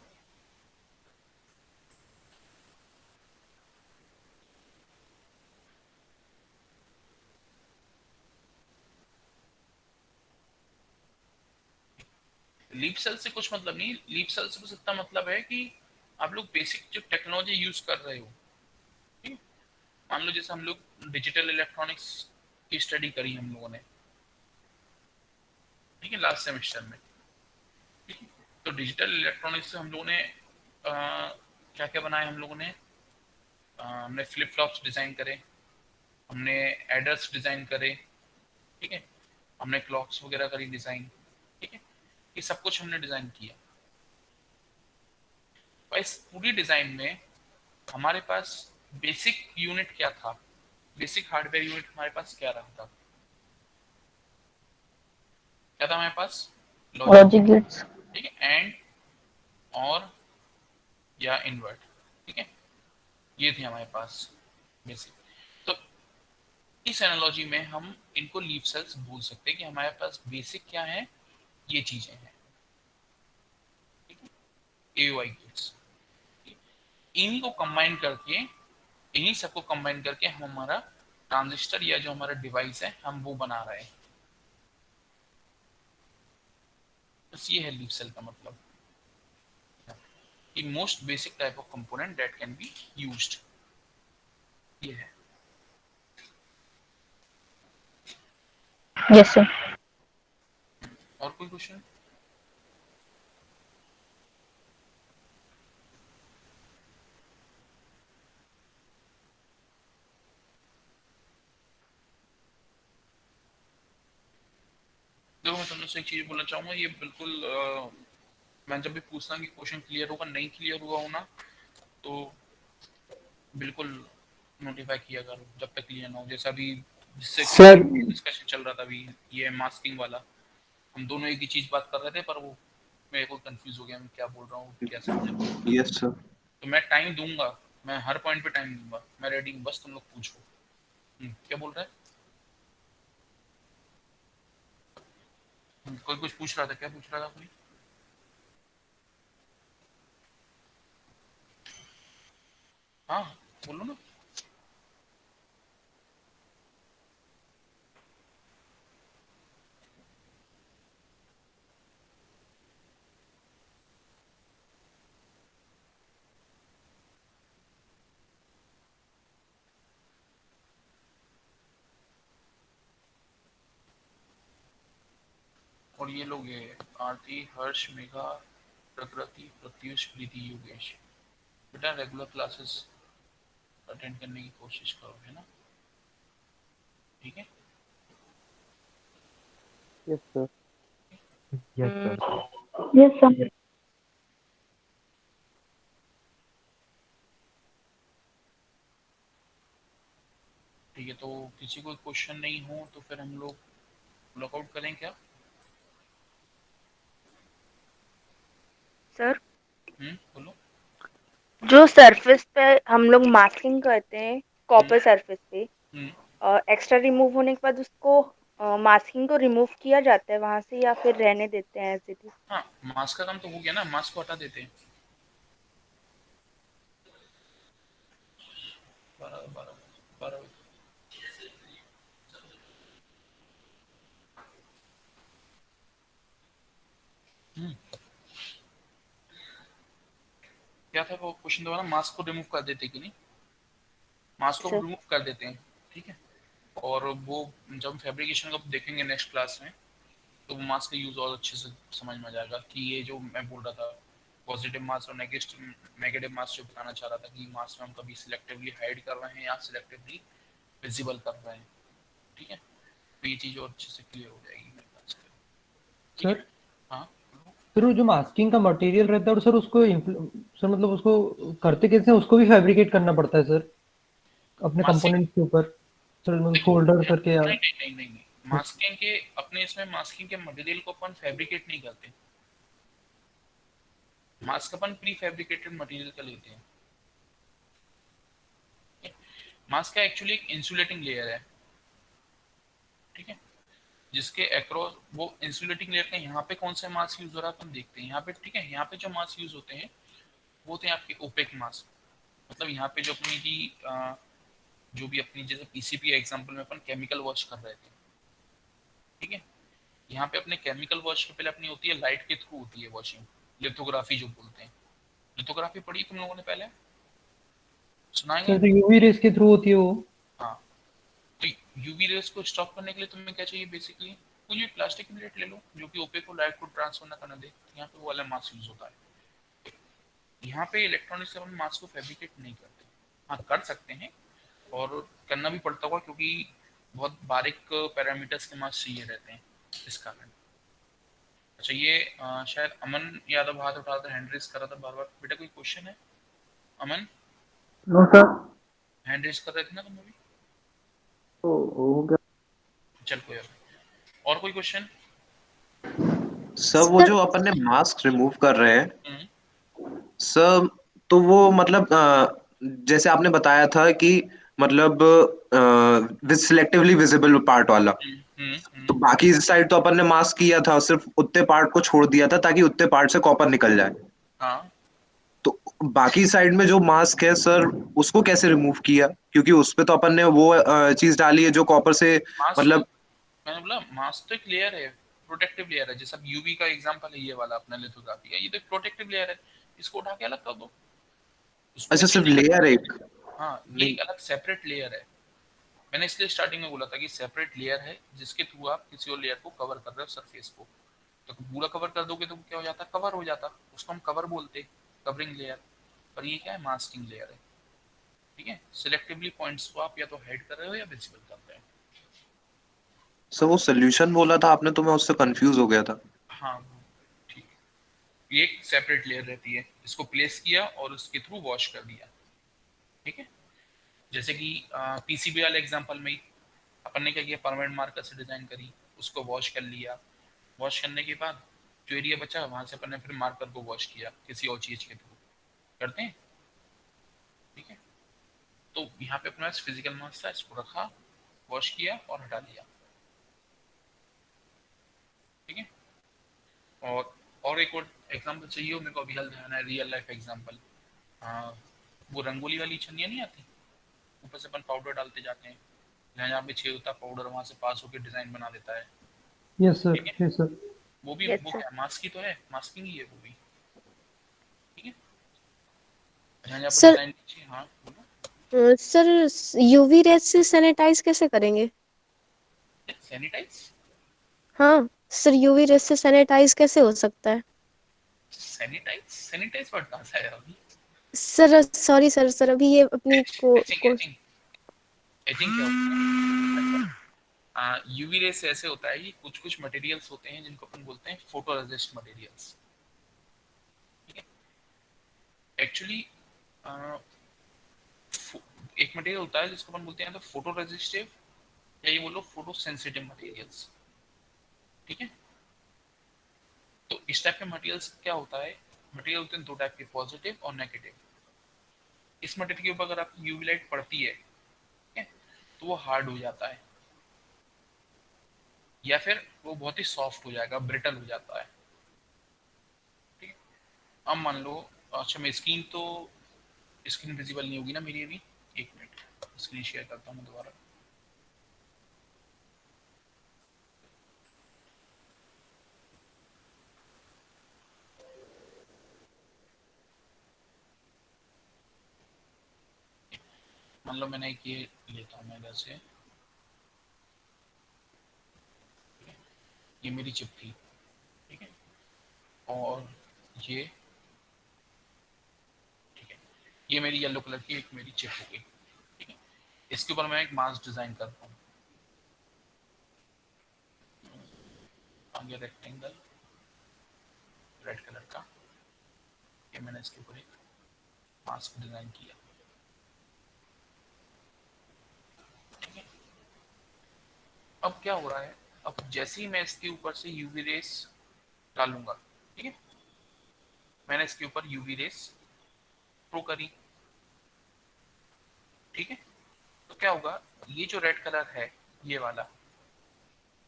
Leaf cell से कुछ मतलब नहीं, लीफ सेल से बस इतना मतलब है कि आप लोग बेसिक जो टेक्नोलॉजी यूज कर रहे हो, ठीक है। मान लो जैसे हम लोग डिजिटल इलेक्ट्रॉनिक्स की स्टडी करी हम लोगों ने, ठीक है, लास्ट सेमेस्टर में, ठीक है। तो डिजिटल इलेक्ट्रॉनिक्स से हम लोगों ने क्या क्या बनाया, हम लोगों ने हमने फ्लिप फ्लॉप्स डिजाइन करे, हमने एडर्स डिजाइन करे, ठीक है। हमने क्लॉक्स वगैरह करी डिजाइन, ठीक है, ये सब कुछ हमने डिजाइन किया। और इस पूरी डिजाइन में हमारे पास बेसिक यूनिट क्या था, बेसिक हार्डवेयर यूनिट हमारे पास क्या रहा था, क्या था हमारे पास? Logic gates. ठीक है, एंड, और, या इन्वर्ट, ठीक है, ये थे हमारे पास बेसिक। तो इस एनालॉजी में हम इनको लीफ सेल्स बोल सकते हैं कि हमारे पास बेसिक क्या है, ये चीजें हैं, एओआई गेट्स। इन्हीं को कंबाइन करके, इन्हीं सबको कंबाइन करके हम हमारा ट्रांजिस्टर या जो हमारा डिवाइस है हम वो बना रहे हैं। बस ये है लीफ सेल का मतलब, कि most basic type of component that can be used, ये है। Yes sir. और कोई क्वेश्चन? देखो मैं तुमसे एक चीज बोलना चाहूंगा, ये बिल्कुल मैं जब भी पूछता हूँ कि क्वेश्चन क्लियर होगा, नहीं क्लियर हुआ होना तो बिल्कुल नोटिफाई किया करो जब तक क्लियर ना हो। जैसा अभी जिससे सर डिस्कशन चल रहा था अभी, ये मास्किंग वाला, हम दोनों एक ही चीज बात कर रहे थे पर वो मेरे को कंफ्यूज हो गया मैं क्या बोल रहा हूँ, क्या समझ रहा हूँ। Yes sir. तो मैं टाइम दूंगा, मैं हर पॉइंट पे टाइम दूंगा, मैं रेडी हूँ, बस तुम लोग पूछो। क्या बोल रहा है? कोई कुछ पूछ रहा था, क्या पूछ रहा था कोई? हाँ बोलो ना। और ये लोग ये आरती, हर्ष, मेघा, प्रकृति, प्रत्युष, प्रीति, योगेश, बेटा रेगुलर क्लासेस अटेंड करने की कोशिश करो, है ना? ठीक है। Yes sir. Yes sir. Yes sir. ठीक है, तो किसी को क्वेश्चन नहीं हो तो फिर हम लोग लॉकआउट करें क्या? सर बोलो। जो सरफेस पे हम लोग मास्किंग करते हैं कॉपर सरफेस पे, हम्म एक्स्ट्रा रिमूव होने के बाद उसको मास्किंग को रिमूव किया जाता है वहां से या फिर रहने देते हैं ऐसे ही? हाँ, मास्क का काम तो हो गया ना, मास्क को हटा देते हैं। 12 क्या था वो क्वेश्चन दोबारा? मास्क को रिमूव कर देते कि नहीं? मास्क को सर रिमूव कर देते हैं, ठीक है। और वो जब फैब्रिकेशन का देखेंगे नेक्स्ट क्लास में तो वो मास्क का यूज और अच्छे से समझ में आ जाएगा कि ये जो मैं बोल रहा था पॉजिटिव मास्क और नेगेटिव मास्क जो बताना चाह रहा था कि मास्क में हम कभी सिलेक्टिवली हाइड कर रहे हैं या सिलेक्टिवली विजिबल कर रहे हैं, ठीक है। तो ये चीज और अच्छे से क्लियर हो जाएगी मेरे पास। ठीक है। सर हाँ सर वो जो मास्किंग का मटेरियल रहता है और सर उसको सर मतलब उसको करते कैसे हैं, उसको भी फैब्रिकेट करना पड़ता है सर अपने मास्किंग, कंपोनेंट्स के ऊपर सर, मतलब देखो फोल्डर करके या नहीं नहीं नहीं नहीं नहीं, मास्किंग के अपने इसमें मास्किंग के मटेरियल को अपन फैब्रिकेट नहीं करते, मास्क अपन प्री फैब्रिकेटेड मटेरियल का लेते हैं। मास्क का एक्चुअली एक इंसुलेटिंग लेयर है, ठीक है, जिसके अक्रॉस वो इंसुलेटिंग लेयर का यहाँ पे कौन सा मास्क यूज हो रहा है अपन देखते हैं यहाँ पे, ठीक है। यहाँ पे जो मास्क यूज होते हैं वो होते हैं आपके ओपेक मास्क, मतलब यहाँ पे जो अपनी की जो भी अपनी जैसे पीसीपी एग्जांपल में अपन केमिकल वॉश कर रहे थे, ठीक है। यहाँ पे अपने केमिकल वॉश के पहले अपनी होती है लाइट के थ्रू होती है वॉशिंग, लिथोग्राफी जो बोलते हैं। लिथोग्राफी पढ़ी तुम लोगों ने पहले, सुना है? सर तो यूवी रेस के थ्रू होती है वो। हाँ, तो यूवी रेस को स्टॉप करने के लिए तुम्हें क्या चाहिए बेसिकली? कोई भी प्लास्टिक की प्लेट ले लो जो कि ओपेक को लाइट को ट्रांसफर ना करने दे, यहाँ पे वो वाला मास्क यूज होता है। यहाँ पे इलेक्ट्रॉनिक्स से हम मास्क को फैब्रिकेट नहीं करते, हाँ कर सकते हैं और करना भी पड़ता होगा क्योंकि बहुत बारीक पैरामीटर्स के मास्क चाहिए रहते हैं, इस कारण। अच्छा ये शायद अमन यादव हाथ उठा था, हैंड रेस कर रहा था बार बार। बेटा कोई क्वेश्चन है Aman? No sir. Hand raise कर रहे थे ना तुम अभी? तो हो गया चल कोई और कोई क्वेश्चन? सर वो जो अपन ने मास्क रिमूव कर रहे हैं हम्म सर, तो वो मतलब जैसे आपने बताया था कि मतलब सिलेक्टिवली विजिबल पार्ट वाला, तो बाकी साइड तो अपन ने मास्क किया था, सिर्फ उतने पार्ट को छोड़ दिया था ताकि उतने पार्ट से कॉपर निकल जाए। हाँ तो बाकी साइड में जो मास्क है सर, उसको कैसे रिमूव किया? क्योंकि उस पे तो अपन ने वो चीज डाली है जो कॉपर से मास्क तो मतलब। मैंने बोला मास्क तो एक लेयर है, प्रोटेक्टिव लेयर है। जैसा यूवी का एग्जांपल है ये वाला अपना लिथोग्राफी का, ये तो एक प्रोटेक्टिव लेयर है। इसको उठा के अलग कर दो, उसको अच्छा, नीचे सिर्फ नहीं लेयर करना। है एक? हाँ ये नहीं। एक अलग सेपरेट लेयर है। मैंने इसलिए स्टार्टिंग में बोला था कि सेपरेट लेयर है जिसके थ्रू आप किसी और लेयर को कवर कर रहे हो सरफेस को। तो पूरा कवर कर दोगे तो क्या हो जाता, कवर हो जाता, उसको हम कवर बोलते, कवरिंग लेयर। पर ये क्या है, मास्किंग लेयर है। ठीक है, सिलेक्टिवली पॉइंट्स को आप या तो हाइड कर रहे हो या विजिबल कर रहे हो। सर वो सोल्यूशन बोला था आपने, तो मैं उससे कंफ्यूज हो गया था। हाँ ठीक है, ये एक सेपरेट लेयर रहती है, इसको प्लेस किया और उसके थ्रू वॉश कर दिया। ठीक है, जैसे कि पीसीबी वाले एग्जांपल में ही अपन ने क्या किया, परमानेंट मार्कर से डिजाइन करी, उसको वॉश कर लिया। वॉश करने के बाद जो एरिया बचा वहां से अपन ने फिर मार्कर को वॉश किया किसी और चीज के थ्रू करते हैं। ठीक है, तो यहाँ पे अपने पास फिजिकल मास्क था, इसको रखा, वॉश किया और हटा दिया। ठीक है, और एक और एग्जांपल चाहिए हो मेरे को, अभी हाल ध्यान है, रियल लाइफ एग्जांपल। वो रंगोली वाली छन्नियाँ नहीं आती, ऊपर से अपन पाउडर डालते जाते हैं, जहाँ पे छेद होता है पाउडर वहां से पास होकर डिजाइन बना देता है। यस सर, ठीक है, यस सर। वो भी यस वो सर। क्या मास्क ही तो है, मास्किंग ही है वो भी। ठीक है, जहाँ पर सर डिजाइन नीचे। हाँ बोलो। सर यूवी रेस से सैनिटाइज कैसे करेंगे? सैनिटाइज? हाँ सर, यूवी रेस से सैनिटाइज कैसे हो सकता है? सैनिटाइज सैनिटाइज वर्ड कहाँ से आया अभी? सर सॉरी सर, अभी ये अपनी एचिंग एचिंग एचिंग क्या होता है? यूवी रे से ऐसे होता है कि कुछ कुछ मटेरियल्स होते हैं जिनको अपन बोलते हैं फोटो रेजिस्ट मटेरियल्स। ठीक है, एक्चुअली एक मटेरियल होता है जिसको अपन बोलते हैं तो फोटो रेजिस्टिव, या ये बोलो फोटो सेंसिटिव मटेरियल्स। ठीक है, तो इस टाइप के मटेरियल्स क्या होता है, मटेरियल होते हैं दो टाइप के, पॉजिटिव और नेगेटिव। इस मटेरियल के ऊपर अगर आपकी यूवी लाइट पड़ती है, ठीक है, तो वो हार्ड हो जाता है या फिर वो बहुत ही सॉफ्ट हो जाएगा, ब्रिटल हो जाता है। ठीक है, अब मान लो, अच्छा मैं स्क्रीन विजिबल नहीं होगी ना मेरी अभी, एक मिनट स्क्रीन शेयर करता हूँ दोबारा। मान लो मैंने एक ये लेता हूँ मैं इधर से, ये मेरी चिप थी। ठीक है, और ये, ठीक है, ये मेरी येलो कलर की एक मेरी चिप हो गई। ठीक है, इसके ऊपर मैं एक मास्क डिजाइन करता हूँ, आगे रेक्टेंगल रेड कलर का, ये मैंने इसके ऊपर एक मास्क डिजाइन किया। ठीक है, अब क्या हो रहा है, अब जैसे ही मैं इसके ऊपर से यूवी रेस डालूंगा, ठीक है, मैंने इसके ऊपर यूवी रेस थ्रो करी। ठीक है, तो क्या होगा, ये जो रेड कलर है ये वाला,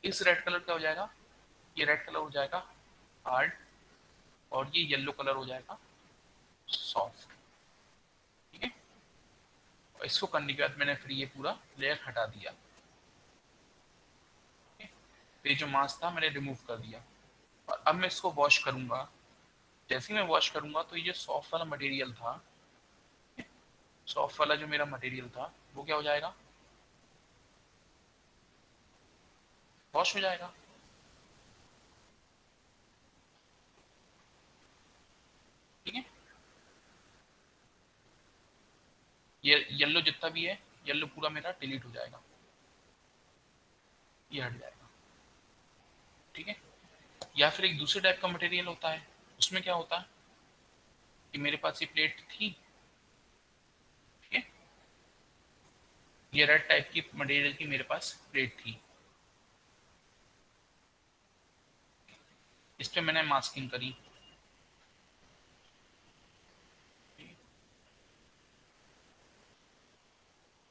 इस रेड कलर क्या हो जाएगा, ये रेड कलर हो जाएगा हार्ड, और ये येलो कलर हो जाएगा सॉफ्ट। ठीक है, और इसको करने के बाद मैंने फिर ये पूरा लेयर हटा दिया। ठीक है, तो ये जो मास्क था मैंने रिमूव कर दिया, और अब मैं इसको वॉश करूंगा। जैसे ही मैं वॉश करूंगा तो ये जो सॉफ्ट वाला मटेरियल था, सॉफ्ट वाला जो मेरा मटेरियल था वो क्या हो जाएगा, वॉश हो जाएगा। ठीक है, ये येलो जितना भी है, येलो पूरा मेरा डिलीट हो जाएगा, ये हट जाएगा। ठीक है। या फिर एक दूसरे टाइप का मटेरियल होता है, उसमें क्या होता है कि मेरे पास ये प्लेट थी, ठीक है, ये रेड टाइप की मटेरियल की मेरे पास प्लेट थी, इस पे मैंने मास्किंग करी,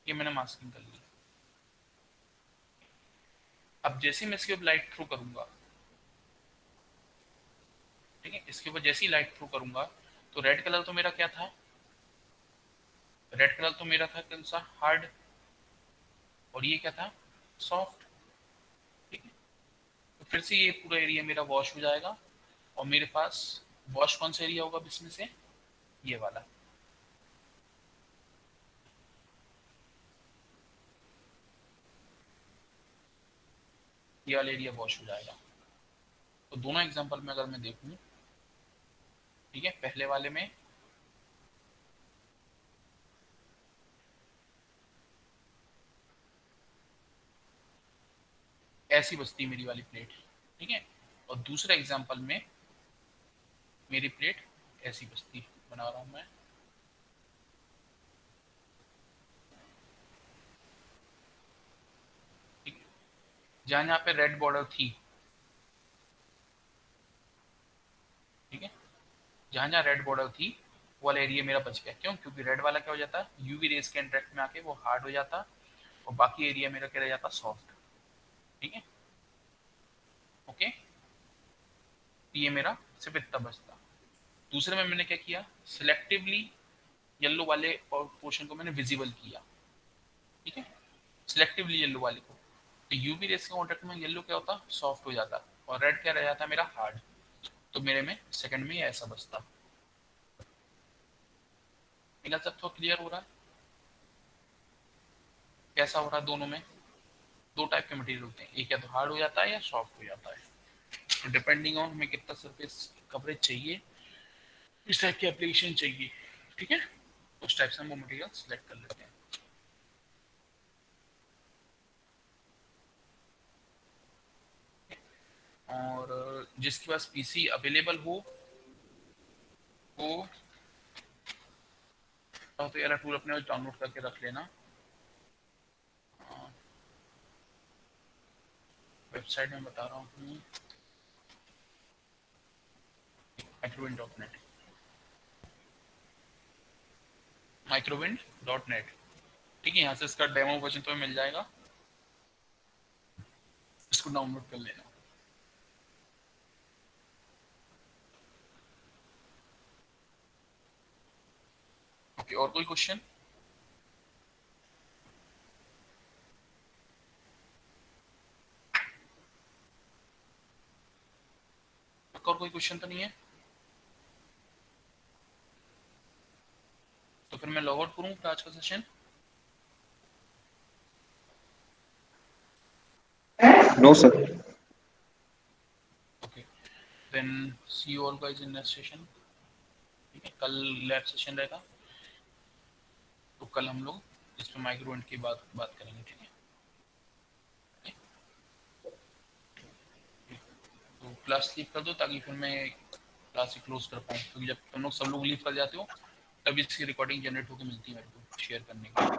ये मैंने मास्किंग कर ली। अब जैसे मैं इसके ऊपर लाइट थ्रू करूंगा, ठीक है, इसके ऊपर जैसे ही लाइट थ्रू करूंगा तो रेड कलर तो मेरा क्या था, रेड कलर तो मेरा था कौन सा, हार्ड, और ये क्या था, सॉफ्ट, ठीक है। तो फिर से ये पूरा एरिया मेरा वॉश हो जाएगा और मेरे पास वॉश कौन सा एरिया होगा इसमें से, ये वाला, ये वाला एरिया वॉश हो जाएगा। तो दोनों एग्जांपल में अगर मैं देखूं, ठीक है, पहले वाले में ऐसी बचती मेरी वाली प्लेट, ठीक है, और दूसरे एग्जांपल में मेरी प्लेट ऐसी बचती, बना रहा हूं मैं, ठीक है, जहां जहां पे रेड बॉर्डर थी, ठीक है, जहां जहां रेड बॉर्डर थी वो वाला एरिया मेरा बच गया। क्यों? क्योंकि रेड वाला क्या हो जाता है, यूवी रेस के इंटरेक्ट में आके वो हार्ड हो जाता और बाकी एरिया मेरा क्या रह जाता, सॉफ्ट, ठीक है, ओके। ये मेरा सिर्फ इतना बचता। दूसरे में मैंने क्या किया, सिलेक्टिवली येलो वाले पोर्शन को मैंने विजिबल किया, ठीक है, सिलेक्टिवली येलो वाले को, तो यूवी रेस के कॉन्टेक्ट में येलो क्या होता, सॉफ्ट हो जाता और रेड क्या रह जाता मेरा, हार्ड। तो मेरे में सेकंड में ये ऐसा बचता। मेरा सब तो क्लियर हो रहा है कैसा हो रहा है। दोनों में दो टाइप के मटेरियल होते हैं, एक या तो हार्ड हो जाता है या सॉफ्ट हो जाता है, तो डिपेंडिंग ऑन हमें कितना सरफेस कवरेज चाहिए, इस टाइप की एप्लीकेशन चाहिए, ठीक है, उस टाइप से हम वो मटेरियल सिलेक्ट कर लेते हैं। और जिसके पास पीसी अवेलेबल हो वो तो यार टूल अपने डाउनलोड करके रख लेना। वेबसाइट में बता रहा हूँ, microwind.net, microwind.net, ठीक है, यहाँ से इसका डेमो वर्जन तो मिल जाएगा, इसको डाउनलोड कर लेना। ओके, और कोई क्वेश्चन? और कोई क्वेश्चन तो नहीं है? तो फिर मैं लॉग आउट करूँ आज का सेशन? No sir. Okay, then see you all guys in next session, ठीक है, कल लैब सेशन रहेगा, तो कल हम लोग इस पे माइक्रोवेंट की बात करेंगे, ठीक है। तो क्लास लीव कर दो ताकि फिर मैं क्लास क्लोज कर पाऊँ, क्योंकि जब तुम लोग सब लोग लीव कर जाते हो तब इसकी रिकॉर्डिंग जनरेट होकर मिलती है मेरे को शेयर करने के लिए।